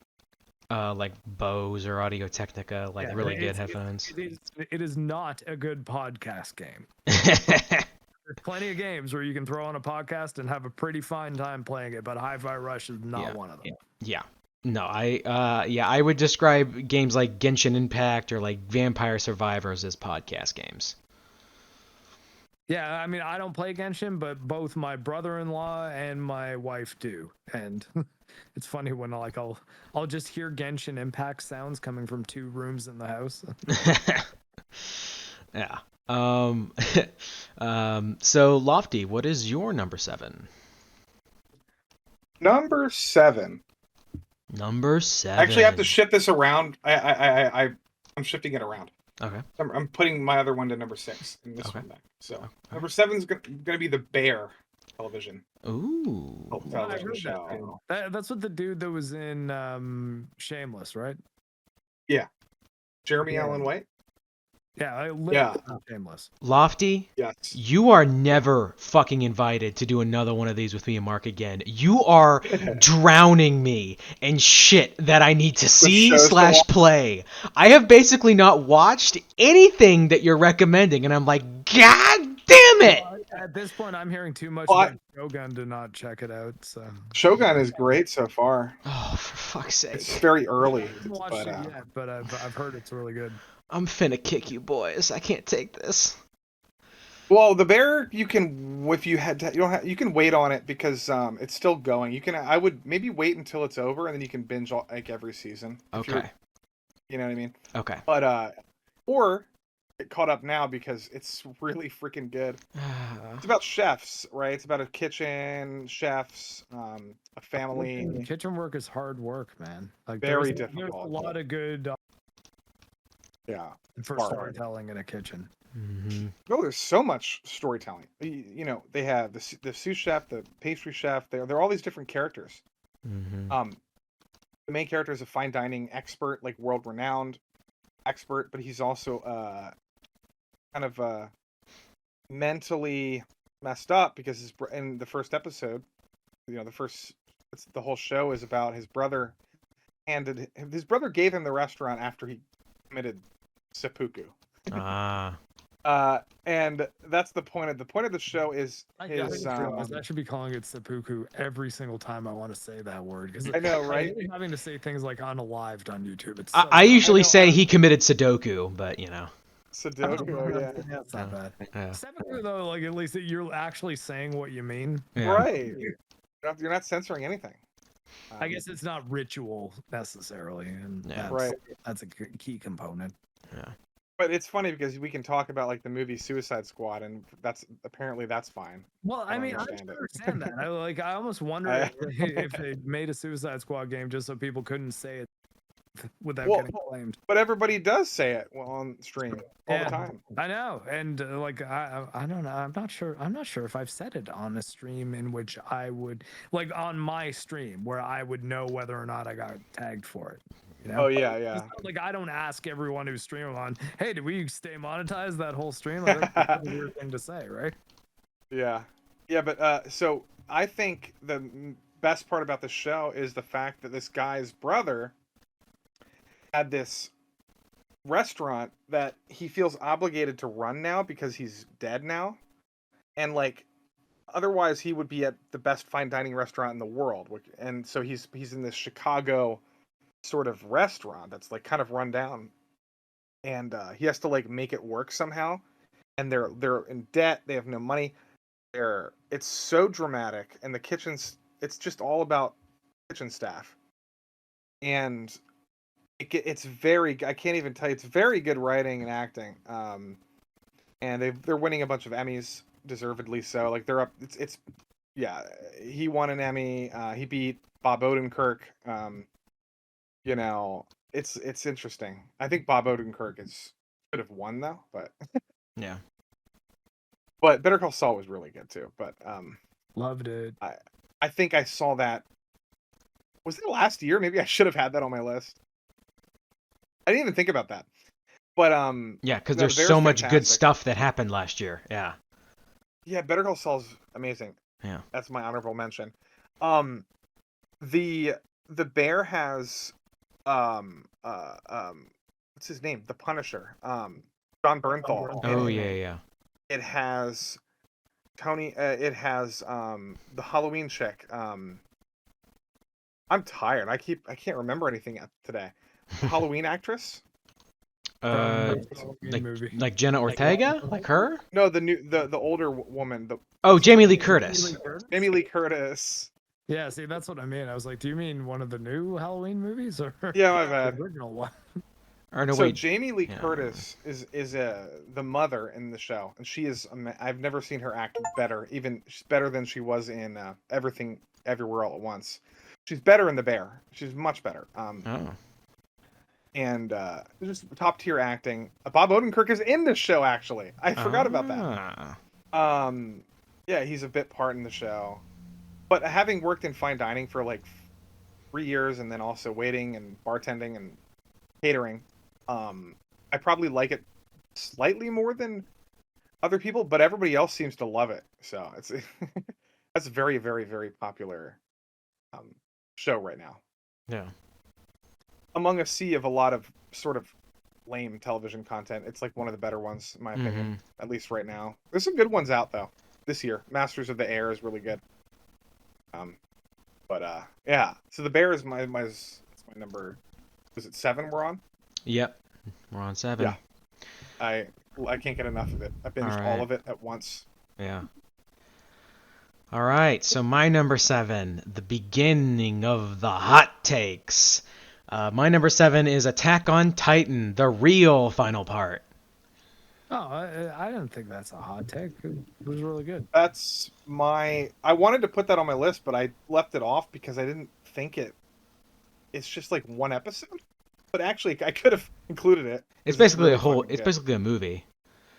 A: Bose or Audio Technica, like really good headphones.
B: It is not a good podcast game. There's plenty of games where you can throw on a podcast and have a pretty fine time playing it, but Hi-Fi Rush is not one of them.
A: Yeah. No, I would describe games like Genshin Impact or like Vampire Survivors as podcast games.
B: Yeah, I mean, I don't play Genshin, but both my brother-in-law and my wife do. And it's funny when I'll just hear Genshin Impact sounds coming from 2 rooms in the house.
A: Yeah. So Lofty, what is your number 7?
C: Number 7.
A: Actually,
C: I have to shift this around. I'm shifting it around.
A: Okay.
C: I'm putting my other one to number 6 and this one back. So number 7 is going to be the Bear television.
A: Ooh.
C: Television show.
B: That's what the dude that was in Shameless, right?
C: Yeah. Jeremy Allen White.
B: Yeah, Shameless.
A: Lofty,
C: yes.
A: You are never fucking invited to do another one of these with me and Mark again. You are drowning me in shit that I need to see / play. I have basically not watched anything that you're recommending, and I'm like, God damn it!
B: At this point, I'm hearing too much about Shogun to not check it out. So
C: Shogun is great so far.
A: Oh, for fuck's sake!
C: It's very early.
B: I haven't watched it yet, but I've heard it's really good.
A: I'm finna kick you boys. I can't take this.
C: Well, the Bear, you can, if you had to, you can wait on it because it's still going. I would maybe wait until it's over and then you can binge like every season.
A: Okay.
C: You know what I mean?
A: Okay.
C: But or get caught up now because it's really freaking good. It's about chefs, right? It's about a kitchen, chefs, a family.
B: Kitchen work is hard work, man. Like
C: Very
B: there's a
C: difficult.
B: lot of good
C: Yeah.
B: for
C: hard.
B: storytelling in a kitchen.
C: No, there's so much storytelling. You know, they have the sous chef, the pastry chef. They're all these different characters. The main character is a fine dining expert, like world renowned expert, but he's also kind of mentally messed up because in the first episode, you know, the whole show is about his brother. His brother gave him the restaurant after he committed seppuku. And that's the point of the show is
B: I should be calling it seppuku every single time I want to say that word, because
C: I know, right?
B: Having to say things like unalived on YouTube. It's
A: I usually say he committed Sudoku, but you know.
C: Sudoku, yeah.
B: That's not bad.
A: Yeah.
B: Seppuku, though, like at least you're actually saying what you mean.
A: Yeah.
C: Right. You're not censoring anything.
B: I guess it's not ritual necessarily, and that's a key component.
A: Yeah.
C: But it's funny because we can talk about like the movie Suicide Squad, and that's fine.
B: Well, I mean, I understand that. I almost wonder if they made a Suicide Squad game just so people couldn't say it without getting claimed.
C: But everybody does say it on stream all the time.
B: I know, and I don't know. I'm not sure if I've said it on a stream in which I would on my stream where I would know whether or not I got tagged for it. You know?
C: Oh yeah.
B: Like I don't ask everyone who's streaming on, hey, did we stay monetized that whole stream? Like, that's a weird thing to say, right?
C: Yeah, but so I think the best part about the show is the fact that this guy's brother had this restaurant that he feels obligated to run now because he's dead now, and like otherwise he would be at the best fine dining restaurant in the world, and so he's in this Chicago sort of restaurant that's like kind of run down, and he has to like make it work somehow, and they're in debt, they have no money, it's so dramatic, and it's just all about kitchen staff, and it's very, I can't even tell you, it's very good writing and acting, and they're winning a bunch of Emmys, deservedly so. Like they're up, it's yeah, he won an Emmy, he beat Bob Odenkirk. You know, it's interesting. I think Bob Odenkirk should have won though, but
A: yeah.
C: But Better Call Saul was really good too. But
B: loved it.
C: I think I saw that. Was it last year? Maybe I should have had that on my list. I didn't even think about that. But
A: yeah, because there's so much good stuff that happened last year. Yeah.
C: Yeah, Better Call Saul's amazing.
A: Yeah.
C: That's my honorable mention. The Bear has what's his name? The Punisher. John Bernthal.
A: Oh yeah.
C: It has Tony. It has the Halloween chick. I'm tired. I can't remember anything today. The Halloween actress.
A: Like Jenna Ortega, like her?
C: No, the older woman.
A: Jamie Lee Curtis.
C: Jamie Lee Curtis.
B: Yeah, see, that's what I mean. I was like, do you mean one of the new Halloween movies, or
C: yeah, my bad,
B: the original one?
A: Or no,
C: so
A: wait.
C: Jamie Lee Curtis is the mother in the show, and she is. I've never seen her act better. She's better than she was in Everything Everywhere All at Once. She's better in The Bear. She's much better. And just top tier acting. Bob Odenkirk is in this show. Actually, I forgot about that. Yeah, he's a bit part in the show. But having worked in fine dining for like 3 years, and then also waiting and bartending and catering, I probably like it slightly more than other people, but everybody else seems to love it. So it's that's a very, very, very popular show right now.
A: Yeah.
C: Among a sea of a lot of sort of lame television content, it's like one of the better ones, in my opinion, at least right now. There's some good ones out though this year. Masters of the Air is really good. Yeah. So The Bear is my number. Was it 7 we're on?
A: Yep. We're on 7.
C: Yeah. I can't get enough of it. I binged all of it at once.
A: Yeah. All right. So my number 7, the beginning of the hot takes. My number 7 is Attack on Titan, the real final part.
B: Oh, I don't think that's a hot take. It was really good.
C: That's my. I wanted to put that on my list, but I left it off because I didn't think it's just like one episode. But actually, I could have included it.
A: It's
C: 'Cause
A: basically
C: really
A: a whole.
C: fucking
A: It's
C: good.
A: basically a movie.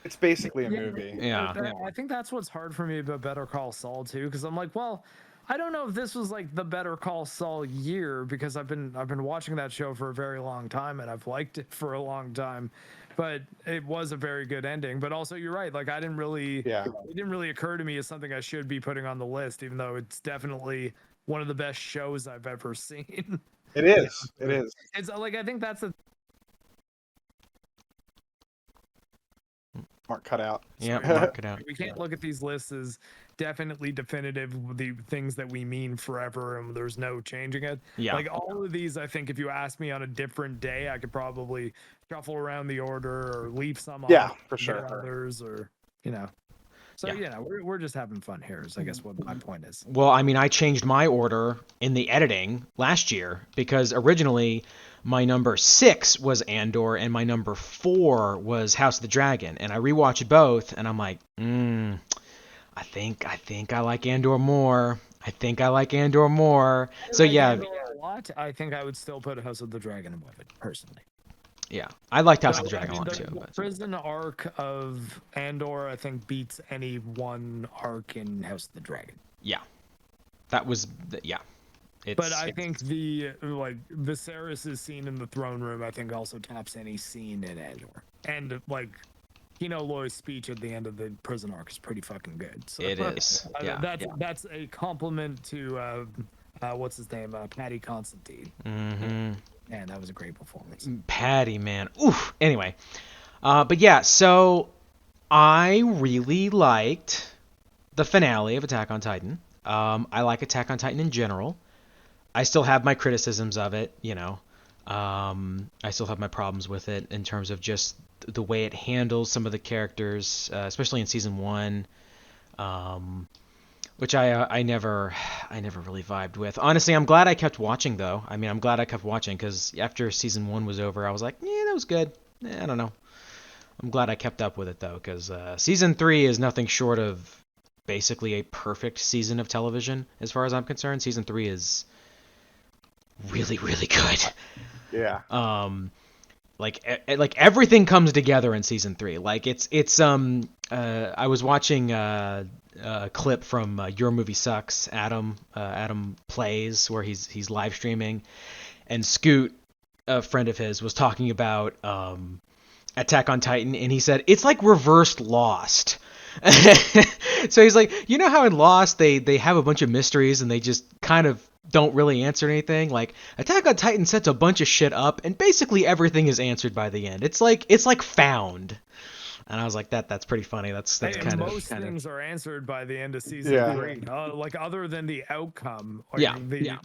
C: It's basically a
B: Yeah,
C: movie.
A: Yeah.
B: I think that's what's hard for me about Better Call Saul too, because I'm like, well, I don't know if this was like the Better Call Saul year because I've been watching that show for a very long time and I've liked it for a long time, but it was a very good ending. But also, you're right. Like,
C: Yeah.
B: it didn't really occur to me as something I should be putting on the list, even though it's definitely one of the best shows I've ever seen.
C: It is. It is.
B: It's like, I think that's the
C: Mark cut out.
A: Yeah,
B: Sorry.
A: mark it out.
B: We can't look at these lists as definitely definitive, the things that we mean forever, and there's no changing it.
A: Yeah.
B: Like, all of these, I think if you ask me on a different day, I could probably shuffle around the order or leave some off,
C: Yeah, for
B: get
C: sure.
B: others, or you know. So
A: Yeah.
B: we're just having fun here, is I guess what my point is.
A: Well, I mean, I changed my order in the editing last year because originally my number 6 was Andor and my number 4 was House of the Dragon, and I rewatched both, and I'm like, I think I like Andor more. I think I like Andor more. So
B: Like
A: yeah,
B: Andor a lot, I think I would still put House of the Dragon above it personally.
A: yeah, I liked House of the
B: So, I
A: Dragon a
B: mean,
A: lot
B: the
A: too. But
B: prison arc of Andor, I think, beats any one arc in House of the Dragon.
A: yeah, that was yeah.
B: But I think the Viserys' scene in the throne room, I think, also tops any scene in Andor. And like Kino Loy's speech at the end of the prison arc is pretty fucking good. So,
A: it is. Yeah.
B: that's a compliment to what's his name, Paddy Constantine.
A: Mm-hmm.
B: Man, that was a great performance.
A: Patty, man. Oof. Anyway, but yeah, so I really liked the finale of Attack on Titan. I like Attack on Titan in general. I still have my criticisms of it, you know. I still have my problems with it in terms of just the way it handles some of the characters, especially in season 1, which I never really vibed with. Honestly, I'm glad I kept watching though. I mean, I'm glad I kept watching because after season 1 was over, I was like, yeah, that was good. I don't know. I'm glad I kept up with it though, because season 3 is nothing short of basically a perfect season of television as far as I'm concerned. Season 3 is really, really good.
C: Yeah.
A: Like everything comes together in season 3. Like it's I was watching a clip from Your Movie Sucks. Adam plays where he's live streaming, and Scoot, a friend of his, was talking about Attack on Titan, and he said it's like reversed Lost. So he's like, you know how in Lost they have a bunch of mysteries and they just kind of don't really answer anything? Like Attack on Titan sets a bunch of shit up and basically everything is answered by the end. It's like Found. And I was like, that's pretty funny. That's kind of
B: most things are answered by the end of season
C: Yeah.
B: 3. Like other than the outcome, or
A: Yeah,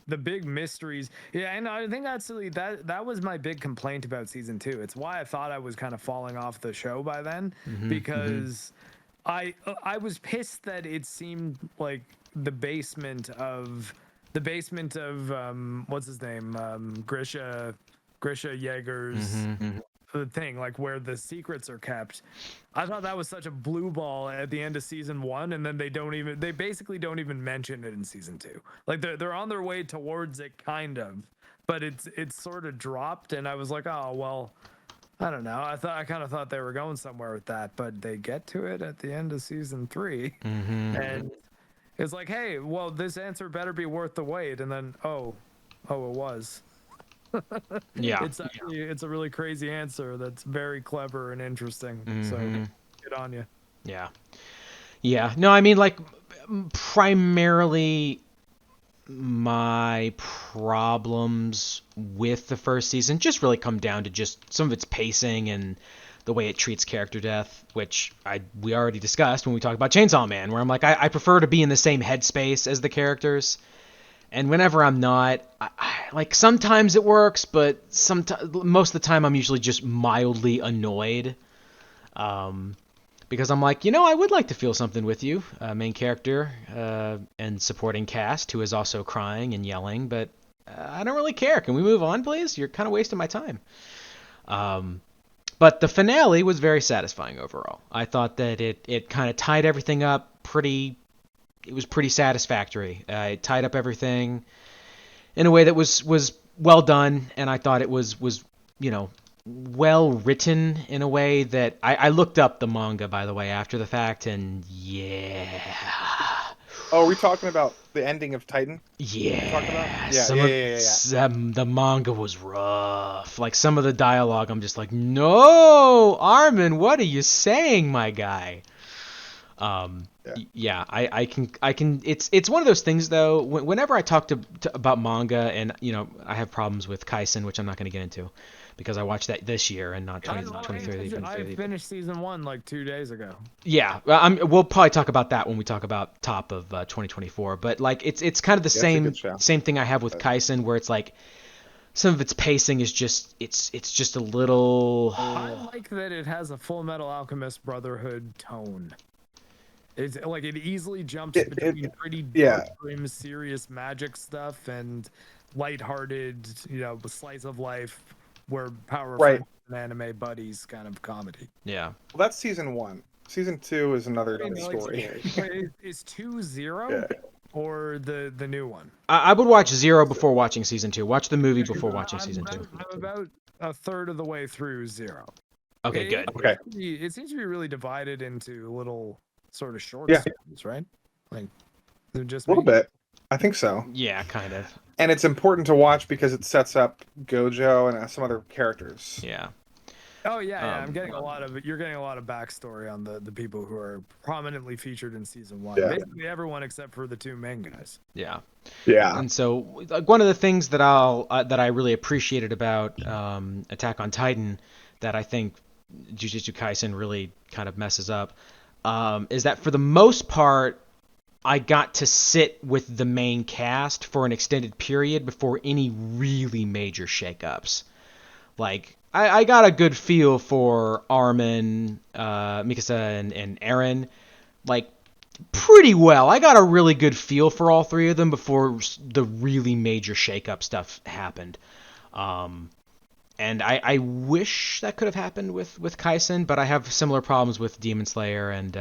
B: the big mysteries. Yeah, and I think actually that was my big complaint about season 2. It's why I thought I was kind of falling off the show by then, because I was pissed that it seemed like the basement of what's his name, Grisha Yeager's the thing, like where the secrets are kept. I thought that was such a blue ball at the end of season 1, and then they basically don't even mention it in season 2. Like they're on their way towards it kind of, but it's sort of dropped, and I was like, oh well, I don't know. I kind of thought they were going somewhere with that, but they get to it at the end of season 3, and it's like, hey, well, this answer better be worth the wait, and then oh, it was.
A: Yeah.
B: It's a really crazy answer that's very clever and interesting. So good on you.
A: Yeah. No, I mean, like, primarily my problems with the first season just really come down to just some of its pacing and the way it treats character death, which we already discussed when we talked about Chainsaw Man, where I'm like, I prefer to be in the same headspace as the characters. And whenever I'm not, like sometimes it works, but most of the time I'm usually just mildly annoyed. Because I'm like, I would like to feel something with you, main character and supporting cast, who is also crying and yelling, but I don't really care. Can we move on, please? You're kind of wasting my time. But the finale was very satisfying overall. I thought that it kind of tied everything up pretty. It was pretty satisfactory. It tied up everything in a way that was well done, and I thought it was well written in a way that I looked up the manga, by the way, after the fact, and yeah.
C: Oh, are we talking about the ending of Titan?
A: Yeah.
C: Talking about?
A: The manga was rough. Like some of the dialogue, I'm just like, no, Armin, what are you saying, my guy? Yeah, I can. It's one of those things though. Whenever I talk about manga, and I have problems with Kaisen, which I'm not going to get into, because I watched that this year and not 2023.
B: I finished season 1 like 2 days ago.
A: Yeah, we'll probably talk about that when we talk about top of 2024. But like, it's kind of the same thing I have with Kaisen, where it's like some of its pacing is just it's just a little.
B: I like that it has a Full Metal Alchemist Brotherhood tone. It's like it easily jumps between pretty dark, grim, serious magic stuff and lighthearted, slice of life, where power of anime buddies kind of comedy.
A: Yeah.
C: Well, that's season 1. Season 2 is another story.
B: Is 2 0 or the new one?
A: I would watch 0 before watching season 2. Watch the movie before watching season 2.
B: I'm about a third of the way through 0.
A: Okay, good.
C: Okay.
B: It seems to be really divided into little sort of short series, right? Like they're just
C: a little bit. I think so.
A: Yeah, kind of.
C: And it's important to watch because it sets up Gojo and some other characters.
A: Yeah.
B: Oh yeah, I'm getting you're getting a lot of backstory on the people who are prominently featured in season 1.
C: Yeah.
B: Basically everyone except for the 2 main guys.
A: Yeah.
C: Yeah.
A: And so like, one of the things that I really appreciated about Attack on Titan that I think Jujutsu Kaisen really kind of messes up is that for the most part, I got to sit with the main cast for an extended period before any really major shakeups. Like, I got a good feel for Armin, Mikasa, and Eren, like, pretty well. I got a really good feel for all 3 of them before the really major shakeup stuff happened. And I wish that could have happened with Kaisen, but I have similar problems with Demon Slayer and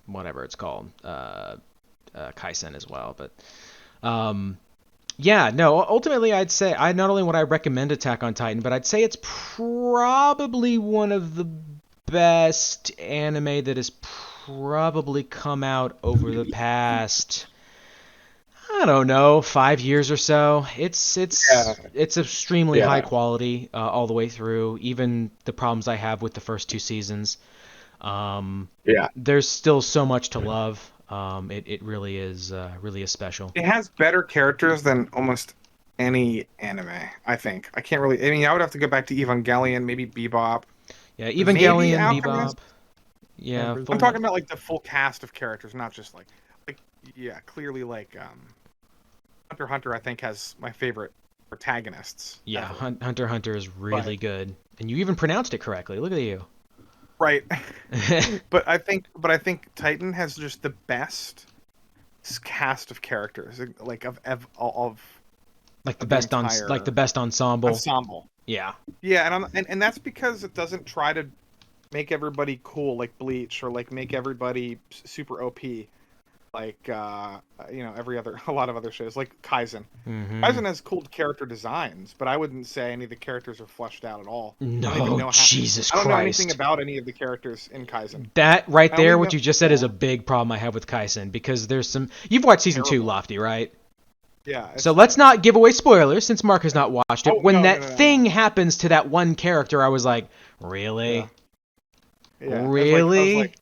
A: whatever it's called, Kaisen as well. But ultimately I'd say not only would I recommend Attack on Titan, but I'd say it's probably one of the best anime that has probably come out over the past, I don't know, 5 years or so. It's extremely high quality all the way through. Even the problems I have with the first 2 seasons, there's still so much to love. It really is special.
C: It has better characters than almost any anime, I think. I would have to go back to Evangelion, maybe Bebop.
A: Yeah, Evangelion,
C: Alchemist.
A: Bebop. Yeah,
C: I'm talking about like the full cast of characters, not just like clearly like Hunter x Hunter, I think, has my favorite protagonists.
A: Yeah, Hunter x Hunter is really good, and you even pronounced it correctly. Look at you.
C: Right. but I think Titan has just the best cast of characters, like of
A: like the best the best ensemble. Yeah.
C: Yeah, and that's because it doesn't try to make everybody cool like Bleach, or like make everybody super OP like a lot of other shows like Kaizen.
A: Mm-hmm.
C: Kaizen has cool character designs, but I wouldn't say any of the characters are fleshed out at all.
A: No, Jesus Christ.
C: I don't know anything about any of the characters in Kaizen.
A: That right there, what you just said, is a big problem I have with Kaizen, because there's some. You've watched season 2, Lofty, right?
C: Yeah.
A: So let's not give away spoilers, since Mark has not watched it. When that thing happens to that one character, I was like, really?
C: Yeah.
A: Really?
C: I was like,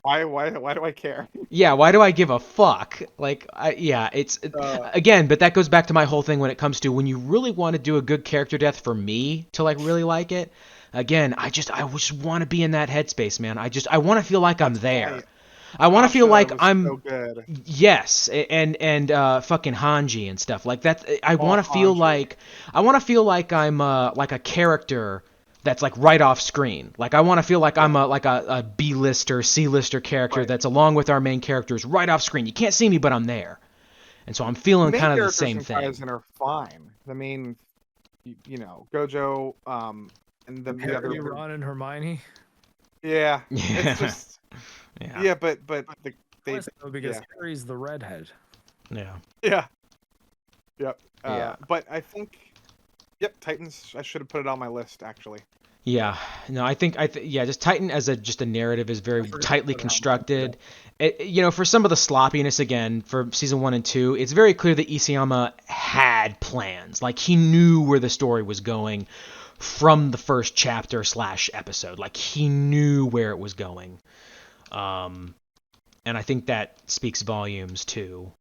C: why do I care?
A: Yeah, why do I give a fuck? Like, again, but that goes back to my whole thing when it comes to when you really want to do a good character death for me to like really like it. Again, I just want to be in that headspace, man. I want to feel like I'm there. I want to feel like I'm.
C: So good.
A: Yes, and fucking Hanji and stuff like that. I want to feel like I'm like a character that's like right off screen. Like I want to feel like I'm a B-lister, C-lister character that's along with our main characters right off screen. You can't see me, but I'm there. And so I'm feeling kind of the same thing.
C: The main characters in Kaizen are fine. you know, Gojo, and the other.
B: Harry, Ron, and Hermione.
C: Yeah,
A: Yeah.
C: it's just
A: Yeah.
C: but they
B: Listen, though, because
C: yeah.
B: Harry's the redhead.
A: Yeah.
C: yeah, yep.
A: Yeah.
C: But I think, yep, Titans. I should have put it on my list actually.
A: Yeah, no, yeah, just Titan as just a narrative is very
B: forgot
A: tightly
B: to put it on.
A: constructed. You know, for some of the sloppiness again for season 1 and 2, it's very clear that Isayama had plans. Like he knew where the story was going from the first chapter / episode. Like he knew where it was going, and I think that speaks volumes to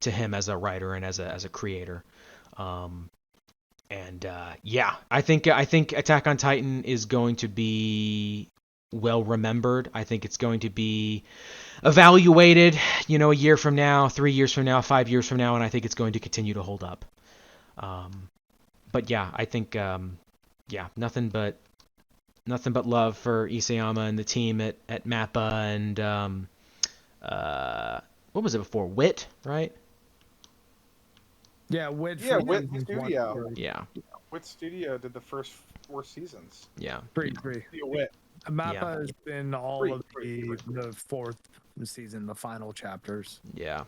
A: him as a writer and as a creator. Yeah, I think Attack on Titan is going to be well remembered. I think it's going to be evaluated, you know, a year from now, 3 years from now, 5 years from now, and I think it's going to continue to hold up. But yeah, I think yeah, nothing but love for Isayama and the team at Mappa and what was it before? Wit, right?
B: Yeah, Wit.
C: Yeah,
B: for
C: Wit
B: seasons
C: Studio.
B: 1 through
A: Yeah.
C: Wit Studio did the first 4 seasons.
A: Yeah.
B: 3.
C: Studio Wit.
B: Mappa
A: Yeah.
B: has been all
C: Three,
B: of
C: three.
B: the 4th season, the final chapters.
A: Yeah.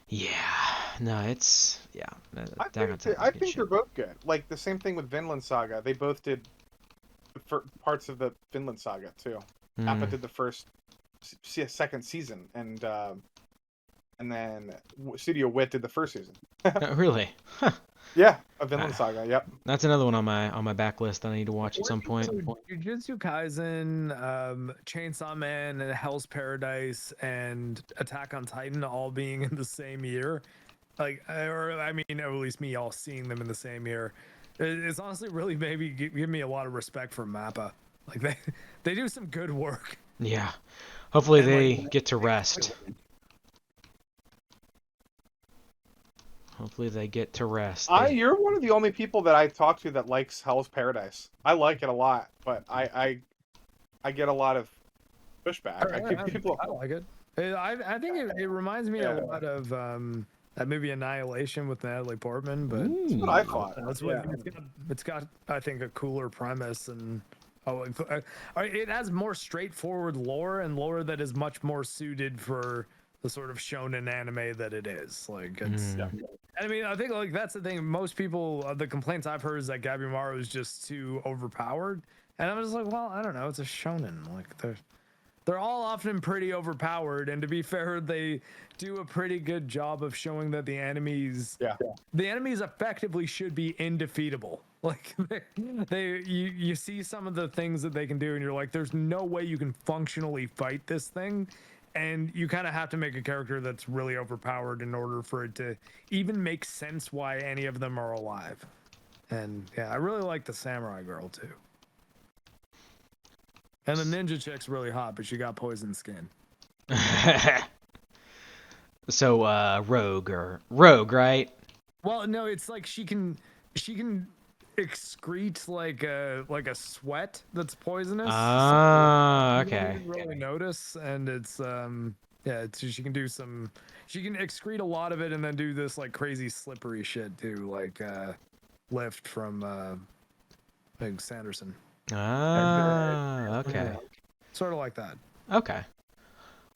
A: Yeah. No, it's yeah.
C: I
A: Attack on Titan's
C: I
A: good
C: think
A: shit.
C: they're both good. Like the same thing with Vinland Saga. They both did parts of the Vinland Saga too. Appa did the first, second season, and then Studio Wit did the first season.
A: Really? Huh.
C: Yeah, a Vinland Saga. Yep.
A: That's another one on my backlist I need to watch at some point.
B: Jujutsu Kaisen, Chainsaw Man, and Hell's Paradise, and Attack on Titan all being in the same year. Like, or I mean, at least me all seeing them in the same year. It's honestly really maybe give me a lot of respect for Mappa. Like they do some good work.
A: Yeah. Hopefully
B: And,
A: they
B: like,
A: get to rest. Hopefully they get to rest.
C: You're one of the only people that I talk to that likes Hell's Paradise. I like it a lot, but I get a lot of pushback. I
B: like it. I think it reminds me a lot of that movie Annihilation with Natalie Portman, but
C: That's what I thought.
B: that's what it's got. I think a cooler premise and it has more straightforward lore and lore that is much more suited for the sort of shonen anime that it is. Like it's. I mean, I think like that's the thing. Most people, the complaints I've heard is that Gabimaru is just too overpowered, and I'm just like, well, I don't know. It's a shonen. Like they're all often pretty overpowered, and to be fair, they do a pretty good job of showing that the enemies effectively should be indefeatable. Like you see some of the things that they can do, and you're like, there's no way you can functionally fight this thing. And you kind of have to make a character that's really overpowered in order for it to even make sense why any of them are alive. And yeah, I really like the samurai girl too. And the ninja chick's really hot, but she got poison skin.
A: So rogue, right?
B: Well, no, it's like she can excrete like a sweat that's poisonous.
A: Ah,
B: You don't
A: okay.
B: even really notice, and it's she can excrete a lot of it and then do this like crazy slippery shit too, like Lift from like Sanderson.
A: Ah, okay.
B: Sort of like that.
A: Okay.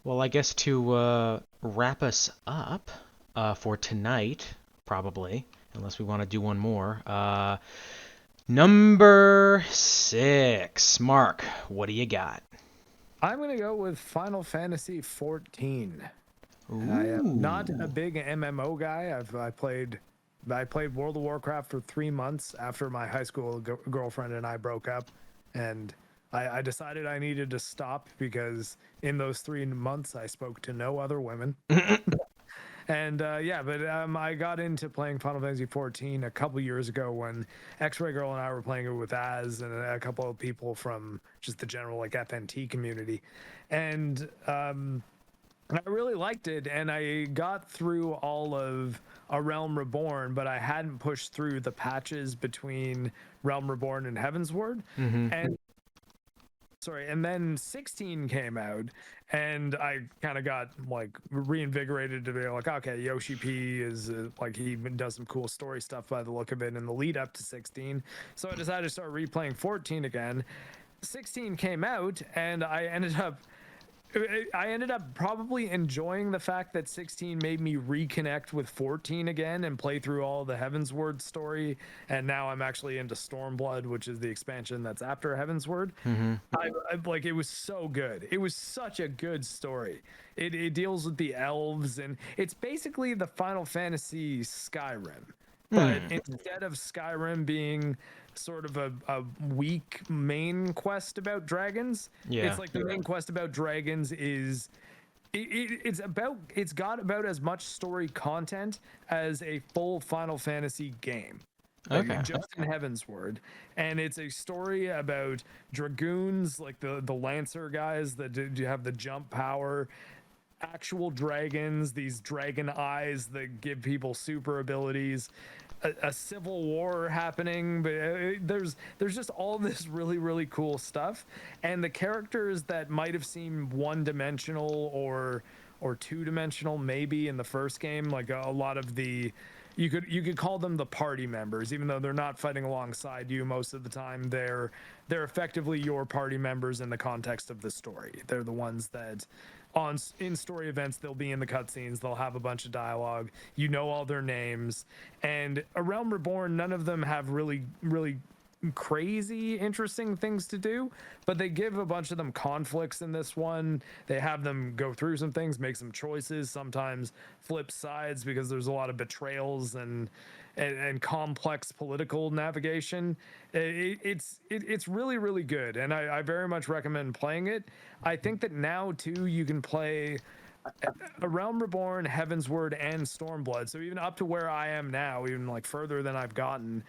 A: Well, I guess to wrap us up for tonight, probably, unless we want to do one more. Number 6. Mark, what do you got?
B: I'm gonna go with Final Fantasy 14. I am not a big MMO guy. I played World of Warcraft for 3 months after my high school girlfriend and I broke up, and I decided I needed to stop because in those 3 months I spoke to no other women. And I got into playing Final Fantasy 14 a couple years ago when X-Ray Girl and I were playing it with Az and a couple of people from just the general like FNT community, and I really liked it. And I got through all of A Realm Reborn, but I hadn't pushed through the patches between Realm Reborn and Heavensward.
A: Mm-hmm.
B: And and then 16 came out, and I kind of got like reinvigorated to be like, okay, Yoshi P is like, he does some cool story stuff by the look of it in the lead up to 16. So I decided to start replaying 14 again. 16 came out, and I ended up probably enjoying the fact that 16 made me reconnect with 14 again and play through all the Heavensward story. And now I'm actually into Stormblood, which is the expansion that's after Heavensward. Like, it was so good. It was such a good story. It deals with the elves, and it's basically the Final Fantasy Skyrim. But instead of Skyrim being sort of a weak main quest about dragons, it's like the main quest about dragons is it's got about as much story content as a full Final Fantasy game. Just in Heavensward. And it's a story about dragoons, like the Lancer guys that do have the jump power, actual dragons, these dragon eyes that give people super abilities, a civil war happening, but there's just all this really, really cool stuff. And the characters that might have seemed one-dimensional or two-dimensional maybe in the first game, like a lot of the, you could call them the party members, even though they're not fighting alongside you most of the time. They're effectively your party members in the context of the story. They're the ones that in story events, they'll be in the cutscenes, they'll have a bunch of dialogue, you know all their names. And A Realm Reborn, none of them have really crazy interesting things to do, but they give a bunch of them conflicts in this one. They have them go through some things, make some choices, sometimes flip sides because there's a lot of betrayals and complex political navigation. It's really, really good, and I very much recommend playing it. I think that now too you can play A Realm Reborn, Heavensward, and Stormblood. So even up to where I am now, even like further than I've gotten,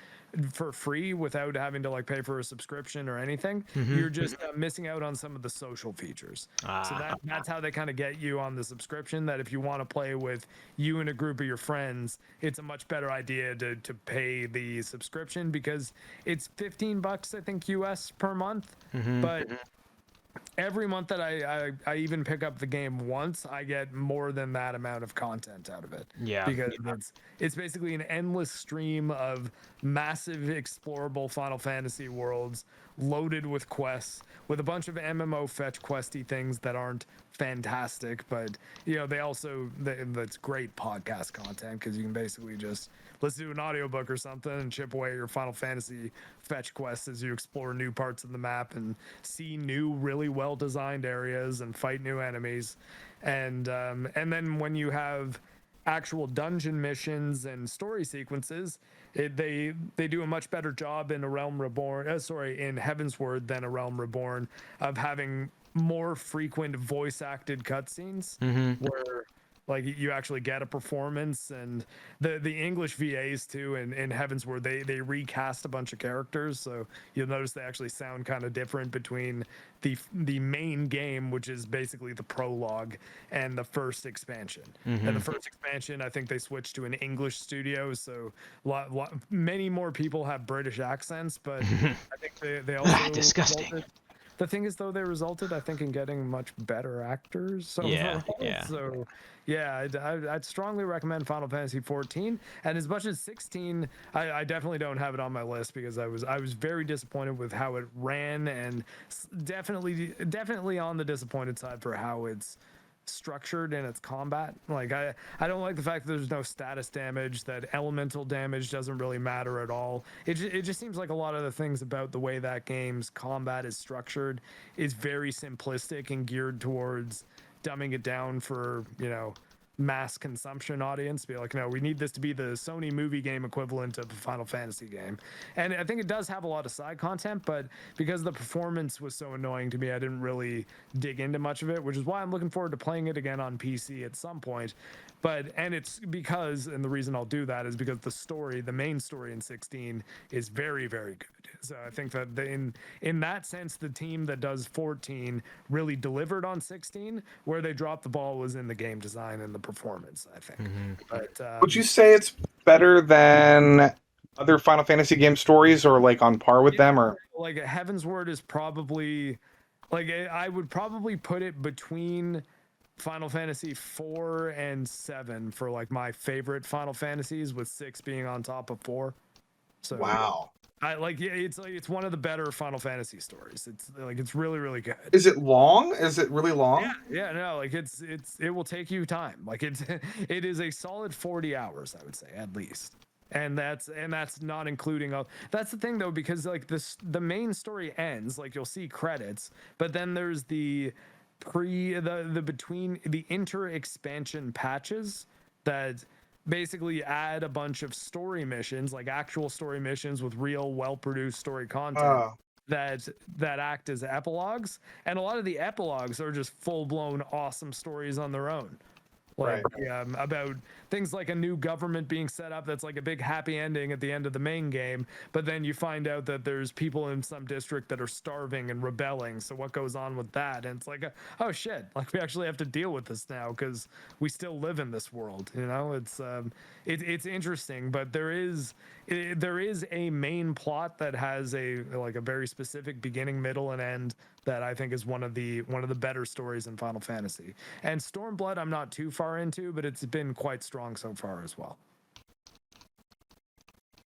B: for free without having to like pay for a subscription or anything. You're just missing out on some of the social features. So that's how they kind of get you on the subscription, that if you want to play with you and a group of your friends, it's a much better idea to pay the subscription, because it's $15, I think, US per month. But every month that I even pick up the game once, I get more than that amount of content out of it. Because it's basically an endless stream of massive explorable Final Fantasy worlds loaded with quests, with a bunch of MMO fetch questy things that aren't fantastic, but that's great podcast content, because you can basically just listen to an audiobook or something and chip away at your Final Fantasy fetch quests as you explore new parts of the map and see new, really well designed areas and fight new enemies. And then when you have actual dungeon missions and story sequences, they do a much better job in A Realm Reborn, in Heavensward than A Realm Reborn, of having more frequent voice acted cutscenes where like you actually get a performance. And the English VAs too in Heavensward, they recast a bunch of characters, so you'll notice they actually sound kind of different between the main game, which is basically the prologue, and the first expansion. And the first expansion, I think they switched to an English studio, so many more people have British accents, but I think they also
A: disgusting.
B: The thing is, though, they resulted, I think, in getting much better actors. So I'd strongly recommend Final Fantasy 14. And as much as 16, I definitely don't have it on my list, because I was very disappointed with how it ran, and definitely on the disappointed side for how it's structured in its combat. Like I don't like the fact that there's no status damage, that elemental damage doesn't really matter at all. It just seems like a lot of the things about the way that game's combat is structured is very simplistic and geared towards dumbing it down for, mass consumption audience. Be like, no, we need this to be the Sony movie game equivalent of a Final Fantasy game. And I think it does have a lot of side content, but because the performance was so annoying to me, I didn't really dig into much of it, which is why I'm looking forward to playing it again on PC at some point. And the reason I'll do that is because the main story in 16 is very, very good. So I think that in that sense, the team that does 14 really delivered on 16. Where they dropped the ball was in the game design and the performance, I think. But
C: would you say it's better than other Final Fantasy game stories, or like on par with them, or
B: like Heavensward is probably Like I would probably put it between Final Fantasy 4 and 7 for like my favorite Final Fantasies, with 6 being on top of 4. So
C: Wow.
B: I like it's one of the better Final Fantasy stories. It's really really good.
C: Is it long? Is it really long?
B: Yeah, no, like it will take you time. Like it is a solid 40 hours, I would say, at least. And that's not including that's the thing though, because like the main story ends, like you'll see credits, but then there's the between the inter expansion patches that basically add a bunch of story missions, like actual story missions with real well-produced story content that act as epilogues. And a lot of the epilogues are just full-blown awesome stories on their own, like about things like a new government being set up that's like a big happy ending at the end of the main game, but then you find out that there's people in some district that are starving and rebelling. So what goes on with that? And it's like, oh shit, like we actually have to deal with this now because we still live in this world, you know. It's interesting, but there is a main plot that has a very specific beginning, middle, and end that I think is one of the better stories in Final Fantasy. And Stormblood I'm not too far into, but it's been quite strong so far as well.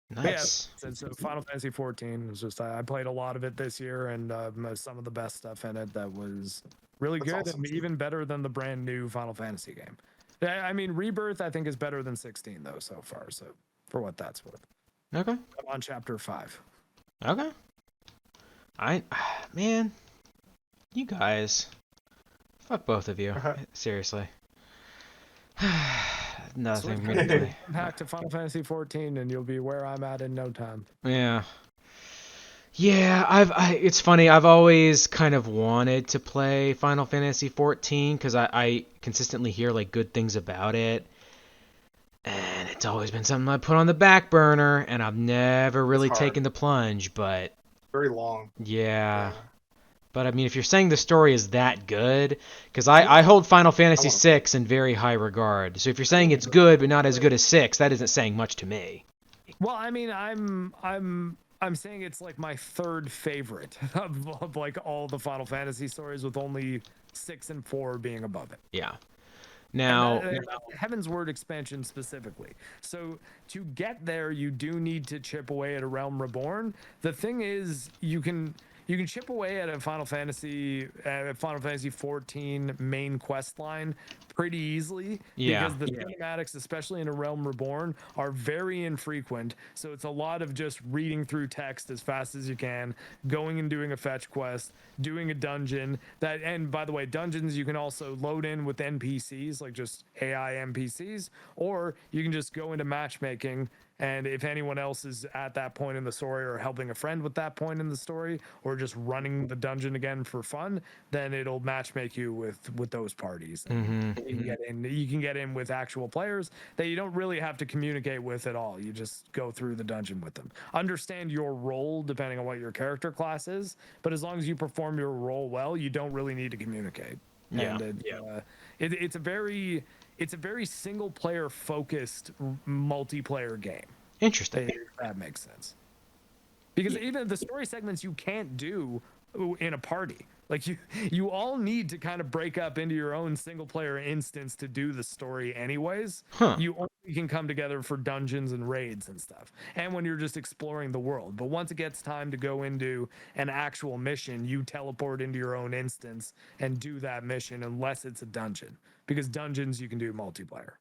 A: Nice.
B: Yeah, so Final Fantasy 14 was just I played a lot of it this year, and some of the best stuff in it that was really good, awesome. And even better than the brand new Final Fantasy game. I mean, Rebirth I think is better than 16 though so far. So for what that's worth.
A: Okay.
B: I'm on chapter 5.
A: Okay. Man, you guys, fuck both of you. Seriously. Nothing I'm gonna play.
B: Back to Final Fantasy 14 and you'll be where I'm at in no time.
A: Yeah. It's funny. I've always kind of wanted to play Final Fantasy 14 because I consistently hear like good things about it, and it's always been something I put on the back burner, and I've never really taken the plunge. But
C: very long.
A: Yeah. But I mean, if you're saying the story is that good, because I hold Final Fantasy VI in very high regard. So if you're saying it's good but not as good as 6, that isn't saying much to me.
B: Well, I mean, I'm saying it's like my third favorite of like all the Final Fantasy stories, with only 6 and 4 being above it.
A: Yeah. Now,
B: Heaven's Word expansion specifically. So to get there, you do need to chip away at a Realm Reborn. The thing is, you can chip away at a Final Fantasy 14 main quest line pretty easily, because the cinematics, especially in a Realm Reborn, are very infrequent. So it's a lot of just reading through text as fast as you can, going and doing a fetch quest, doing a dungeon. And by the way, dungeons you can also load in with NPCs, like just AI NPCs, or you can just go into matchmaking. And if anyone else is at that point in the story, or helping a friend with that point in the story, or just running the dungeon again for fun, then it'll matchmake you with those parties. And you can get in with actual players that you don't really have to communicate with at all. You just go through the dungeon with them. Understand your role depending on what your character class is, but as long as you perform your role well, you don't really need to communicate. It's a very single player focused multiplayer game.
A: Interesting.
B: If that makes sense. Because even the story segments you can't do in a party. Like you all need to kind of break up into your own single player instance to do the story anyways. You only can come together for dungeons and raids and stuff, and when you're just exploring the world. But once it gets time to go into an actual mission, you teleport into your own instance and do that mission, unless it's a dungeon, because dungeons you can do multiplayer.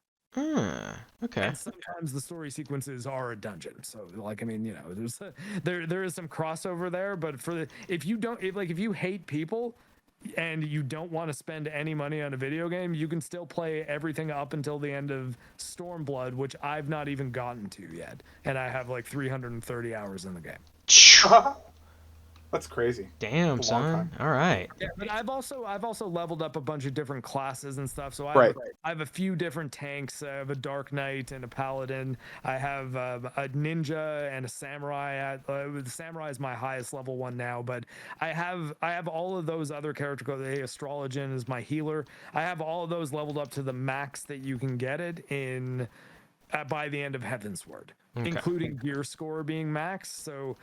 A: Okay.
B: And sometimes the story sequences are a dungeon. So like, I mean, you know, there is some crossover there, but if you hate people and you don't want to spend any money on a video game, you can still play everything up until the end of Stormblood, which I've not even gotten to yet. And I have like 330 hours in the game.
C: That's crazy.
A: Damn, son. All right.
B: Yeah, but I've also leveled up a bunch of different classes and stuff. So I have a few different tanks. I have a Dark Knight and a Paladin. I have a Ninja and a Samurai. The Samurai is my highest level one now, but I have all of those other characters. The Astrologian is my healer. I have all of those leveled up to the max that you can get it in by the end of Heaven's Word, including gear score being max. So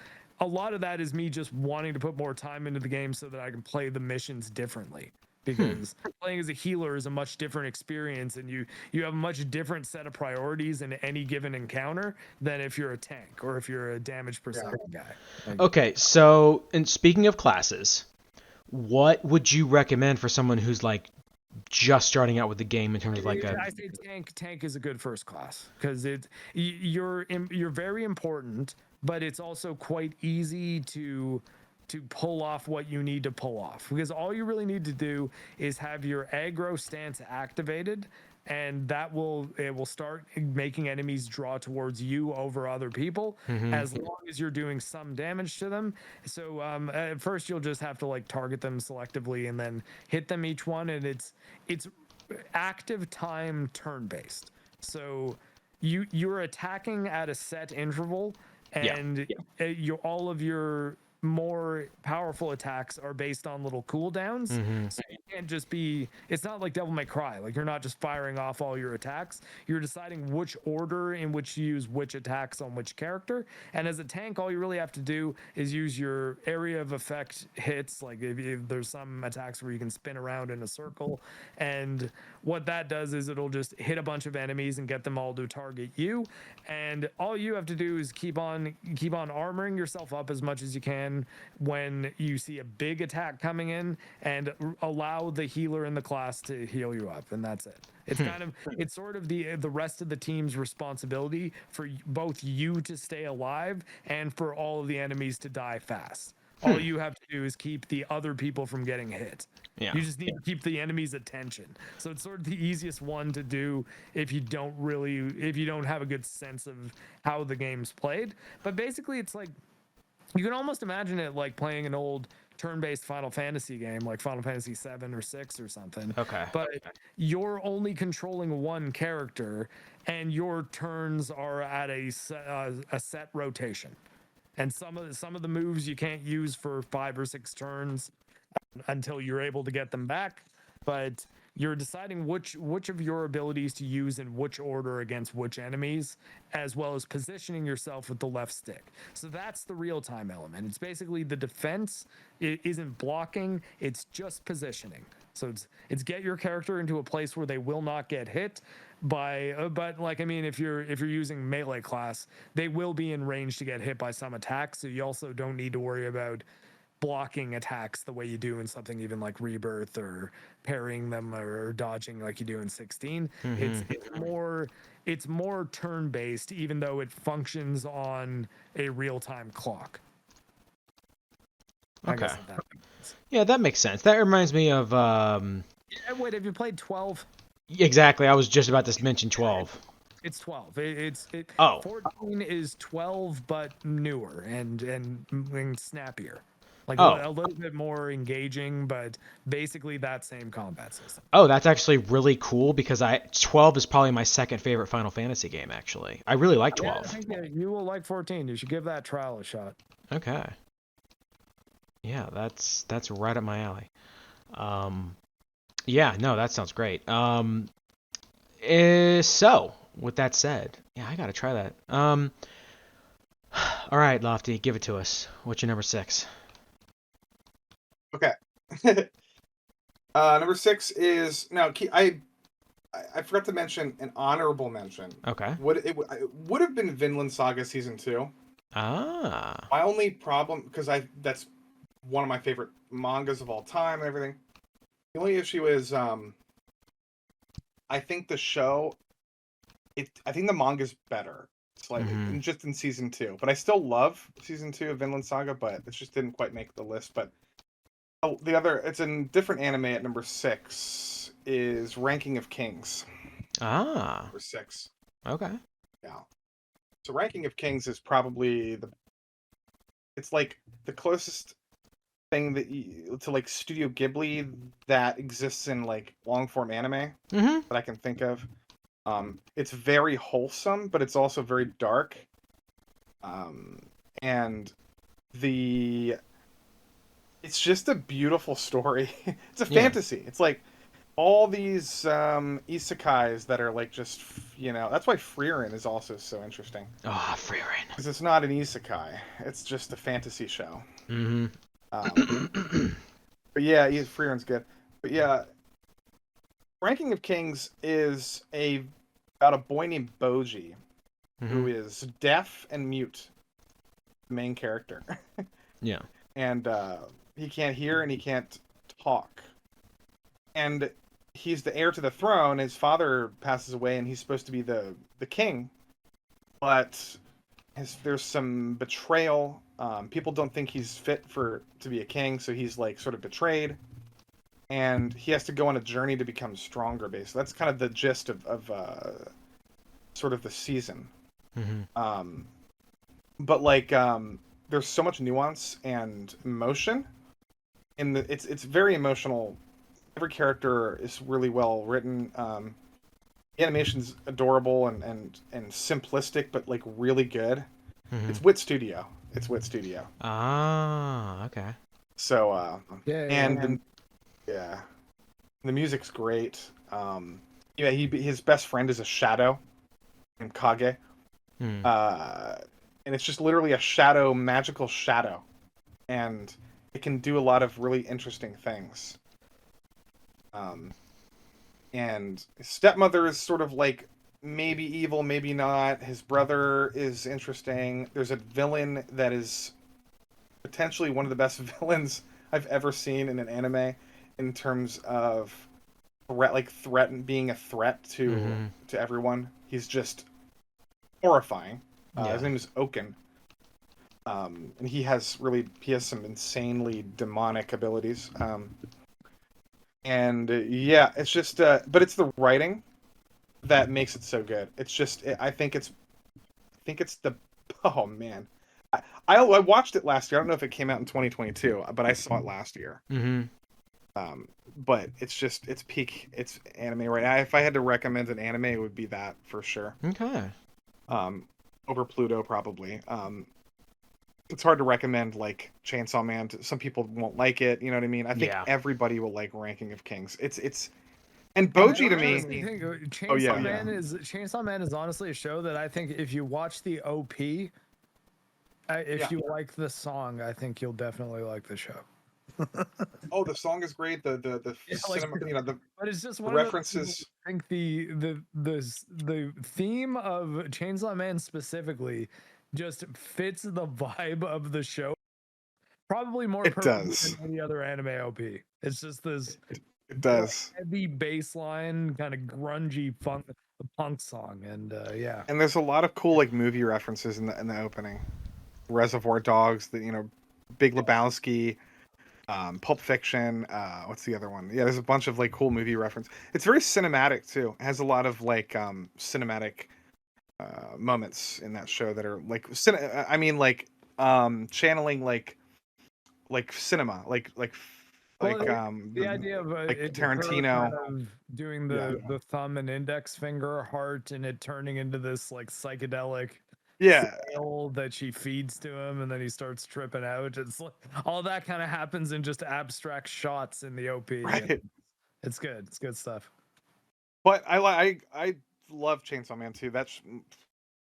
B: a lot of that is me just wanting to put more time into the game so that I can play the missions differently. Because playing as a healer is a much different experience, and you have a much different set of priorities in any given encounter than if you're a tank or if you're a damage per second guy.
A: Okay, so and speaking of classes, what would you recommend for someone who's like just starting out with the game in terms of like
B: I say tank is a good first class because you're very important, but it's also quite easy to pull off what you need to pull off, because all you really need to do is have your aggro stance activated, and it will start making enemies draw towards you over other people, as long as you're doing some damage to them. So at first you'll just have to like target them selectively and then hit them each one, and it's active time turn based. So you're attacking at a set interval, and all of your more powerful attacks are based on little cooldowns. So you can't just be, it's not like Devil May Cry. Like, you're not just firing off all your attacks. You're deciding which order in which you use which attacks on which character. And as a tank, all you really have to do is use your area of effect hits. Like if there's some attacks where you can spin around in a circle. And what that does is it'll just hit a bunch of enemies and get them all to target you. And all you have to do is keep on armoring yourself up as much as you can when you see a big attack coming in, and allow the healer in the class to heal you up, and that's it. It's it's sort of the rest of the team's responsibility for both you to stay alive and for all of the enemies to die fast. All you have to do is keep the other people from getting hit. You just need to keep the enemy's attention. So it's sort of the easiest one to do if you don't have a good sense of how the game's played. But basically it's like, you can almost imagine it like playing an old turn-based Final Fantasy game, like Final Fantasy 7 or 6 or something.
A: Okay.
B: But you're only controlling one character, and your turns are at a set rotation. And some of the moves you can't use for 5 or 6 turns until you're able to get them back. But you're deciding which of your abilities to use in which order against which enemies, as well as positioning yourself with the left stick. So that's the real-time element. It's basically the defense. It isn't blocking, it's just positioning. So it's get your character into a place where they will not get hit by but like, I mean, if you're using melee class, they will be in range to get hit by some attacks, so you also don't need to worry about blocking attacks the way you do in something even like Rebirth, or parrying them or dodging like you do in 16. It's more turn-based, even though it functions on a real-time clock.
A: Okay. Yeah, that makes sense. That reminds me of
B: Wait, have you played 12?
A: Exactly. I was just about to mention 12.
B: It's 12. 14 is 12 but newer and snappier. Like a little bit more engaging, but basically that same combat system.
A: Oh, that's actually really cool, because 12 is probably my second favorite Final Fantasy game, actually. I really like 12.
B: Yeah, I think you will like 14. You should give that trial a shot.
A: Okay. Yeah, that's right up my alley. Yeah, no, that sounds great. So, with that said, yeah, I gotta try that. All right, Lofty, give it to us. What's your number 6?
C: Okay. Number 6 is I forgot to mention an honorable mention.
A: Okay.
C: It would have been Vinland Saga Season 2.
A: Ah.
C: My only problem, because that's one of my favorite mangas of all time and everything. The only issue is I think the show, I think the manga's better slightly, just in Season 2. But I still love Season 2 of Vinland Saga, but it just didn't quite make the list. But it's a different anime at number 6, is Ranking of Kings.
A: Ah.
C: Number 6.
A: Okay.
C: Yeah. So Ranking of Kings is probably it's like the closest thing to like Studio Ghibli that exists in like long form anime that I can think of. It's very wholesome, but it's also very dark. And it's just a beautiful story. It's a fantasy. It's like all these isekais that are like just, that's why Frieren is also so interesting.
A: Oh, Freerin.
C: Because it's not an isekai, it's just a fantasy show.
A: Mm-hmm.
C: But yeah, Frieren's good. But yeah, Ranking of Kings is about a boy named Boji, who is deaf and mute, the main character.
A: Yeah.
C: And he can't hear and he can't talk. And he's the heir to the throne. His father passes away, and he's supposed to be the king. But there's some betrayal. People don't think he's fit to be a king, so he's like sort of betrayed, and he has to go on a journey to become stronger. Basically, that's kind of the gist of sort of the season. But like, there's so much nuance and emotion, and it's very emotional. Every character is really well written. Animation's adorable and simplistic, but like really good. It's Wit Studio.
A: Ah, okay.
C: So
B: Yeah.
C: the music's great. His best friend is a shadow named Kage. And it's just literally a shadow, magical shadow, and it can do a lot of really interesting things. And his stepmother is sort of like maybe evil, maybe not. His brother is interesting. There's a villain that is potentially one of the best villains I've ever seen in an anime in terms of being a threat to everyone. He's just horrifying. His name is Oken. And he has some insanely demonic abilities. It's just, but it's the writing that makes it so good. It's just, I think it's the, oh man, I watched it last year. I don't know if it came out in 2022, but I saw it last year. But it's peak, it's anime right now. If I had to recommend an anime, it would be that for sure.
A: Okay.
C: Over Pluto probably. It's hard to recommend like Chainsaw Man. Some people won't like it. You know what I mean? I think everybody will like Ranking of Kings. And Boji to me.
B: Chainsaw Man is honestly a show that I think if you watch the OP, if you like the song, I think you'll definitely like the show.
C: Oh, the song is great. The cinema,
B: but it's just one
C: references.
B: I think the theme of Chainsaw Man specifically just fits the vibe of the show probably more perfectly than any other anime OP. It's just this heavy bass line, kind of grungy punk song, and
C: and there's a lot of cool like movie references in the opening. Reservoir Dogs, Big Lebowski, Pulp Fiction, what's the other one? There's a bunch of like cool movie reference. It's very cinematic too. It has a lot of like cinematic moments in that show that are like channeling like cinema,
B: the idea of
C: like Tarantino
B: kind of doing the thumb and index finger heart and it turning into this like psychedelic sail that she feeds to him, and then he starts tripping out. It's like all that kind of happens in just abstract shots in the OP.
C: Right.
B: It's good. It's good stuff.
C: But I love Chainsaw Man too. That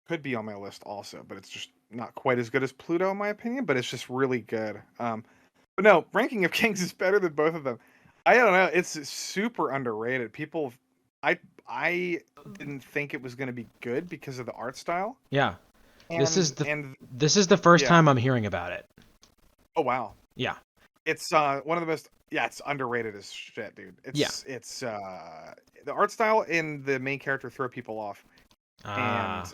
C: could be on my list also, but it's just not quite as good as Pluto in my opinion. But it's just really good. But no, Ranking of Kings is better than both of them. I don't know. It's super underrated. People, I didn't think it was going to be good because of the art style.
A: Yeah. This is the first time I'm hearing about it.
C: Oh wow.
A: Yeah.
C: It's one of the most it's underrated as shit, dude. It's the art style and the main character throw people off. And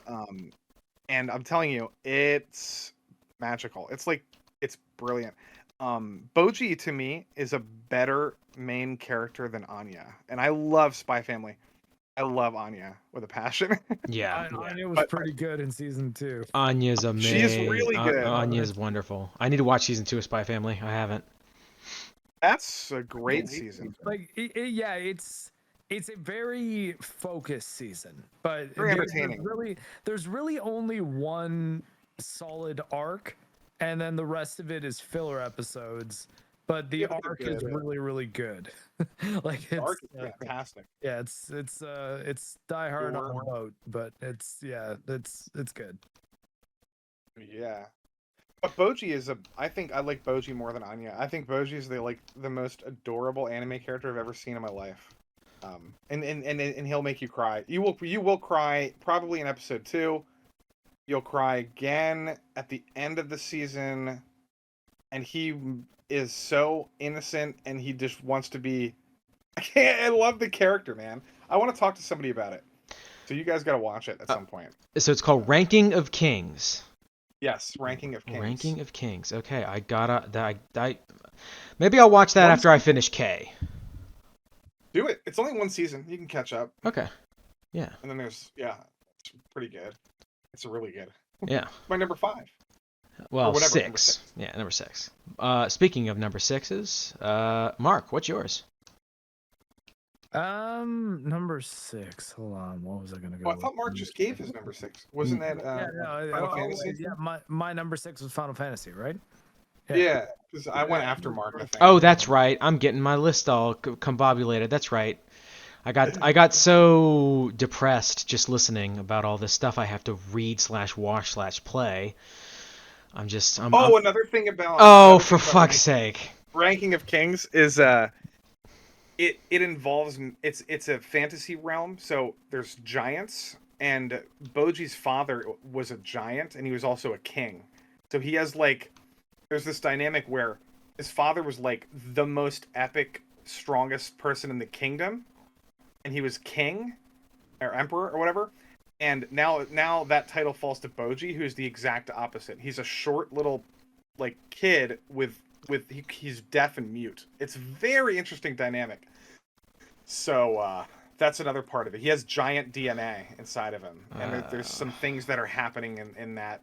C: I'm telling you, it's magical. It's brilliant. Boji to me is a better main character than Anya. And I love Spy Family. I love Anya with a passion.
B: Anya was pretty good in season 2.
A: Anya's amazing.
C: She is really good.
A: Anya's wonderful. I need to watch season 2 of Spy Family. I haven't.
C: That's a great season.
B: Like, it's a very focused season, but
C: very entertaining.
B: There's really only one solid arc, and then the rest of it is filler episodes. but the
C: Yeah, but they're
B: arc is
C: good.
B: really, really good. Like
C: The
B: it's
C: arc is fantastic.
B: yeah, it's Die Hard on a
C: Worm.
B: boat, but it's good.
C: Yeah. But Boji is I think I like Boji more than Anya. I think Boji is the most adorable anime character I've ever seen in my life. And he'll make you cry. You will cry probably in episode 2. You'll cry again at the end of the season, and he is so innocent, and he just wants to be. I love the character, man. I want to talk to somebody about it. So you guys got to watch it at some point.
A: So it's called Ranking of Kings.
C: Yes, Ranking of Kings.
A: Ranking of Kings. Okay, I gotta. Maybe I'll watch that after I finish K.
C: Do it. It's only one season. You can catch up.
A: Okay. Yeah.
C: And then it's pretty good. It's really good.
A: Yeah.
C: My number 5.
A: Well,
C: whatever,
A: 6.
C: number 6.
A: Yeah, number 6. Speaking of number 6s, Mark, what's yours?
B: Number 6. Hold on, what was I gonna go?
C: Well, I thought Mark just gave his number 6. Wasn't that Final Fantasy?
B: Yeah, my number 6 was Final Fantasy, right?
C: Yeah, because I went after Mark, I think.
A: Oh, that's right. I'm getting my list all combobulated. That's right. I got so depressed just listening about all this stuff I have to read / play. I'm
C: another thing about.
A: Oh, for fuck's sake!
C: Ranking of Kings is it involves it's a fantasy realm, so there's giants, and Boji's father was a giant, and he was also a king. So he has there's this dynamic where his father was the most epic, strongest person in the kingdom, and he was king or emperor or whatever. And now that title falls to Boji, who's the exact opposite. He's a short little kid he's deaf and mute. It's very interesting dynamic. So that's another part of it. He has giant DNA inside of him, and there's some things that are happening in that.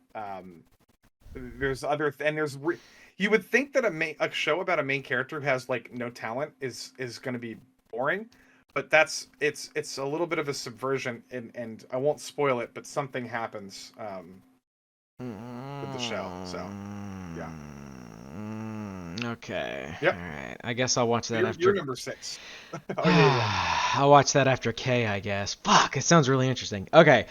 C: You would think that a show about a main character who has no talent is going to be boring, but it's a little bit of a subversion, and I won't spoil it, but something happens with the show. So yeah.
A: Okay.
C: Yep.
A: All right. I guess I'll watch that after.
C: You're number 6. Oh yeah.
A: I'll watch that after K, I guess. Fuck, it sounds really interesting. Okay.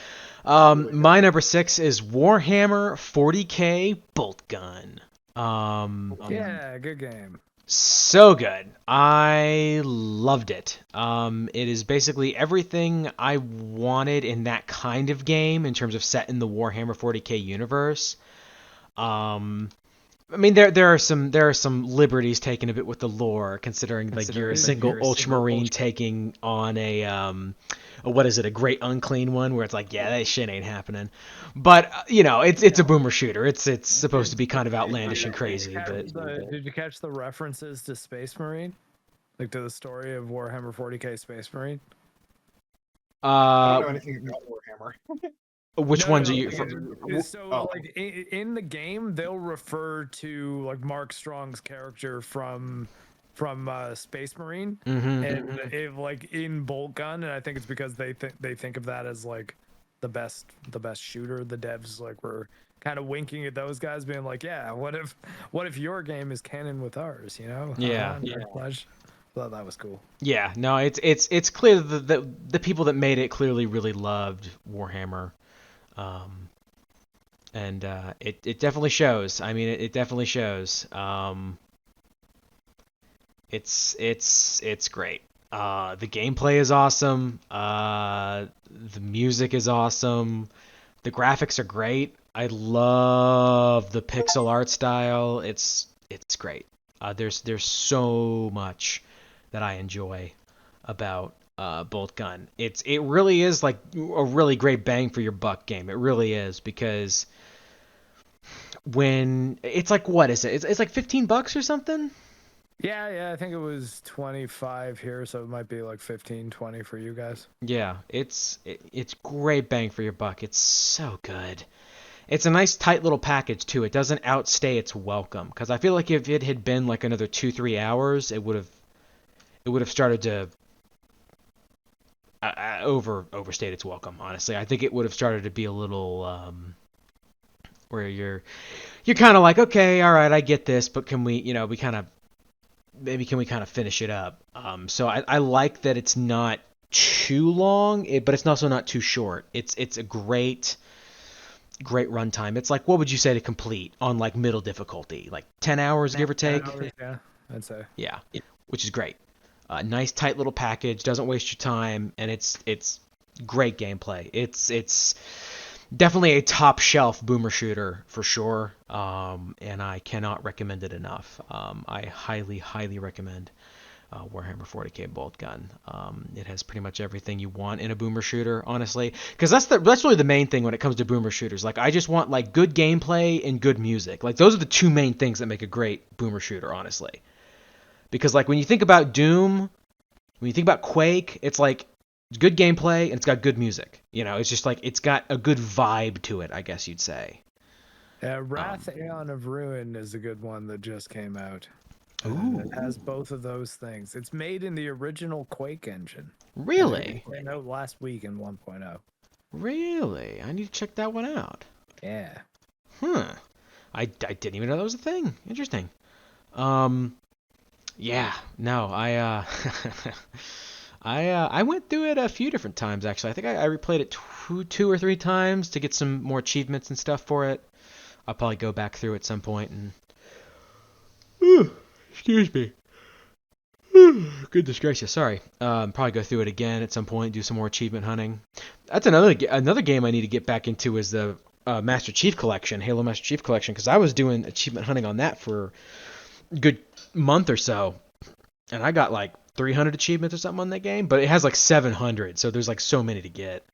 A: My number 6 is Warhammer 40K Bolt Gun.
B: Yeah, good game.
A: So good. I loved it. It is basically everything I wanted in that kind of game in terms of set in the Warhammer 40K universe. I mean, there are some liberties taken a bit with the lore, considering you're a single Ultramarine taking on a what is it, a Great Unclean one, where it's that shit ain't happening. But it's a boomer shooter. It's supposed to be kind of outlandish and crazy. But
B: did you catch the references to Space Marine, to the story of Warhammer 40K Space Marine?
C: I don't know anything about Warhammer.
A: Which ones are you?
B: So, in the game, they'll refer to Mark Strong's character from Space Marine, and if in Bolt Gun, and I think it's because they think of that as the best shooter. The devs were kind of winking at those guys, being yeah, what if your game is canon with ours?
A: Yeah.
B: Thought that was cool.
A: Yeah, no, it's clear that the people that made it clearly really loved Warhammer. And it definitely shows. I mean, it definitely shows. It's great. The gameplay is awesome. The music is awesome. The graphics are great. I love the pixel art style. It's great. There's so much that I enjoy about Bolt Gun. It really is a really great bang for your buck game. It really is, because when it's what is it? It's $15 or something.
B: Yeah, I think it was 25 here, so it might be 15, 20 for you guys.
A: Yeah, it's great bang for your buck. It's so good. It's a nice tight little package too. It doesn't outstay its welcome, because I feel like if it had been another 2-3 hours, it would have started to overstayed its welcome. Honestly, I think it would have started to be a little where you're kind of okay, all right, I get this, but can we we kind of maybe can we kind of finish it up? So I like that it's not too long, but it's also not too short. It's a great runtime. It's like, what would you say to complete on like middle difficulty? Like 10 hours, give or
B: 10
A: take?
B: hours, yeah, I'd say.
A: Yeah, which is great. Nice tight little package, doesn't waste your time, and it's great gameplay. It's definitely a top shelf boomer shooter for sure, and I cannot recommend it enough. I highly recommend Warhammer 40k Bolt Gun. It has pretty much everything you want in a boomer shooter, honestly, because that's really the main thing when it comes to boomer shooters. Like, I just want like good gameplay and good music. Like, those are the two main things that make a great boomer shooter, honestly. Because like when you think about Doom, when you think about Quake, it's like it's good gameplay and it's got good music. You know, it's just like it's got a good vibe to it, I guess you'd say.
B: Wrath Aeon of Ruin is a good one that just came out. It has both of those things. It's made in the original Quake engine.
A: Really?
B: It came out last week in 1.0.
A: Really? I need to check that one out.
B: Yeah.
A: I didn't even know that was a thing. Interesting. Yeah, no, I went through it a few different times actually. I think I replayed it two or three times to get some more achievements and stuff for it. I'll probably go back through at some point and excuse me. Goodness gracious, sorry. Probably go through it again at some point, do some more achievement hunting. That's another game I need to get back into is the Master Chief Collection, Halo Master Chief Collection, because I was doing achievement hunting on that for a good month or so, and I got like 300 achievements or something on that game, but it has like 700, so there's like so many to get.